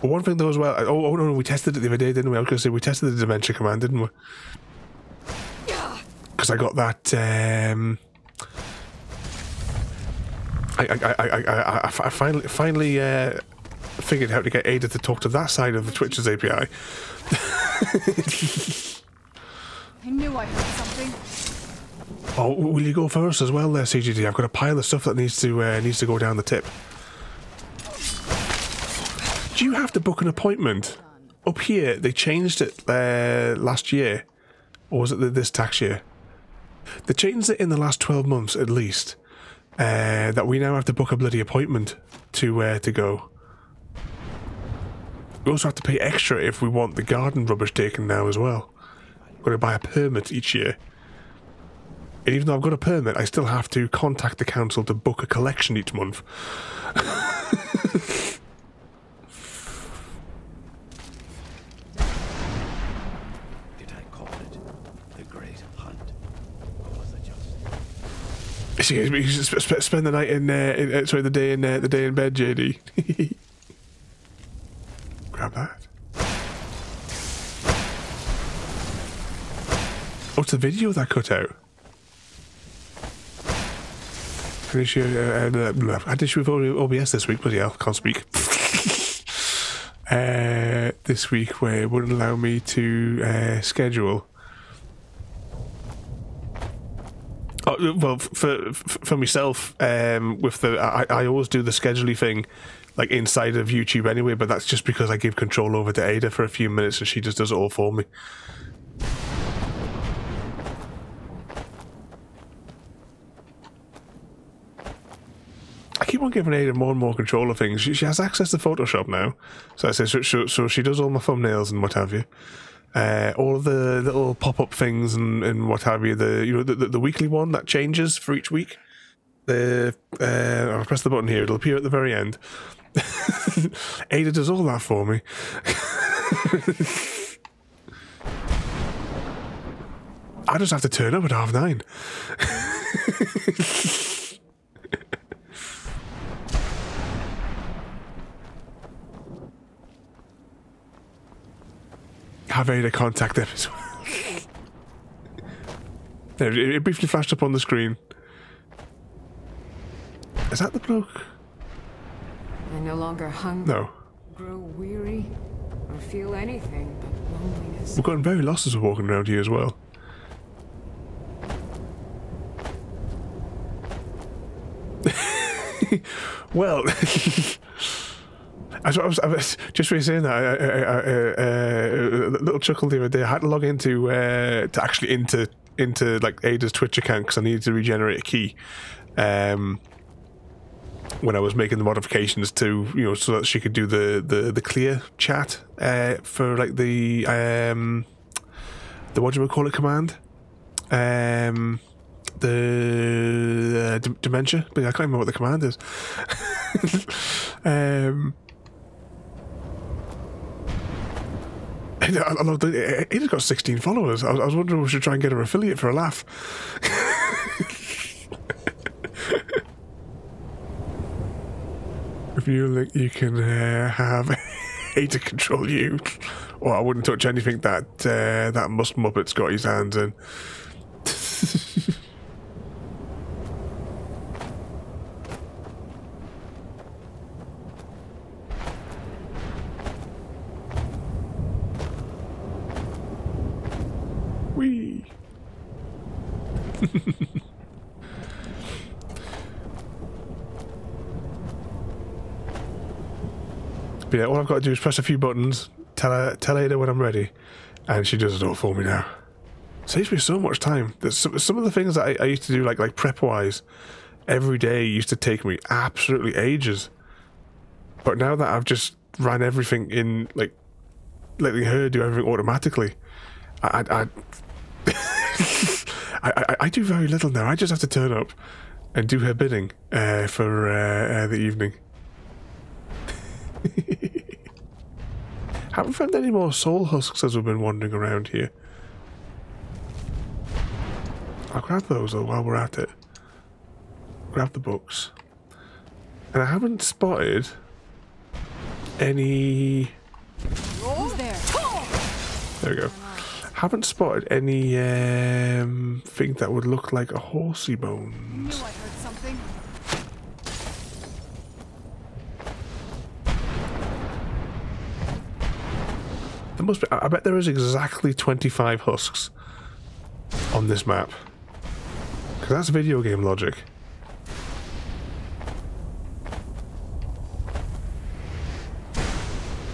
But one thing though as well, oh no, we tested it the other day, didn't we? I was going to say, we tested the dementia command, didn't we? Because I got that, I finally figured out how to get Ada to talk to that side of the Twitch's API. I knew I heard something. Oh, will you go first as well there, CGD? I've got a pile of stuff that needs to go down the tip. Do you have to book an appointment? Up here, they changed it last year. Or was it this tax year? They changed it in the last 12 months, at least. That we now have to book a bloody appointment to go. We also have to pay extra if we want the garden rubbish taken now as well. We've got to buy a permit each year. And even though I've got a permit, I still have to contact the council to book a collection each month. You spend the night sorry, the day in bed, JD. Grab that. Oh, it's the video that cut out. Finish your I had issue with OBS this week, bloody hell, can't speak. This week where it wouldn't allow me to schedule. Oh, well, for myself, with the I always do the schedule-y thing, like inside of YouTube anyway. But that's just because I give control over to Ada for a few minutes, and she just does it all for me. I keep on giving Ada more and more control of things. She has access to Photoshop now, so I say so she does all my thumbnails and what have you. All of the little pop-up things and what have you. The weekly one that changes for each week. I'll press the button here. It'll appear at the very end. Ada does all that for me. I just have to turn up at 9:30. Have Ada contact them as well. There, it briefly flashed up on the screen. Is that the bloke? I no longer hunger, No. grow weary, or feel anything but loneliness. We've gotten very lost as we're walking around here as well. Well, I was just really saying that. A little chuckle the other day. I had to log into like Ada's Twitch account because I needed to regenerate a key. When I was making the modifications to, so that she could do the clear chat for like the what do we call it command, the dementia. But I can't remember what the command is. Ada's got 16 followers. I was wondering if we should try and get her affiliate for a laugh. If you can have Ada control you, or I wouldn't touch anything that Musk Muppet's got his hands in. Whee! But yeah, all I've got to do is press a few buttons, tell Ada when I'm ready, and she does it all for me now. Saves me so much time. There's some of the things that I used to do, like prep-wise, every day used to take me absolutely ages. But now that I've just ran everything in, like, letting her do everything automatically, I I do very little now. I just have to turn up and do her bidding for the evening. Haven't found any more soul husks as we've been wandering around here. I'll grab those though while we're at it. Grab the books. And I haven't spotted any... Who's there? There we go. Haven't spotted any thing that would look like a horsey bones. Knew I heard something. There must be. I bet there is exactly 25 husks on this map. Because that's video game logic.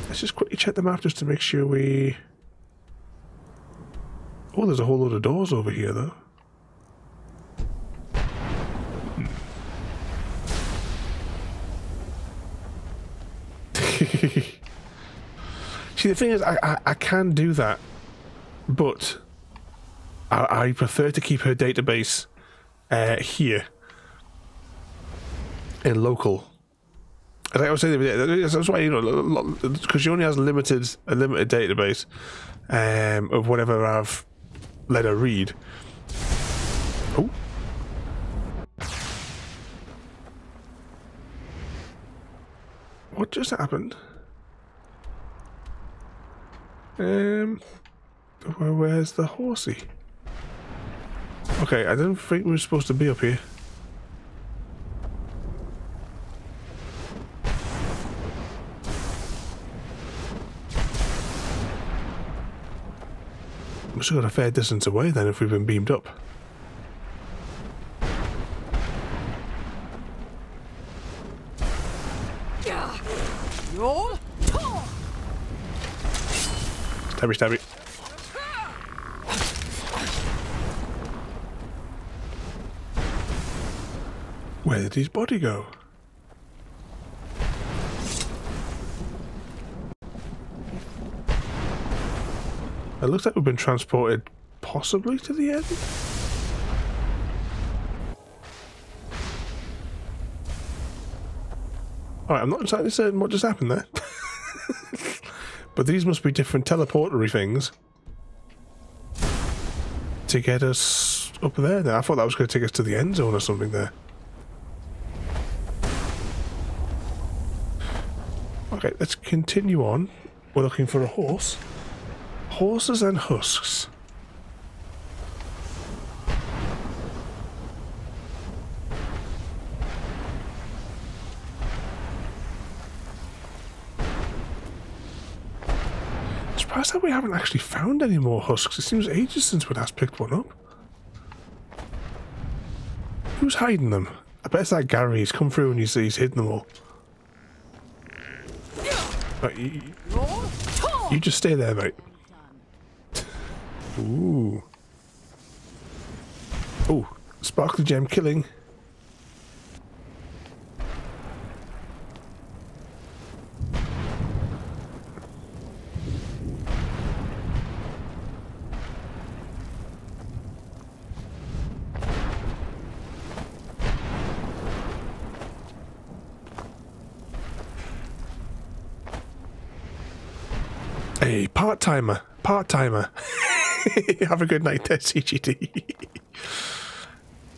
Let's just quickly check the map just to make sure we... Oh, there's a whole load of doors over here, though. See, the thing is, I can do that, but I prefer to keep her database here in local. As I was saying, that's why, you know, because she only has a limited database of whatever I've let her read. Oh. What just happened? Where's the horsey? Okay, I didn't think we were supposed to be up here. Must have got a fair distance away then if we've been beamed up. Stabby, stabby. Where did his body go? It looks like we've been transported possibly to the end. Alright, I'm not exactly certain what just happened there. But these must be different teleportery things to get us up there now. I thought that was going to take us to the end zone or something there. Okay, let's continue on. We're looking for a horse. Horses and husks. Surprised that we haven't actually found any more husks. It seems ages since we last picked one up. Who's hiding them? I bet it's that Gary. He's come through and he's hidden them all. Right, you just stay there, mate. Ooh. Ooh, sparkly gem killing. Hey, part-timer. Have a good night there, CGD.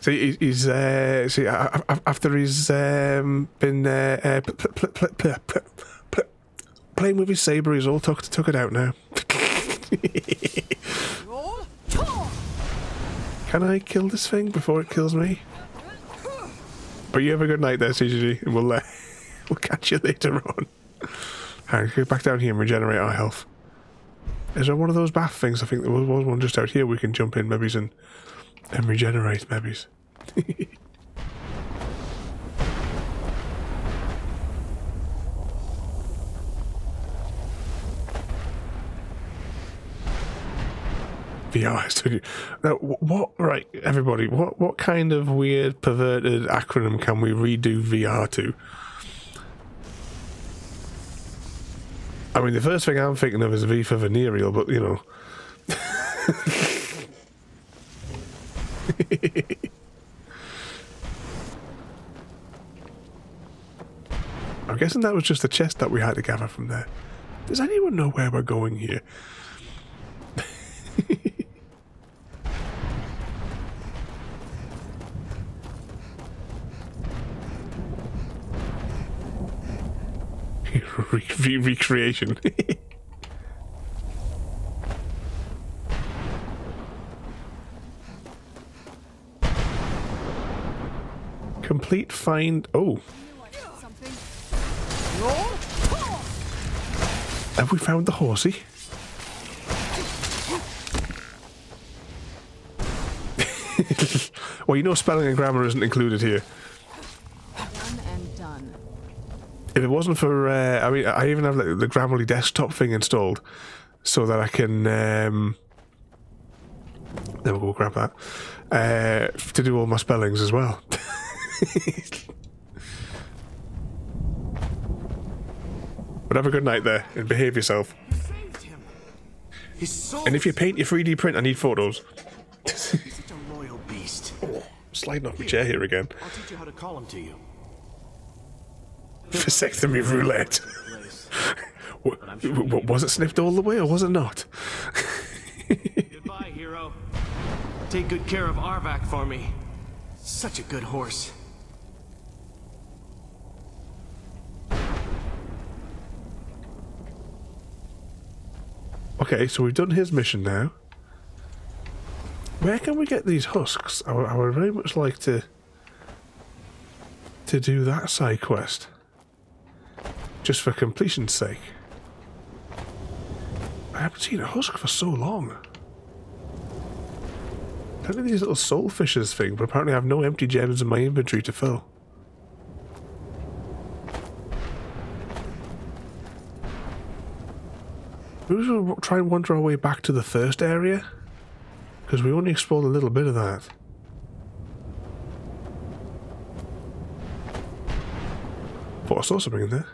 See, he's see, after he's been playing with his saber, he's all took it out now. Can I kill this thing before it kills me? But you have a good night there, CGD, and we'll catch you later on. Alright, go back down here and regenerate our health. Is there one of those bath things? I think there was one just out here we can jump in, maybe, and regenerate, maybe. VR studio. Now, what? Right, everybody. What kind of weird, perverted acronym can we redo VR to? I mean, the first thing I'm thinking of is V for venereal, but you know. I'm guessing that was just a chest that we had to gather from there. Does anyone know where we're going here? Recreation. Complete find. Oh. Have we found the horsey? Well, you know spelling and grammar isn't included here. Done and done. If it wasn't for, I mean, I even have the Grammarly desktop thing installed so that I can, then we'll go grab that, to do all my spellings as well. But have a good night there and behave yourself. And if you paint your 3D print, I need photos. He's such a loyal beast. Oh, sliding off my chair here again. I'll teach you how to call him to you. Vasectomy roulette. Was it sniffed all the way or was it not? Goodbye, hero. Take good care of Arvak for me. Such a good horse. Okay, so we've done his mission now. Where can we get these husks? I would very much like to do that side quest. Just for completion's sake. I haven't seen a husk for so long. Look at these little soul fishes thing, but apparently I have no empty gems in my inventory to fill. We'll try and wander our way back to the first area, because we only explored a little bit of that. Thought I saw something in there.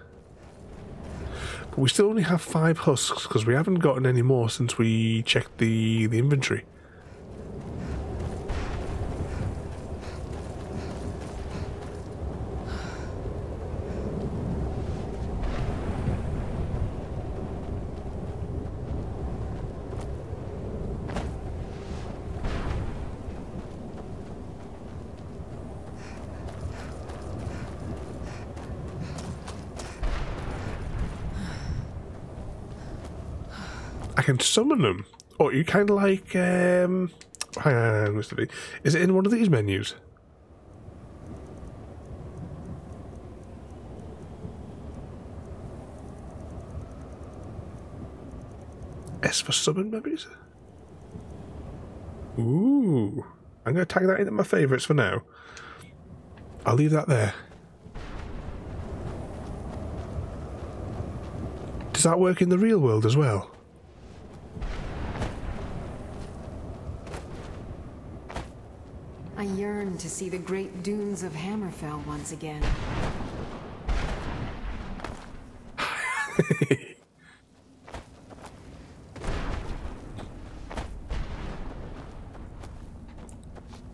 But we still only have 5 husks, because we haven't gotten any more since we checked the inventory. I can summon them. Oh, you kind of like, hang on, Mr. V. Is it in one of these menus? S for summon, maybe? Ooh. I'm going to tag that into my favourites for now. I'll leave that there. Does that work in the real world as well? I yearn to see the great dunes of Hammerfell once again.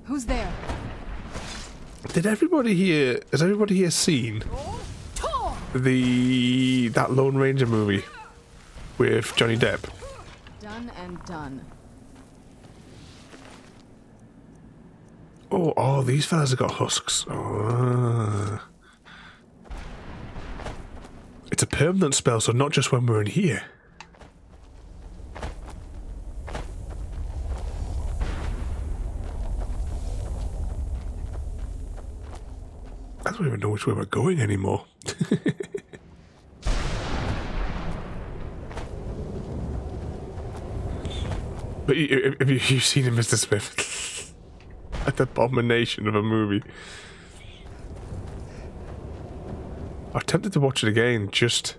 Who's there? Has everybody here seen that Lone Ranger movie with Johnny Depp? Done and done. Oh, these fellas have got husks. Oh. It's a permanent spell, so not just when we're in here. I don't even know which way we're going anymore. But have you seen it, Mr. Smith? An abomination of a movie. I'm tempted to watch it again, just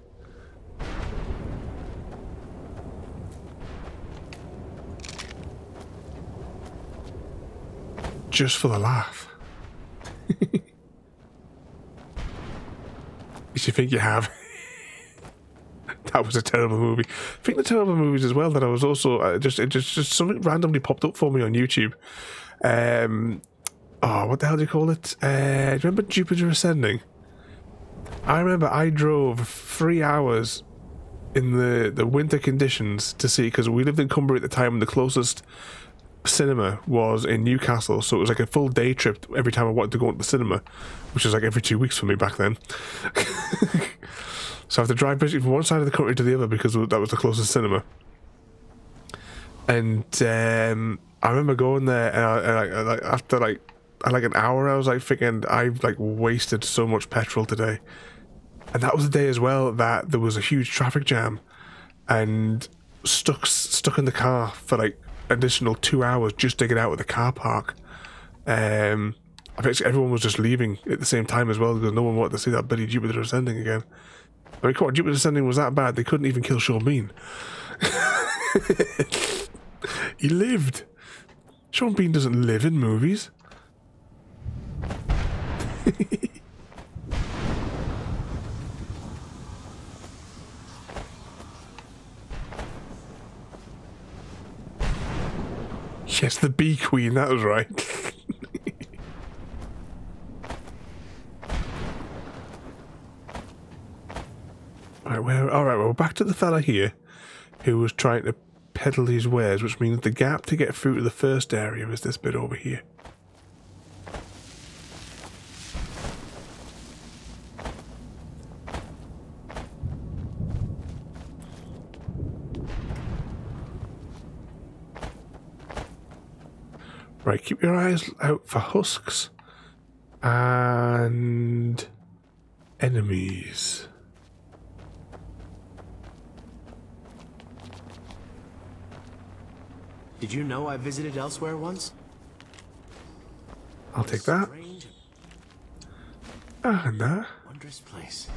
for the laugh. If you think you have. That was a terrible movie. Speaking of terrible movies as well, that I was also just something randomly popped up for me on YouTube. Oh, what the hell do you call it? Do you remember Jupiter Ascending? I remember I drove 3 hours in the winter conditions to see, because we lived in Cumbria at the time and the closest cinema was in Newcastle, so it was like a full day trip every time I wanted to go into the cinema, which was like every 2 weeks for me back then. So I have to drive basically from one side of the country to the other because that was the closest cinema. And I remember going there, and after like an hour, I was like thinking, I've like wasted so much petrol today. And that was the day as well that there was a huge traffic jam, and stuck in the car for like additional 2 hours just to get out of the car park. I think everyone was just leaving at the same time as well because no one wanted to see that bloody Jupiter Ascending again. I mean, come on, Jupiter Ascending was that bad? They couldn't even kill Sean Bean. He lived. Sean Bean doesn't live in movies. Yes, the Bee Queen, that was right. Alright, well, back to the fella here who was trying to peddle his wares, which means the gap to get through to the first area is this bit over here. Right, keep your eyes out for husks and enemies. Did you know I visited elsewhere once? I'll take that. And that. Wondrous place.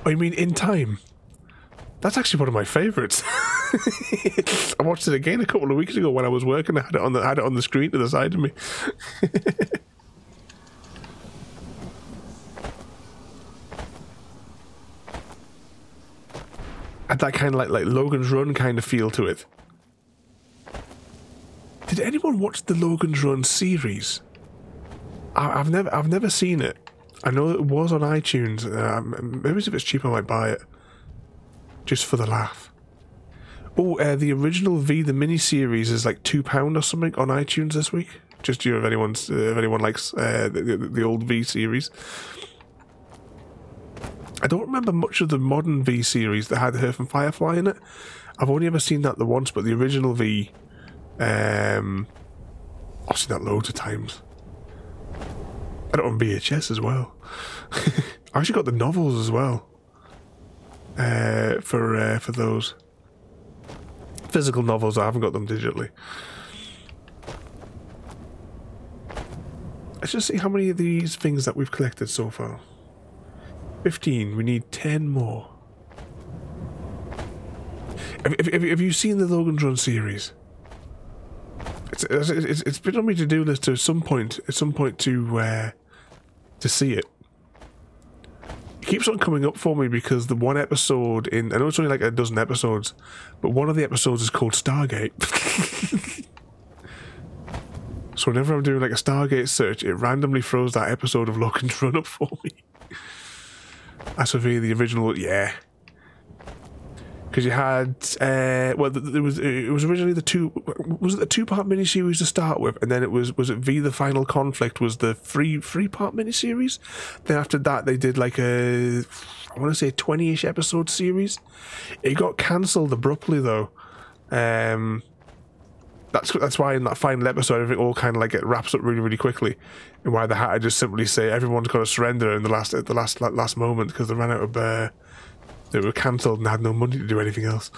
Oh, you mean In Time? That's actually one of my favourites. I watched it again a couple of weeks ago when I was working. I had it on the screen to the side of me. Had that kind of like Logan's Run kind of feel to it. Did anyone watch the Logan's Run series? I've never seen it. I know it was on iTunes. Maybe if it's cheap, I might buy it just for the laugh. Oh, the original V, the mini series, is like £2 or something on iTunes this week. Just if anyone likes the old V series. I don't remember much of the modern V series that had her from Firefly in it. I've only ever seen that the once, but the original V, I've seen that loads of times. I got it on VHS as well. I actually got the novels as well. For those physical novels, I haven't got them digitally. Let's just see how many of these things that we've collected so far. 15. We need 10 more. Have you seen the Logan's Run series? It's been on my to-do list to some point. At some point to see it. It keeps on coming up for me because the one episode in, I know it's only like a dozen episodes, but one of the episodes is called Stargate. So whenever I'm doing like a Stargate search, it randomly throws that episode of Logan's Run up for me. That's the original, yeah. Because you had, it was originally the two-part miniseries to start with, and then it was it V the Final Conflict was the three-part miniseries. Then after that they did like I want to say 20-ish episode series. It got cancelled abruptly though. That's why in that final episode everything all kind of like it wraps up really, really quickly, and why they had to just simply say everyone's got to surrender in the last moment because they ran out of they were cancelled and had no money to do anything else.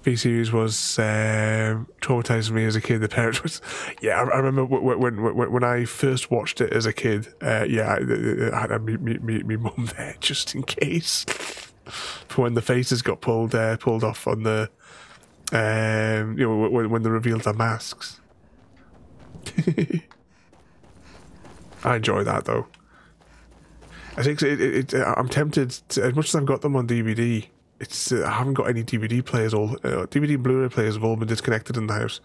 V-Series was traumatizing me as a kid. The parents was, yeah, I remember when I first watched it as a kid. Yeah, I had me mum there just in case for when the faces got pulled off on the. When they revealed their masks. I enjoy that though. I think I'm tempted to, as much as I've got them on DVD. I haven't got any DVD players. All DVD and Blu-ray players have all been disconnected in the house,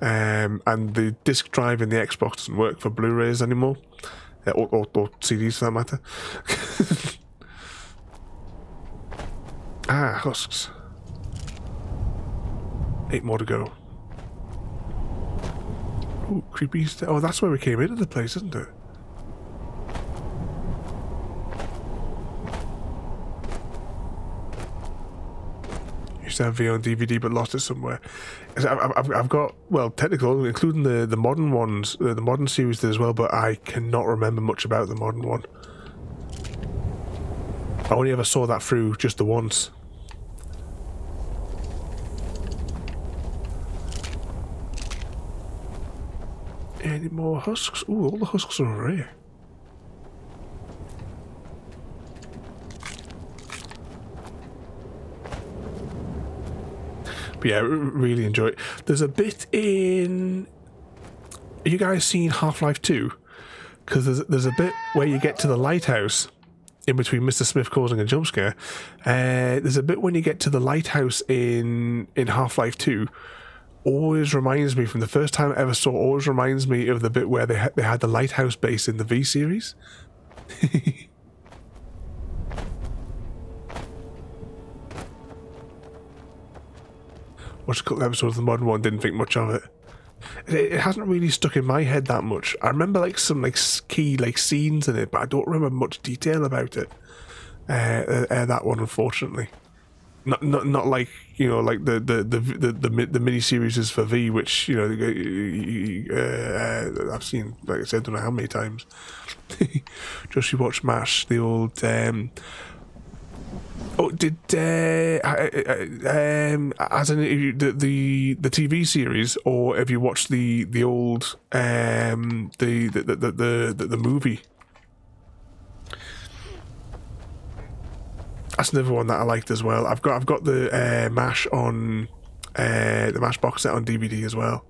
and the disc drive in the Xbox doesn't work for Blu-rays anymore, or CDs for that matter. Ah, husks. 8 more to go. Ooh, creepy. Oh, that's where we came into the place, isn't it? Used to have V on DVD, but lost it somewhere. I've got, well, technical, including the modern ones, the modern series did as well, but I cannot remember much about the modern one. I only ever saw that through just the once. Any more husks? Ooh, all the husks are over here. But yeah, really enjoy it. There's a bit in... Are you guys seen Half-Life 2? Because there's a bit where you get to the lighthouse in between Mr. Smith causing a jump scare. There's a bit when you get to the lighthouse in Half-Life 2. Always reminds me, from the first time I ever saw, always reminds me of the bit where they had the lighthouse base in the V series. Watched a couple episodes of the modern one, didn't think much of it. It hasn't really stuck in my head that much. I remember like some key scenes in it, but I don't remember much detail about it. That one, unfortunately. Not like, you know, like the mini series is for V, which, you know, I've seen, like I said, I don't know how many times. Just rewatched MASH, the old as in the TV series, or have you watched the old the movie? That's another one that I liked as well. I've got the MASH on the MASH box set on DVD as well.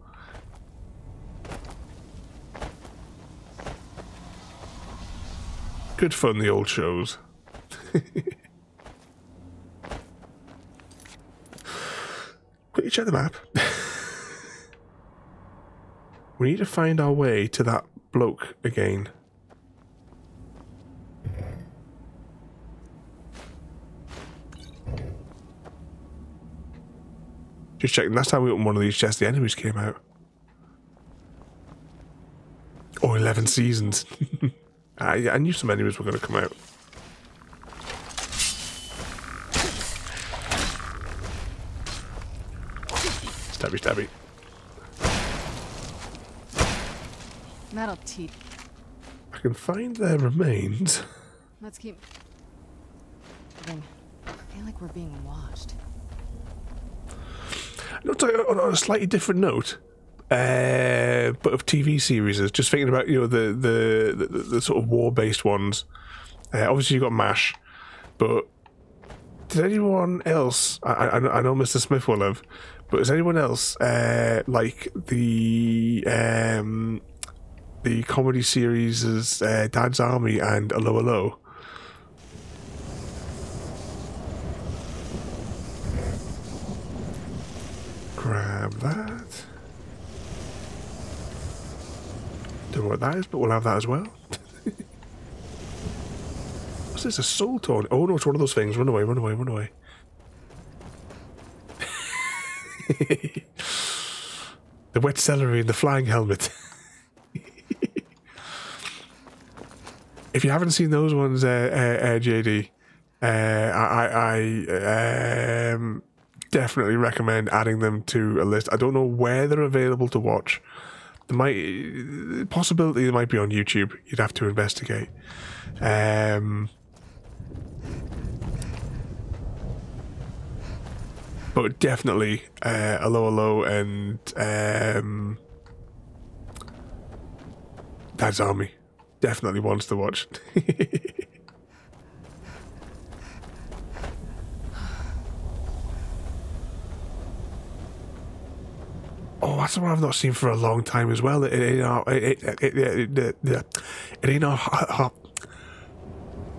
Good fun, the old shows. Quickly check the map. We need to find our way to that bloke again. Just checking, last time we opened one of these chests, the enemies came out. Or 11 seasons. I knew some enemies were going to come out. Stabby, stabby. Metal teeth. I can find their remains. Let's keep moving. I feel like we're being watched. Not on a slightly different note, but of TV series. Just thinking about, you know, the sort of war-based ones. Obviously, you got MASH, but did anyone else? I know Mr. Smith will have, but is anyone else like the comedy series as Dad's Army and Allo Allo? Grab that. Don't know what that is, but we'll have that as well. What's this? A soul torn? Oh no, it's one of those things. Run away, run away, run away. The wet celery and the flying helmet. If you haven't seen those ones, JD, I definitely recommend adding them to a list. I don't know where they're available to watch. There might, possibility they might be on YouTube. You'd have to investigate. But definitely Allo Allo and Dad's Army. Definitely wants to watch. Oh, that's the one I've not seen for a long time as well. It ain't our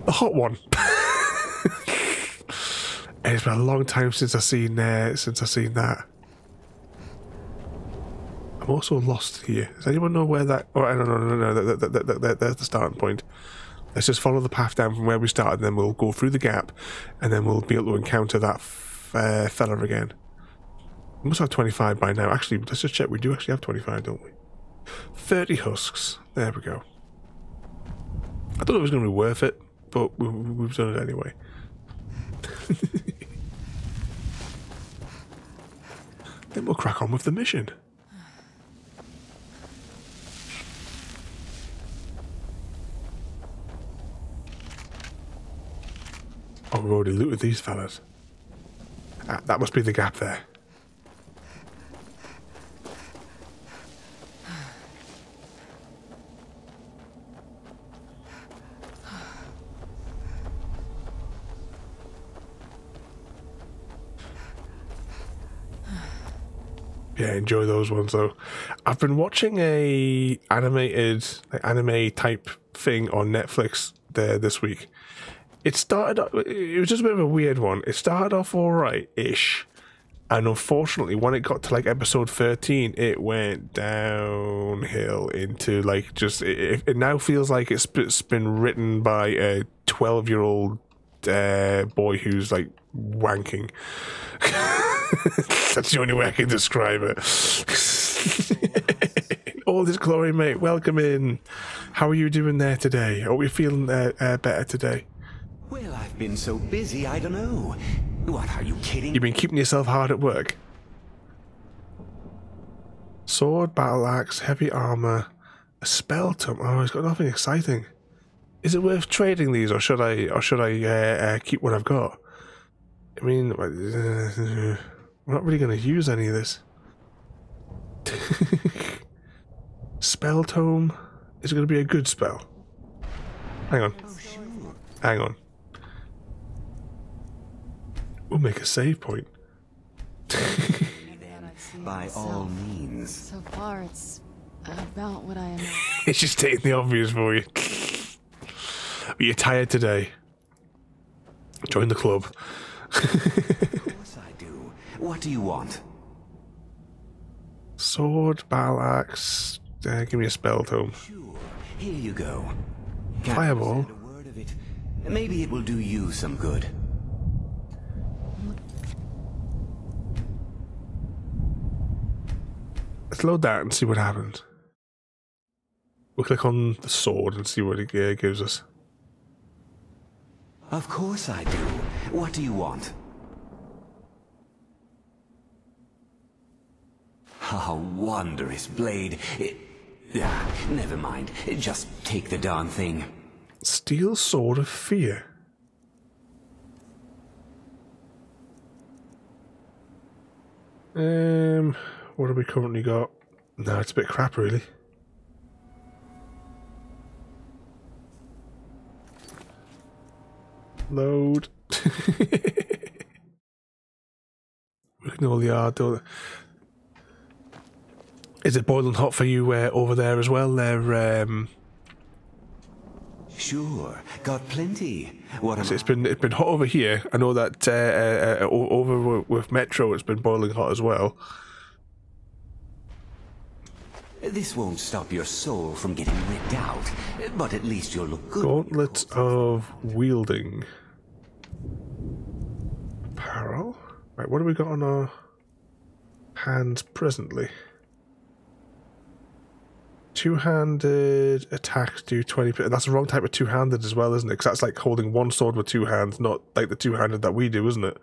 The hot one. It's been a long time since I've seen that. I'm also lost here. Does anyone know where that? Oh, no. That's the starting point. Let's just follow the path down from where we started, and then we'll go through the gap, and then we'll be able to encounter that fella again. We must have 25 by now. Actually, let's just check. We do actually have 25, don't we? 30 husks. There we go. I thought it was going to be worth it, but we've done it anyway. Then we'll crack on with the mission. Oh, we've already looted these fellas. That must be the gap there. Yeah, enjoy those ones though. I've been watching a animated, anime type thing on Netflix there this week. It was just a bit of a weird one. It started off alright-ish, and unfortunately when it got to like episode 13, it went downhill into like just, it now feels like it's been written by a 12-year-old boy who's like wanking. That's the only way I can describe it. All this glory, mate. Welcome in. How are you doing there today? Are we feeling better today? Well, I've been so busy, I don't know. What, are you kidding? You've been keeping yourself hard at work? Sword, battle axe, heavy armor, a spell tome. Oh, it's got nothing exciting. Is it worth trading these, or should I keep what I've got? I mean, we're not really going to use any of this. Spell tome. Is it going to be a good spell? Hang on. Hang on. We'll make a save point. By all means. So far, it's about what I am. It's just taking the obvious for you. But you're tired today. Join the club. Of course I do. What do you want? Sword, battle axe. Give me a spell tome. Sure. Here you go. Fireball. Can't a word of it. Maybe it will do you some good. Let's load that and see what happens. We'll click on the sword and see what it gives us. Of course I do. What do you want? Oh, wondrous blade. Never mind. Just take the darn thing. Steel Sword of Fear. What have we currently got? No, it's a bit crap, really. Load. We can all the art. Is it boiling hot for you over there as well? Sure, got plenty. It's been hot over here. I know that over with Metro, it's been boiling hot as well. This won't stop your soul from getting ripped out, but at least you'll look good. Gauntlets of Wielding. Apparel? Right, what do we got on our hands presently? Two-handed attacks do 20%. That's the wrong type of two-handed as well, isn't it? Because that's like holding one sword with two hands, not like the two-handed that we do, isn't it?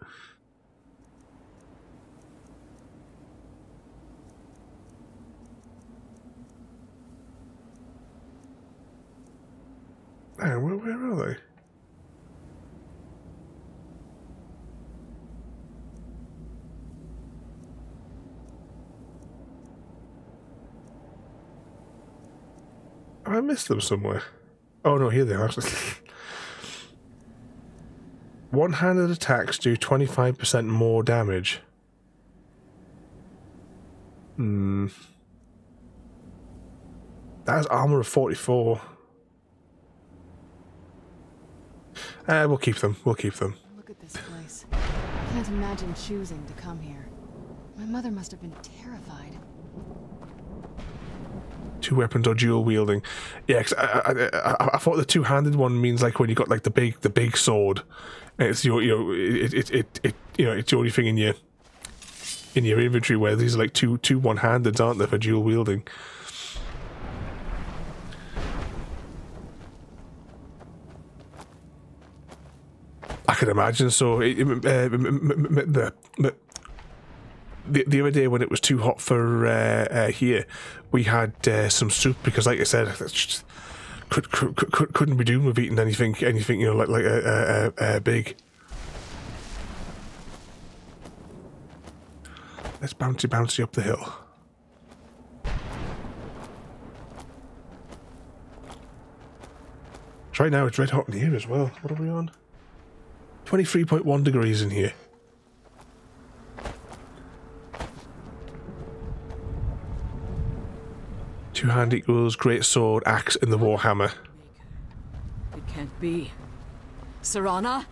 Where are they? Have I missed them somewhere? Oh no, here they are. One-handed attacks do 25% more damage. That is armor of 44. We'll keep them. We'll keep them. Look at this place. I can't imagine choosing to come here. My mother must have been terrified. 2 weapons or dual wielding. Yeah, 'cause I thought the 2-handed one means like when you got like the big sword. And it's your it's the only thing in your inventory, where these are like two 1-handeds, aren't they, for dual wielding? I can imagine. So the other day when it was too hot for here, we had some soup, because, like I said, couldn't be doing with eating anything like big. Let's bouncy up the hill. So right now it's red hot in here as well. What are we on? 23.1 degrees in here. Two-hand equals great sword, axe, and the warhammer. It can't be. Serana?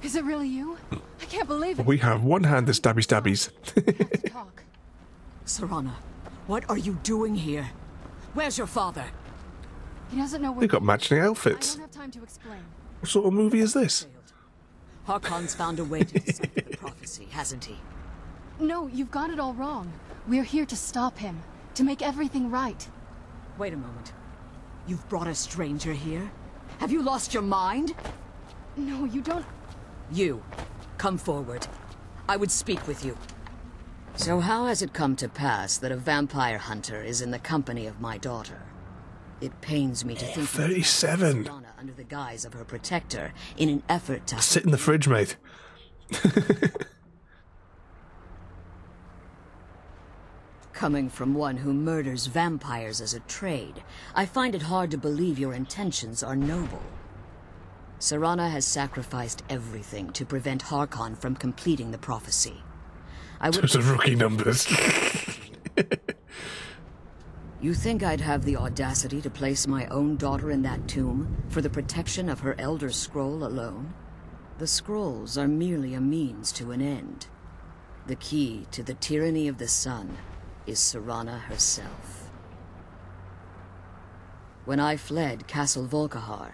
Is it really you? I can't believe it. We have one-handed stabbies. Serana, what are you doing here? Where's your father? He doesn't know where. They've got matching outfits. I don't have time to explain. What sort of movie is this? Harkon's found a way to decipher the prophecy, hasn't he? No, you've got it all wrong. We're here to stop him, to make everything right. Wait a moment. You've brought a stranger here? Have you lost your mind? No, you don't. You, come forward. I would speak with you. So how has it come to pass that a vampire hunter is in the company of my daughter? It pains me to think 37 Serana under the guise of her protector in an effort to sit in the fridge, mate. Coming from one who murders vampires as a trade, I find it hard to believe your intentions are noble. Serana has sacrificed everything to prevent Harkon from completing the prophecy. Those are rookie numbers. You think I'd have the audacity to place my own daughter in that tomb for the protection of her Elder Scroll alone? The scrolls are merely a means to an end. The key to the tyranny of the sun is Serana herself. When I fled Castle Volkihar,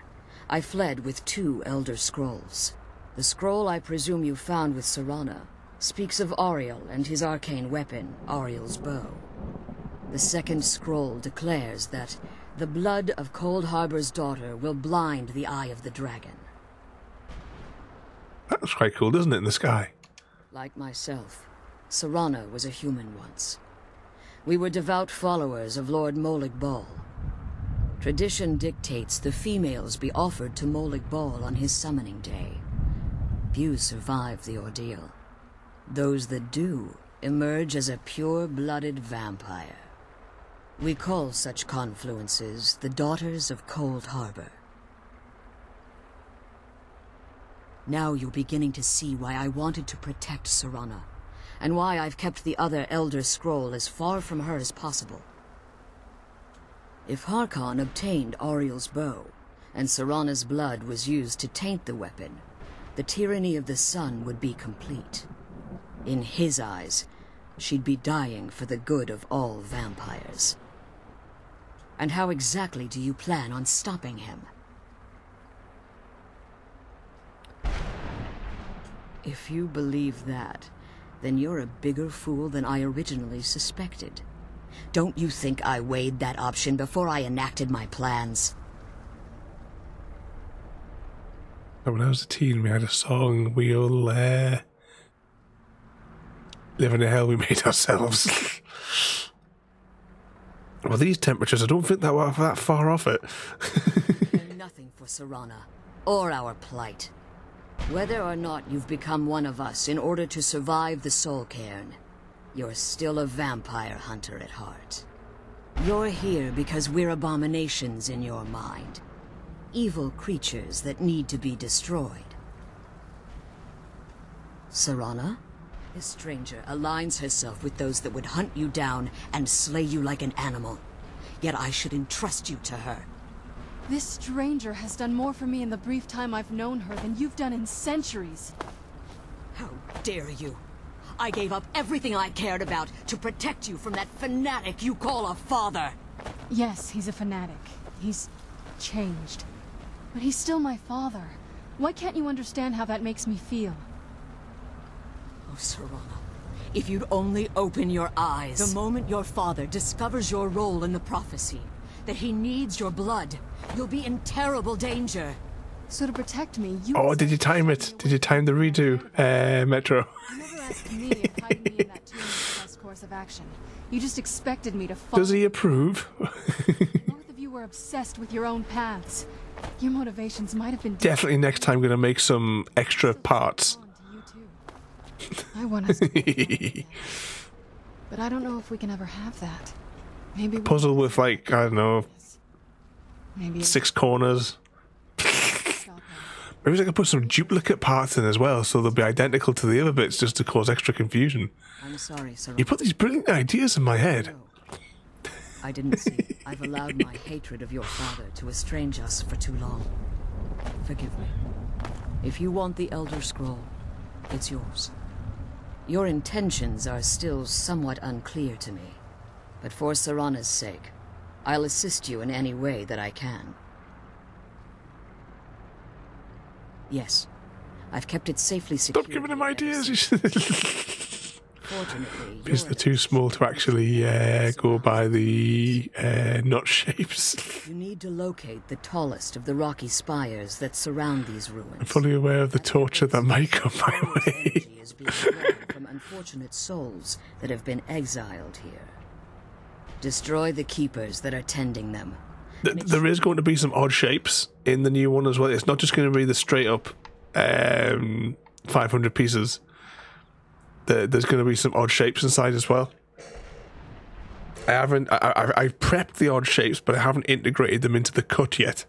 I fled with 2 Elder Scrolls. The scroll I presume you found with Serana speaks of Auriel and his arcane weapon, Auriel's bow. The second scroll declares that the blood of Cold Harbor's daughter will blind the eye of the dragon. That's quite cool, isn't it, in the sky? Like myself, Serana was a human once. We were devout followers of Lord Molig Bal. Tradition dictates the females be offered to Molig Bal on his summoning day. Few survive the ordeal. Those that do emerge as a pure-blooded vampire. We call such confluences the Daughters of Cold Harbor. Now you're beginning to see why I wanted to protect Serana, and why I've kept the other Elder Scroll as far from her as possible. If Harkon obtained Auriel's bow, and Serana's blood was used to taint the weapon, the tyranny of the sun would be complete. In his eyes, she'd be dying for the good of all vampires. And how exactly do you plan on stopping him? If you believe that, then you're a bigger fool than I originally suspected. Don't you think I weighed that option before I enacted my plans? When I was a teen, we had a song, we'll live in the hell we made ourselves. Well, these temperatures, I don't think that we're that far off it. Nothing for Serana, or our plight. Whether or not you've become one of us in order to survive the Soul Cairn, you're still a vampire hunter at heart. You're here because we're abominations in your mind. Evil creatures that need to be destroyed. Serana? This stranger aligns herself with those that would hunt you down and slay you like an animal. Yet I should entrust you to her. This stranger has done more for me in the brief time I've known her than you've done in centuries. How dare you? I gave up everything I cared about to protect you from that fanatic you call a father. Yes, he's a fanatic. He's changed. But he's still my father. Why can't you understand how that makes me feel? Oh, Serana, if you'd only open your eyes. The moment your father discovers your role in the prophecy, that he needs your blood, you'll be in terrible danger. So to protect me, you... Oh, did you time it? Did you time the redo, Metro? You never asked me if hiding me in that tomb was the best course of action. You just expected me to follow. Does he approve? Both of you were obsessed with your own paths. Your motivations might have been... Definitely next time going to make some extra parts. I want us to... But I don't know if we can ever have that. Maybe puzzle with, like, I don't know, maybe 6 corners. Maybe I could put some duplicate parts in as well, so they'll be identical to the other bits, just to cause extra confusion. I'm sorry, sir. You put these brilliant ideas in my head. I didn't see. I've allowed my hatred of your father to estrange us for too long. Forgive me. If you want the Elder Scroll, it's yours. Your intentions are still somewhat unclear to me, but for Serana's sake, I'll assist you in any way that I can. Yes, I've kept it safely secured. Stop giving him ideas! Fortunately, because they're too small to actually go by the notch shapes. You need to locate the tallest of the rocky spires that surround these ruins. I'm fully aware of the torture that might come my way. Is being drawn from unfortunate souls that have been exiled here. Destroy the keepers that are tending them. There is going to be some odd shapes in the new one as well. It's not just going to be the straight up 500 pieces. There's going to be some odd shapes inside as well. I've prepped the odd shapes, but I haven't integrated them into the cut yet.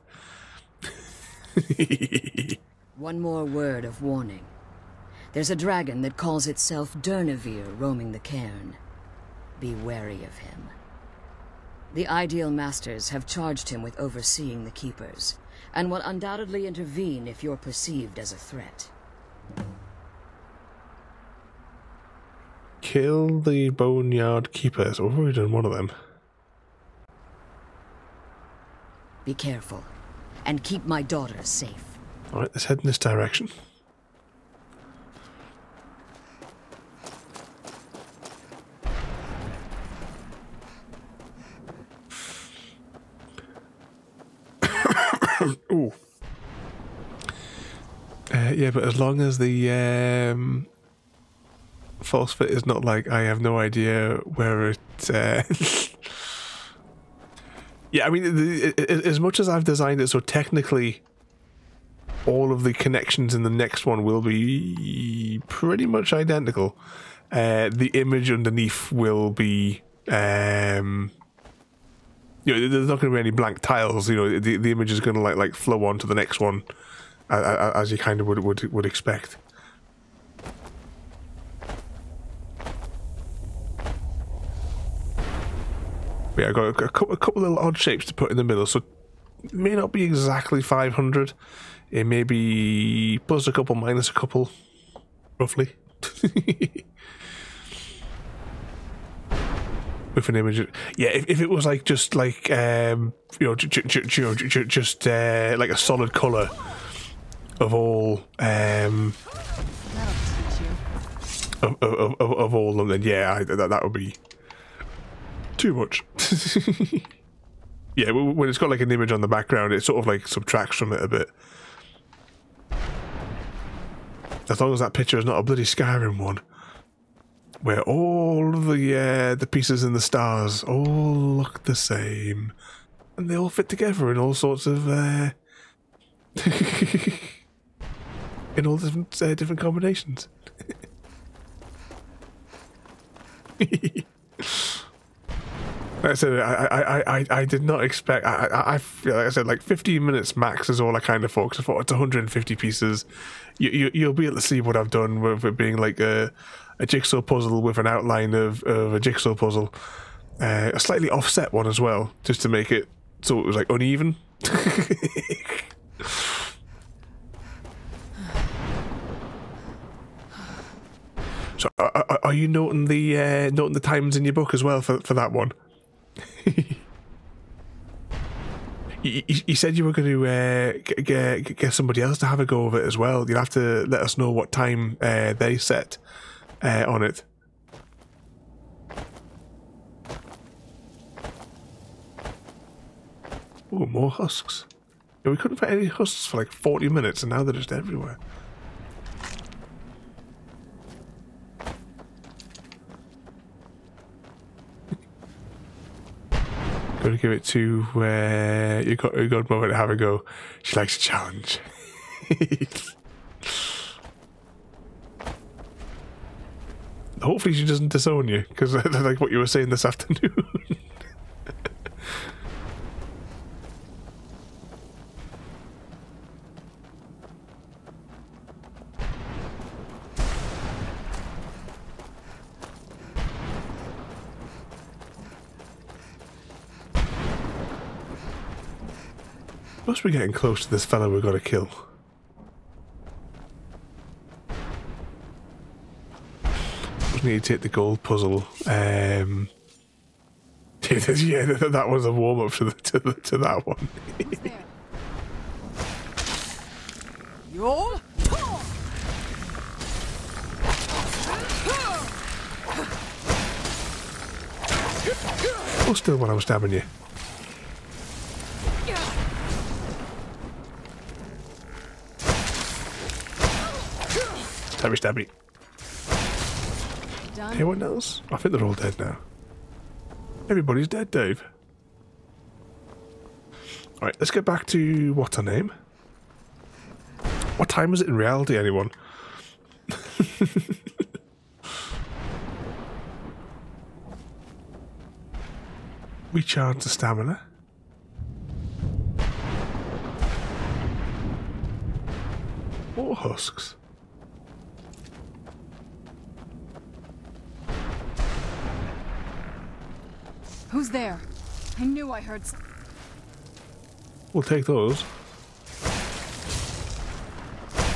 One more word of warning. There's a dragon that calls itself Durnevere roaming the cairn. Be wary of him. The Ideal Masters have charged him with overseeing the Keepers, and will undoubtedly intervene if you're perceived as a threat. Kill the Boneyard Keepers. We've already done one of them. Be careful, and keep my daughter safe. Alright, let's head in this direction. Ooh. Yeah, but as long as the false fit is not like I have no idea where it. Yeah, I mean, as much as I've designed it so technically, all of the connections in the next one will be pretty much identical. The image underneath will be. You know, there's not going to be any blank tiles. You know, the image is going to like flow on to the next one, as you kind of would expect. But yeah, I got a couple little odd shapes to put in the middle, so it may not be exactly 500. It may be plus a couple, minus a couple, roughly. With an image, yeah. If it was like just like you know, just like a solid color of all of all of them, then yeah, that would be too much. Yeah, when it's got like an image on the background, it sort of like subtracts from it a bit. As long as that picture is not a bloody Skyrim one, where all the pieces in the stars all look the same, and they all fit together in all sorts of in all different combinations. Like I said, I did not expect. I feel like I said, like 15 minutes max is all I kind of thought. Cause I thought it's 150 pieces. You'll be able to see what I've done with it being like a jigsaw puzzle with an outline of a jigsaw puzzle, a slightly offset one as well, just to make it so it was like uneven, So, are you noting the times in your book as well for that one? You said you were going to get somebody else to have a go of it as well. You'll have to let us know what time they set on it. Oh, more husks. Yeah, we couldn't find any husks for like 40 minutes, and now they're just everywhere. Going to give it to your godmother to have a go. She likes a challenge. Hopefully she doesn't disown you, because like what you were saying this afternoon. Must be getting close to this fella we've got to kill. Just need to take the gold puzzle. Yeah, that was a warm up to that one. Oh, still when I was stabbing you. Stabby. Anyone else? I think they're all dead now. Everybody's dead, Dave. Alright, let's get back to what's her name? What time is it in reality, anyone? Recharge the stamina. More husks. Who's there? I knew I heard. We'll take those. I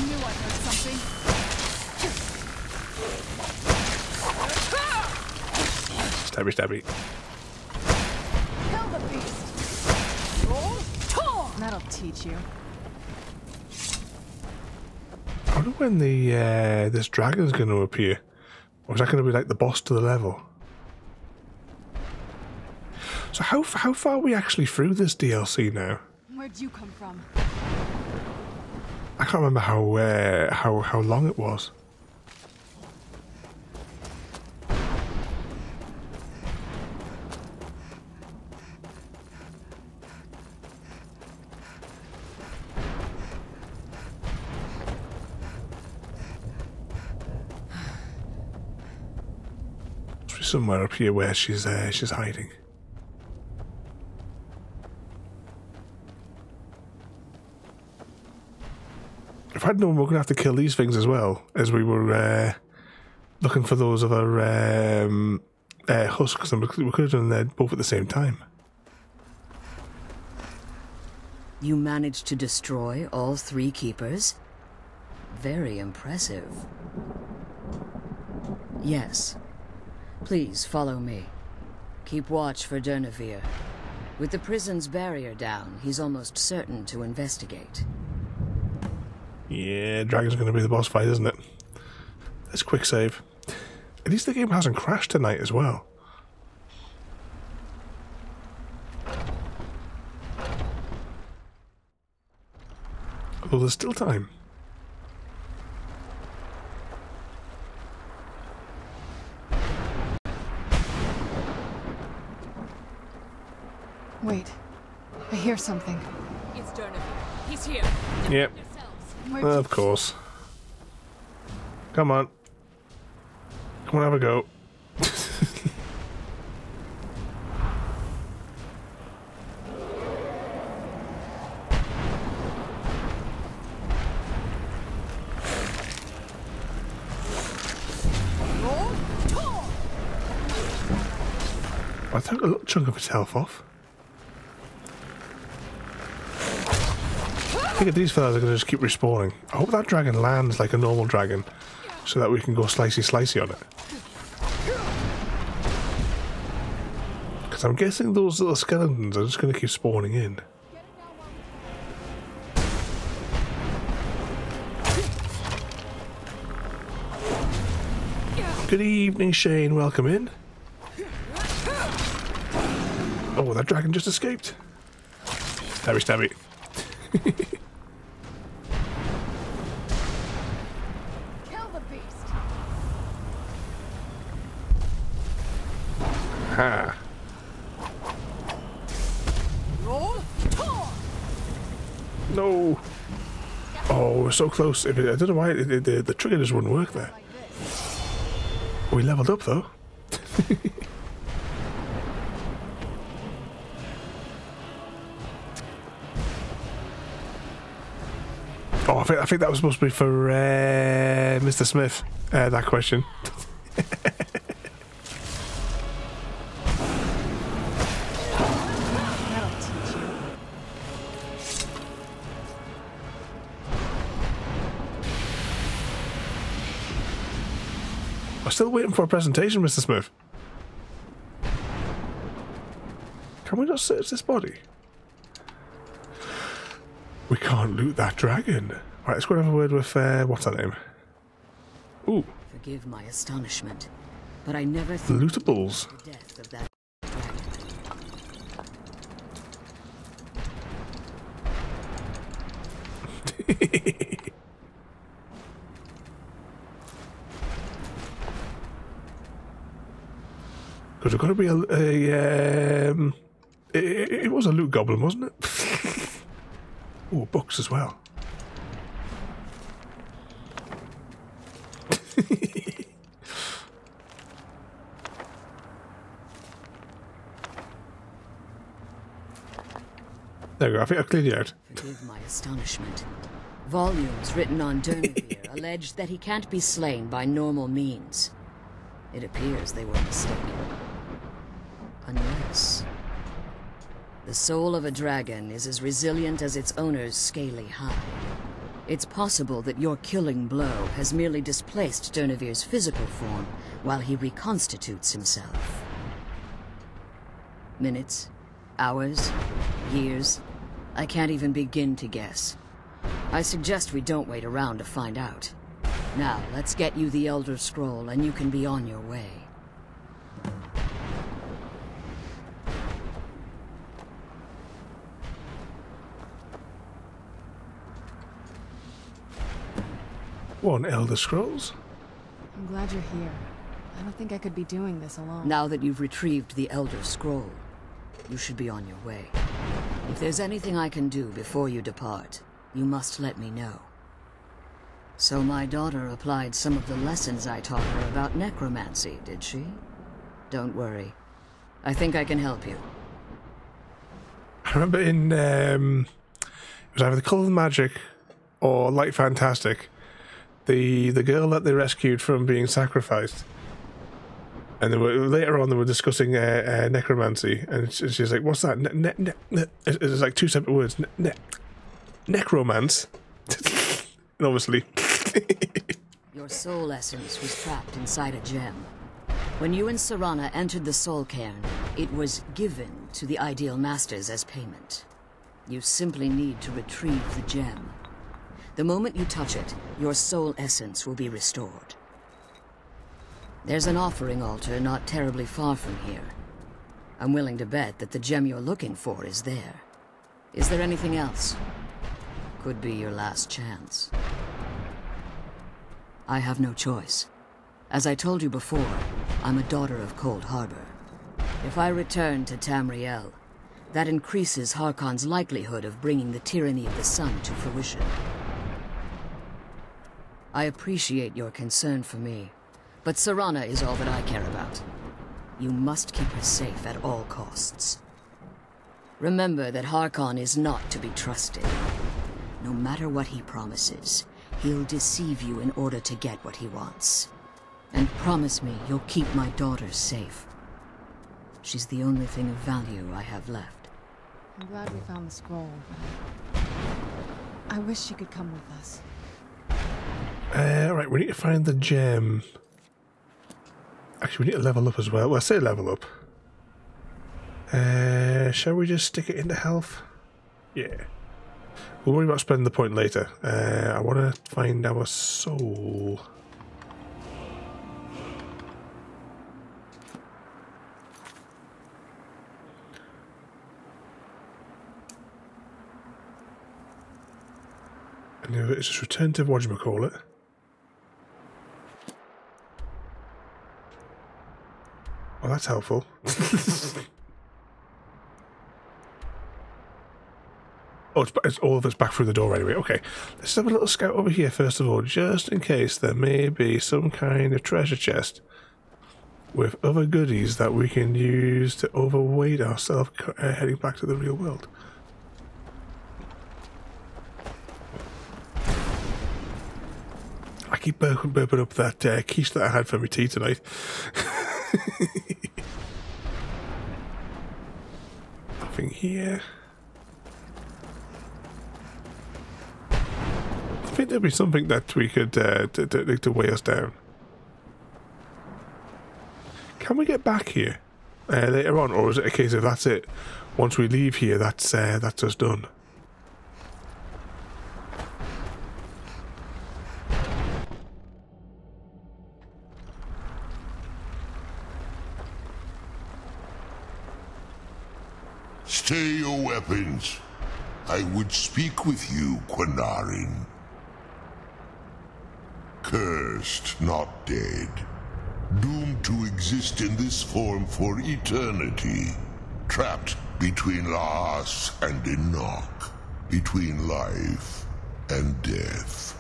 knew I heard something. Stabby. Kill the beast. That'll teach you. I wonder when this dragon's going to appear. Or is that going to be like the boss to the level? So how far are we actually through this DLC now? Where'd you come from? I can't remember how long it was. Must be somewhere up here where she's hiding. If I'd known we were going to have to kill these things as well, as we were looking for those other husks, and we could have done them both at the same time. You managed to destroy all 3 keepers? Very impressive. Yes. Please follow me. Keep watch for Durnevere. With the prison's barrier down, he's almost certain to investigate. Yeah, Dragon's going to be the boss fight, isn't it? Let's quick save. At least the game hasn't crashed tonight as well. Although there's still time. Wait, I hear something. It's Durnevere. He's here. Yep. Of course. Come on. Come on, have a go. I took a little chunk of its health off. think these fellas are going to just keep respawning. I hope that dragon lands like a normal dragon, so that we can go slicey on it. Because I'm guessing those little skeletons are just going to keep spawning in. Good evening, Shane. Welcome in. Oh, that dragon just escaped. Stabby, stabby. Kill the beast. Ha. No. Oh, we're so close. I don't know why the trigger just wouldn't work there. We leveled up though. Oh, I think that was supposed to be for Mr. Smith. That question. I'm still waiting for a presentation, Mr. Smith. Can we not search this body? We can't loot that dragon. Right, let's go and have a word with, what's her name? Ooh. Forgive my astonishment, but I never thought Lootables. the death of that dragon. Because there's got to be it was a loot goblin, wasn't it? Oh, books as well. There we go, I think I've cleared you out. Forgive my astonishment. Volumes written on Durnevere allege that he can't be slain by normal means. It appears they were mistaken. Unless the soul of a dragon is as resilient as its owner's scaly hide. It's possible that your killing blow has merely displaced Durnevere's physical form while he reconstitutes himself. Minutes, hours, years, I can't even begin to guess. I suggest we don't wait around to find out. Now, let's get you the Elder Scroll and you can be on your way. One Elder Scrolls? I'm glad you're here. I don't think I could be doing this alone. Now that you've retrieved the Elder Scroll, you should be on your way. If there's anything I can do before you depart, you must let me know. So my daughter applied some of the lessons I taught her about necromancy, did she? Don't worry. I think I can help you. I remember in, it was either the Colour of Magic or Light Fantastic, the girl that they rescued from being sacrificed. And they were, later on they were discussing necromancy, and she's like, what's that? It's like two separate words. Necromance. And obviously... Your soul essence was trapped inside a gem. When you and Serana entered the soul cairn, it was given to the Ideal Masters as payment. You simply need to retrieve the gem. The moment you touch it, your soul essence will be restored. There's an offering altar not terribly far from here. I'm willing to bet that the gem you're looking for is there. Is there anything else? Could be your last chance. I have no choice. As I told you before, I'm a daughter of Cold Harbor. If I return to Tamriel, that increases Harkon's likelihood of bringing the tyranny of the sun to fruition. I appreciate your concern for me, but Serana is all that I care about. You must keep her safe at all costs. Remember that Harkon is not to be trusted. No matter what he promises, he'll deceive you in order to get what he wants. And promise me you'll keep my daughter safe. She's the only thing of value I have left. I'm glad we found the scroll. I wish she could come with us. Right, we need to find the gem. Actually, we need to level up as well. Well, I say level up. Shall we just stick it into health? Yeah. We'll worry about spending the point later. I want to find our soul. And it's just return to whatchamacallit. Well, that's helpful. Oh, it's all of us back through the door anyway. Okay, let's have a little scout over here first of all, just in case there may be some kind of treasure chest with other goodies that we can use to overweight ourselves heading back to the real world. I keep burping up that quiche that I had for my tea tonight. Nothing here. I think there'd be something that we could to weigh us down. Can we get back here later on, or is it a case of that's it? Once we leave here, that's us done. Stay your weapons. I would speak with you, Quinarin. Cursed, not dead. Doomed to exist in this form for eternity. Trapped between Laas and Enoch. Between life and death.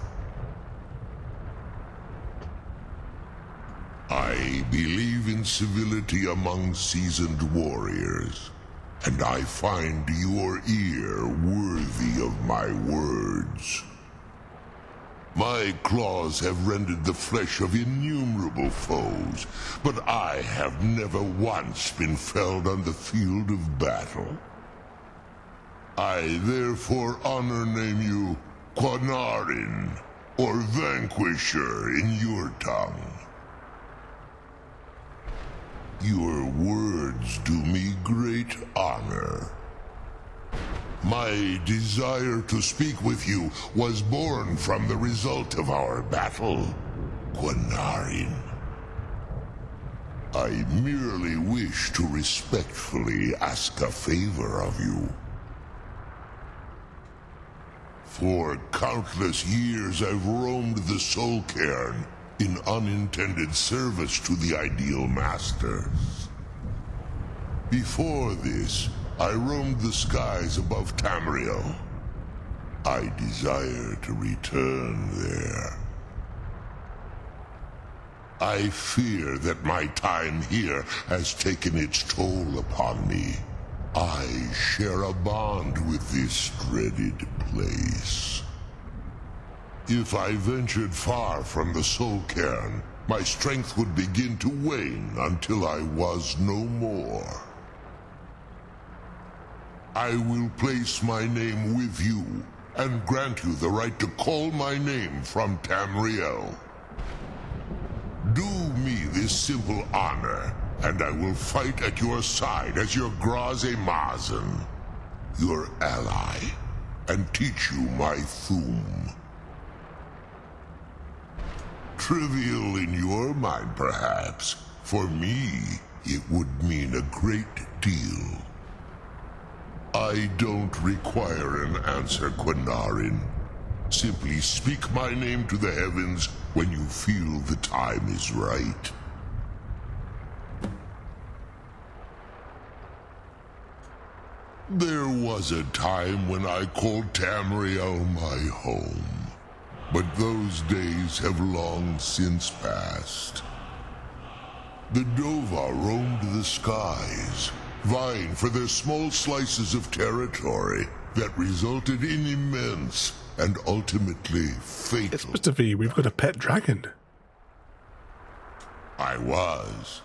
I believe in civility among seasoned warriors. And I find your ear worthy of my words. My claws have rended the flesh of innumerable foes, but I have never once been felled on the field of battle. I therefore honor name you Quinarin, or Vanquisher in your tongue. Your words do me great honor. My desire to speak with you was born from the result of our battle, Quinarin. I merely wish to respectfully ask a favor of you. For countless years I've roamed the Soul Cairn in unintended service to the Ideal Masters. Before this, I roamed the skies above Tamriel. I desire to return there. I fear that my time here has taken its toll upon me. I share a bond with this dreaded place. If I ventured far from the Soul Cairn, my strength would begin to wane until I was no more. I will place my name with you, and grant you the right to call my name from Tamriel. Do me this simple honor, and I will fight at your side as your Graze Mazen, your ally, and teach you my Thum. Trivial in your mind, perhaps. For me, it would mean a great deal. I don't require an answer, Quinarin. Simply speak my name to the heavens when you feel the time is right. There was a time when I called Tamriel my home. But those days have long since passed. The Dova roamed the skies, vying for their small slices of territory that resulted in immense and ultimately fatal. It's Mr. V, we've got a pet dragon. I was.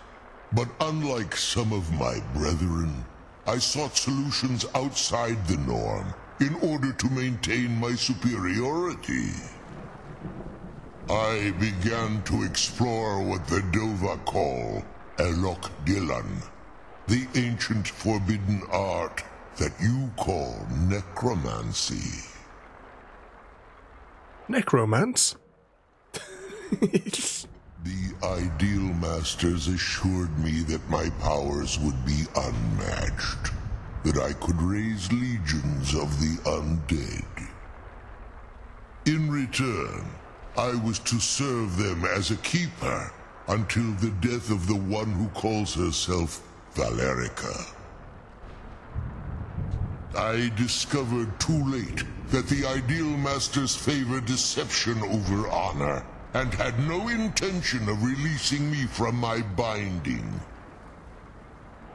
But unlike some of my brethren, I sought solutions outside the norm in order to maintain my superiority. I began to explore what the Dova call Elok Dylan, the ancient forbidden art that you call necromancy. Necromance? The Ideal Masters assured me that my powers would be unmatched, that I could raise legions of the undead. In return, I was to serve them as a keeper until the death of the one who calls herself Valerica. I discovered too late that the Ideal Masters favor deception over honor, and had no intention of releasing me from my binding.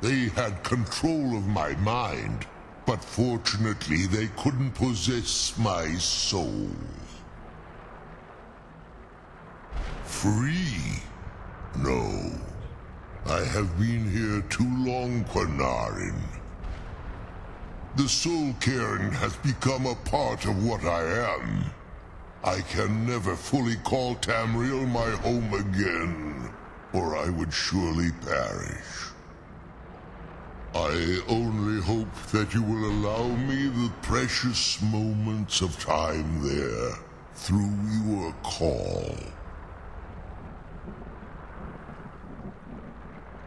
They had control of my mind, but fortunately they couldn't possess my soul. Free? No. I have been here too long, Quanarin. The Soul Cairn has become a part of what I am. I can never fully call Tamriel my home again, or I would surely perish. I only hope that you will allow me the precious moments of time there, through your call.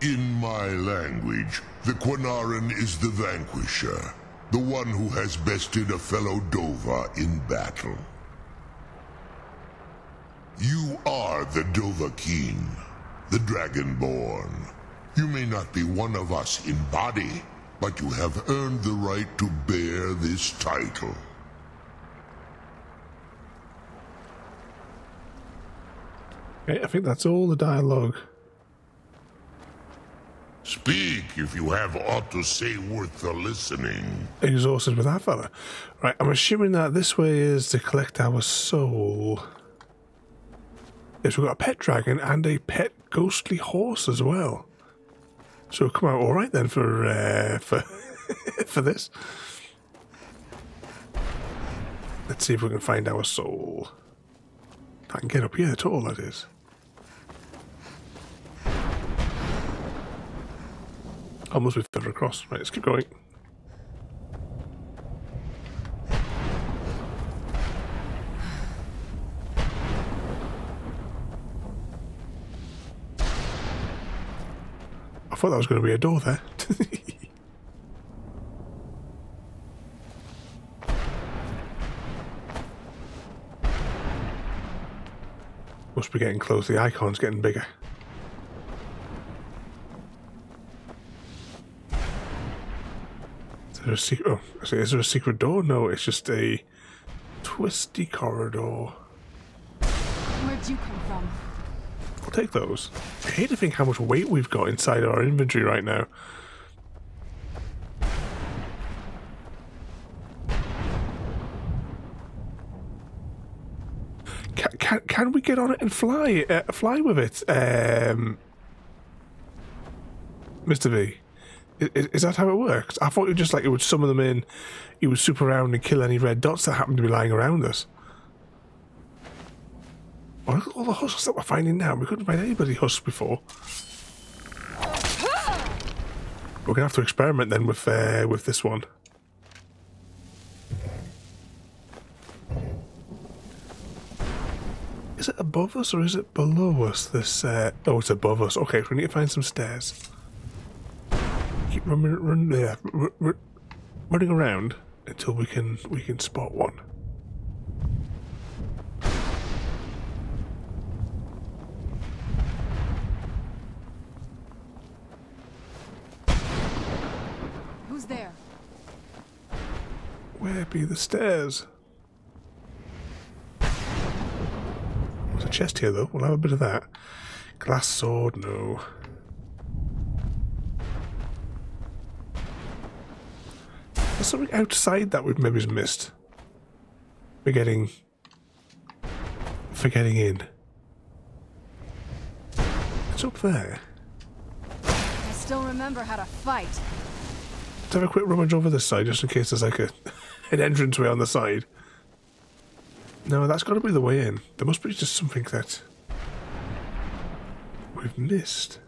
In my language, the Quanarin is the vanquisher, the one who has bested a fellow Dova in battle. You are the Dova King, the Dragonborn. You may not be one of us in body, but you have earned the right to bear this title. Okay, I think that's all the dialogue. Speak if you have aught to say worth the listening. Exhausted with that fella. Right, I'm assuming that this way is to collect our soul. Yes, we've got a pet dragon and a pet ghostly horse as well. So we'll come out all right then for for this. Let's see if we can find our soul. I can get up here at all, that is. Almost be further across. Right, let's keep going. I thought that was going to be a door there. Must be getting close. The icon's getting bigger. Is there a secret? Oh, is there a secret door? No, it's just a twisty corridor. Where'd you come from? I'll take those. I hate to think how much weight we've got inside our inventory right now. Can we get on it and fly with it, Mr. V? Is that how it works? I thought it would summon them in, you would swoop around and kill any red dots that happen to be lying around us. Oh, look at all the husks that we're finding now. We couldn't find anybody husks before. We're gonna have to experiment then with this one. Is it above us or is it below us? This oh, it's above us. Okay, we need to find some stairs. Keep running around until we can spot one. Who's there? Where be the stairs? There's a chest here though. We'll have a bit of that. Glass sword, no. There's something outside that we've maybe missed. Forgetting in. It's up there. I still remember how to fight. Let's have a quick rummage over this side just in case there's like an entranceway on the side. No, that's got to be the way in. There must be just something that we've missed.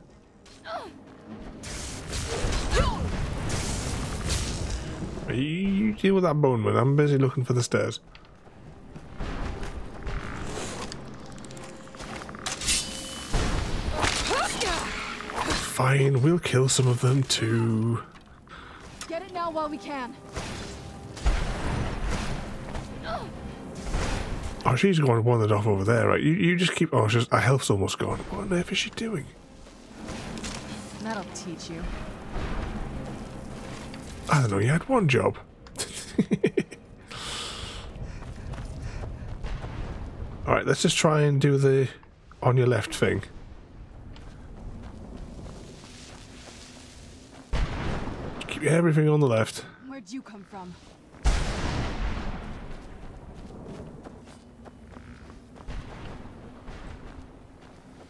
You deal with that bone, man. I'm busy looking for the stairs. Fine, we'll kill some of them too. Get it now while we can. Oh, she's going wandered off over there, right? You just keep. Oh, she's, our health's almost gone. What on earth is she doing? That'll teach you. I don't know. You had one job. All right, let's just try and do the on your left thing. Keep everything on the left. Where'd you come from?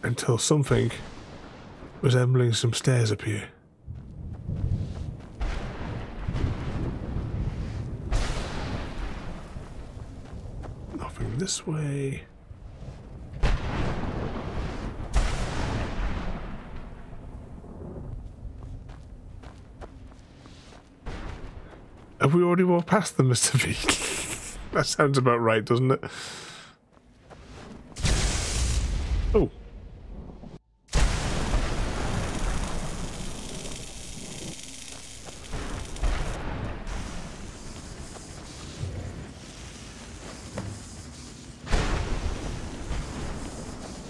Until something resembling some stairs appear. Nothing this way. Have we already walked past them, Mr. V? That sounds about right, doesn't it? Oh.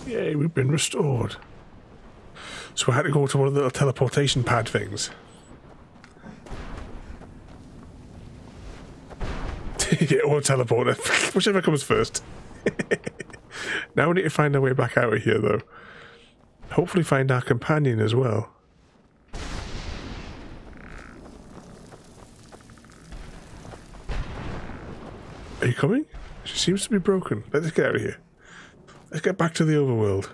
Yay, we've been restored. So I had to go to one of the little teleportation pad things. Yeah, or teleporter. Whichever comes first. Now we need to find our way back out of here, though. Hopefully find our companion as well. Are you coming? She seems to be broken. Let's get out of here. Let's get back to the overworld.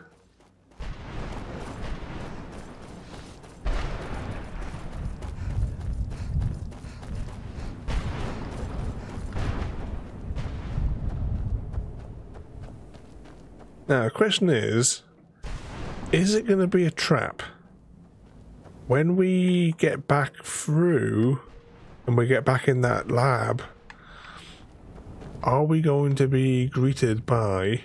Now, the question is it going to be a trap? When we get back through and we get back in that lab, are we going to be greeted by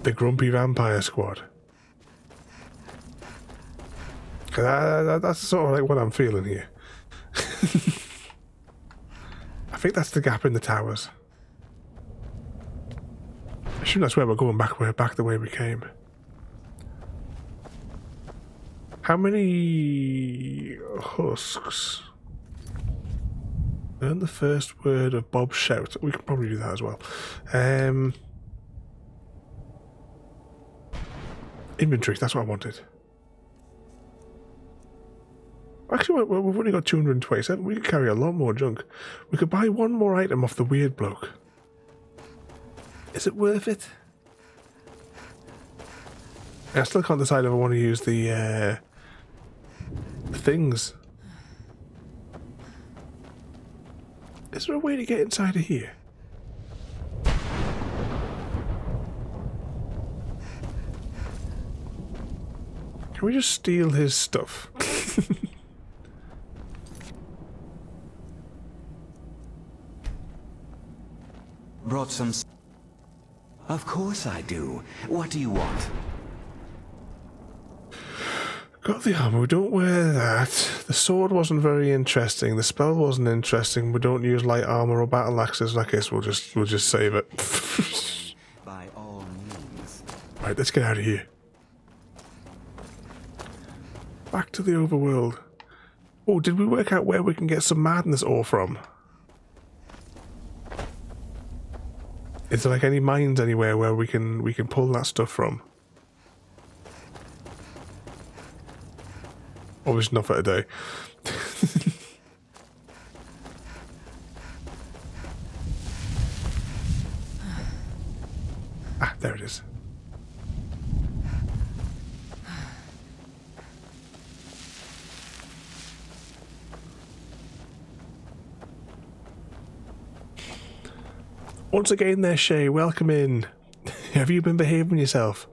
the Grumpy Vampire Squad? That's sort of like what I'm feeling here. I think that's the gap in the towers. I assume that's where we're going back. We're back the way we came. How many husks? Learn the first word of Bob's shout. We could probably do that as well. Inventory, that's what I wanted. Actually, we've only got 227. We could carry a lot more junk. We could buy one more item off the weird bloke. Is it worth it? I still can't decide if I want to use the things. Is there a way to get inside of here? Can we just steal his stuff? Brought some... Of course I do. What do you want? Got the armor, we don't wear that. The sword wasn't very interesting. The spell wasn't interesting. We don't use light armor or battle axes. I guess we'll just save it. By all means. Right, let's get out of here. Back to the overworld. Oh, did we work out where we can get some madness ore from? Is there like any mines anywhere where we can pull that stuff from? Obviously not for today. Ah, there it is. Once again there, Shay, welcome in. Have you been behaving yourself?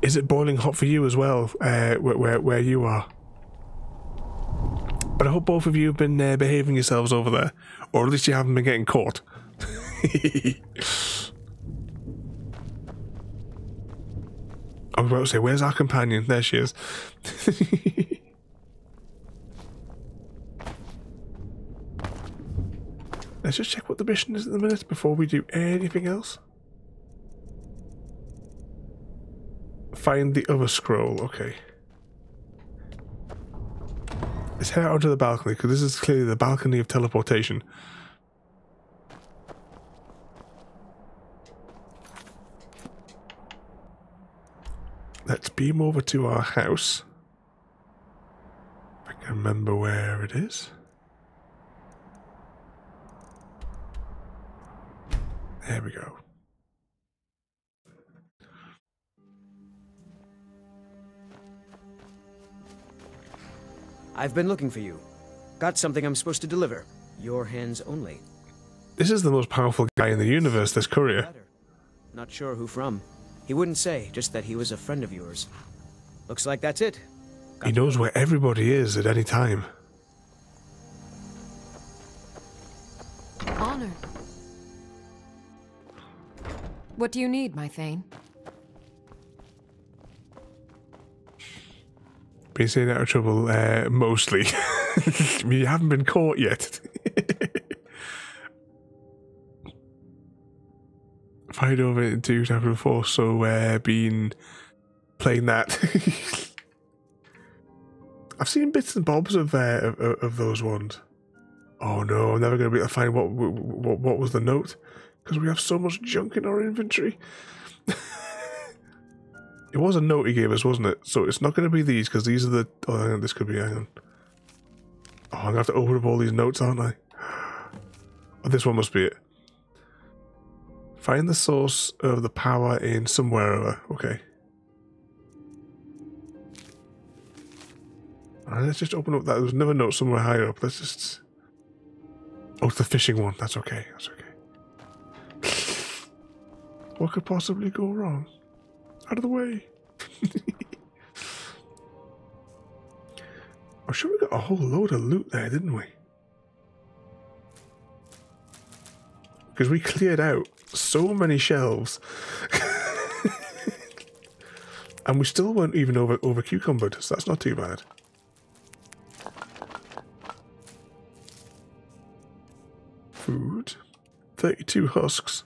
Is it boiling hot for you as well, where you are? But I hope both of you have been behaving yourselves over there. Or at least you haven't been getting caught. I was about to say, where's our companion? There she is. Let's just check what the mission is at the minute before we do anything else. Find the other scroll, okay. Let's head out onto the balcony, because this is clearly the balcony of teleportation. Let's beam over to our house. If I can remember where it is. There we go. I've been looking for you. Got something I'm supposed to deliver. Your hands only. This is the most powerful guy in the universe, this courier. Not sure who from. He wouldn't say, just that he was a friend of yours. Looks like that's it. He knows where everybody is at any time. Honor. What do you need, my Thane? Been staying out of trouble, mostly. I mean, you haven't been caught yet. Fight over into chapter 4, so been playing that. I've seen bits and bobs of those ones. Oh no, I'm never going to be able to find what was the note, because we have so much junk in our inventory. It was a note he gave us, wasn't it? So it's not going to be these, because these are the... Oh, hang on, this could be... Hang on. Oh, I'm going to have to open up all these notes, aren't I? Oh, this one must be it. Find the source of the power in somewhere over. Okay. Alright, let's just open up that. There's another note somewhere higher up. Let's just... Oh, it's the fishing one. That's okay. That's okay. What could possibly go wrong? Out of the way. I'm sure we got a whole load of loot there, didn't we? Because we cleared out so many shelves. And we still weren't even over cucumbered, so that's not too bad. Food. 32 husks.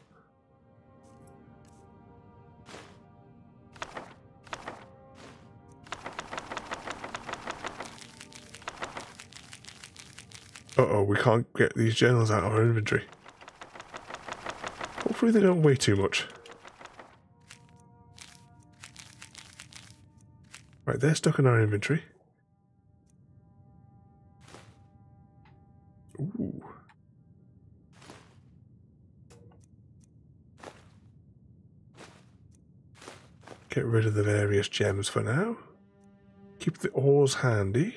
Uh-oh, we can't get these journals out of our inventory. Hopefully they don't weigh too much. Right, they're stuck in our inventory. Ooh. Get rid of the various gems for now. Keep the ores handy.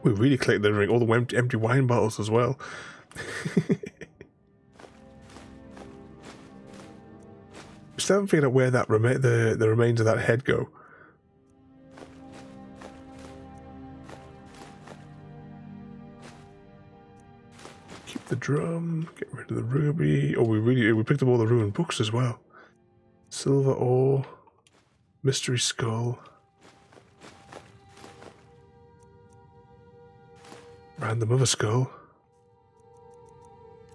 We really collected everything, all the empty wine bottles as well. Still haven't figured out where that the remains of that head go. Keep the drum. Get rid of the ruby. Oh, we picked up all the ruined books as well. Silver ore, mystery skull. Random other skull.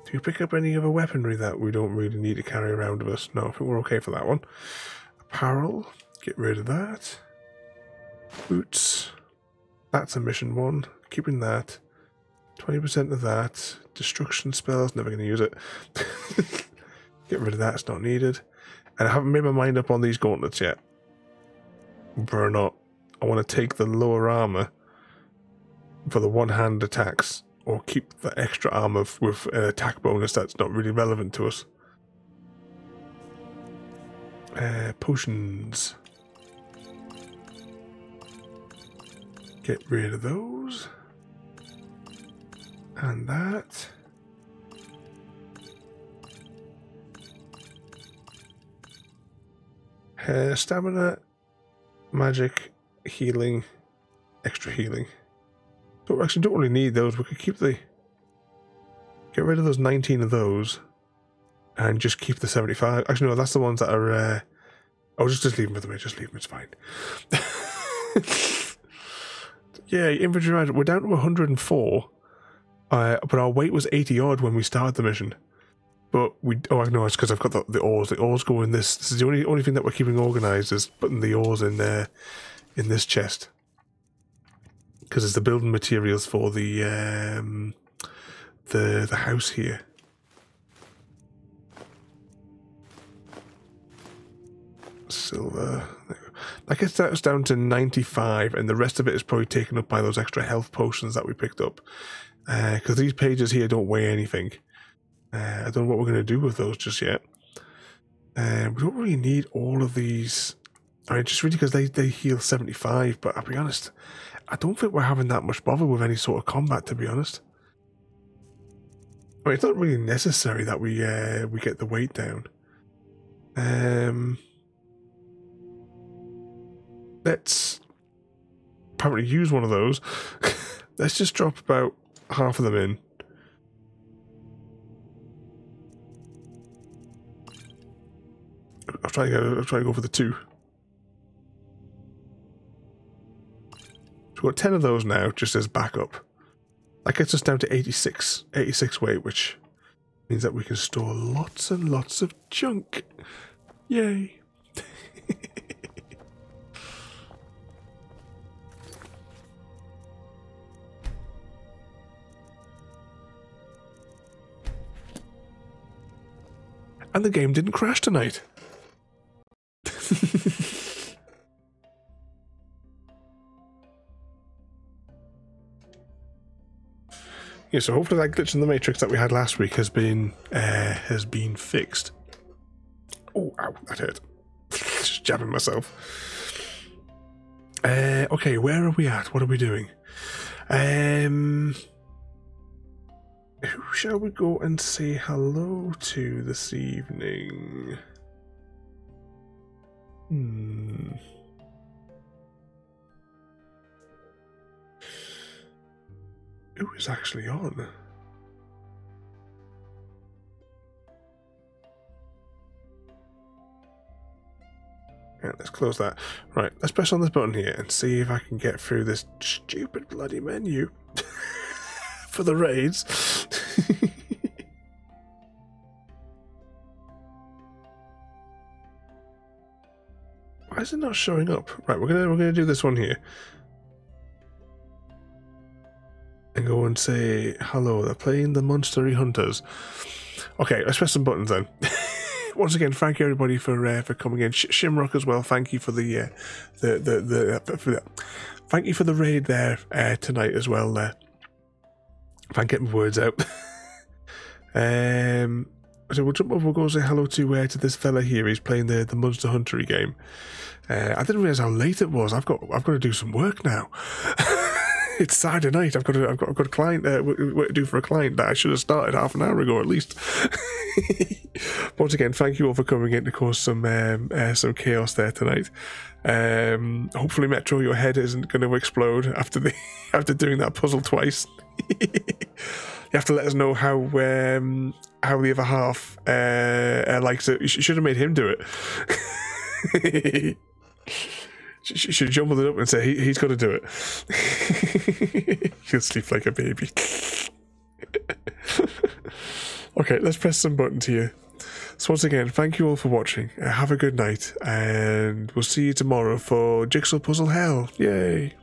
Do you pick up any other weaponry that we don't really need to carry around with us? No, I think we're okay for that one. Apparel. Get rid of that. Boots. That's a mission one. Keeping that. 20% of that. Destruction spells. Never going to use it. Get rid of that. It's not needed. And I haven't made my mind up on these gauntlets yet. Whether or not I want to take the lower armor for the one-hand attacks, or keep the extra armor with an attack bonus that's not really relevant to us. Potions. Get rid of those. And that. Stamina, magic, healing, extra healing. So we actually don't really need those. We could keep the... Get rid of those 19 of those. And just keep the 75. Actually, no, that's the ones that are... oh, just leave them with me. Just leave them, it's fine. Yeah, inventory management. We're down to 104. But our weight was 80 odd when we started the mission. But we... Oh, I know, it's because I've got the ores. The ores go in this. This is the only thing that we're keeping organised is putting the ores in there, in this chest. Because it's the building materials for the house here. Silver. That gets us down to 95, and the rest of it is probably taken up by those extra health potions that we picked up. Because these pages here don't weigh anything. I don't know what we're going to do with those just yet. We don't really need all of these. I mean, just really because they heal 75, but I'll be honest, I don't think we're having that much bother with any sort of combat, to be honest. I mean, it's not really necessary that we get the weight down. Let's apparently use one of those. Let's just drop about half of them in. I'll try to go for the 2. So we've got 10 of those now, just as backup. That gets us down to 86 weight, which means that we can store lots and lots of junk. Yay! And the game didn't crash tonight. Yeah, so hopefully that glitch in the Matrix that we had last week has been fixed. Oh, ow, that hurt. Just jabbing myself. Okay, where are we at? What are we doing? Who shall we go and say hello to this evening? Who is actually on? Yeah, let's close that. Right, let's press on this button here and see if I can get through this stupid bloody menu for the raids. Why is it not showing up? Right, we're gonna do this one here. And go and say hello. They're playing the Monstery Hunters. Okay, let's press some buttons then. Once again, thank you everybody for coming in. Shimrock as well. Thank you for thank you for the raid there tonight as well. If I can get my words out. So we'll jump over. We'll go say hello to this fella here. He's playing the Monster Huntery game. I didn't realize how late it was. I've got to do some work now. It's Saturday night. I've got a client work to do for a client that I should have started half an hour ago at least. Once again, thank you all for coming in to cause some chaos there tonight. Hopefully, Metro, your head isn't going to explode after doing that puzzle twice. You have to let us know how the other half likes it. You should have made him do it. Should jumble it up and say he's got to do it. He'll sleep like a baby. Okay, let's press some buttons here. So once again, thank you all for watching. Have a good night, and we'll see you tomorrow for Jigsaw Puzzle Hell. Yay!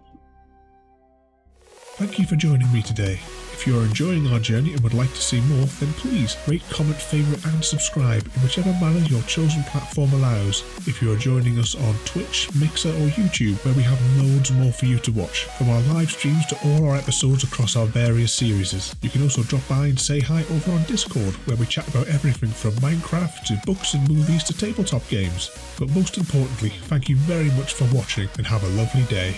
Thank you for joining me today. If you are enjoying our journey and would like to see more, then please rate, comment, favourite and subscribe in whichever manner your chosen platform allows. If you are joining us on Twitch, Mixer or YouTube, where we have loads more for you to watch, from our live streams to all our episodes across our various series. You can also drop by and say hi over on Discord, where we chat about everything from Minecraft to books and movies to tabletop games. But most importantly, thank you very much for watching and have a lovely day.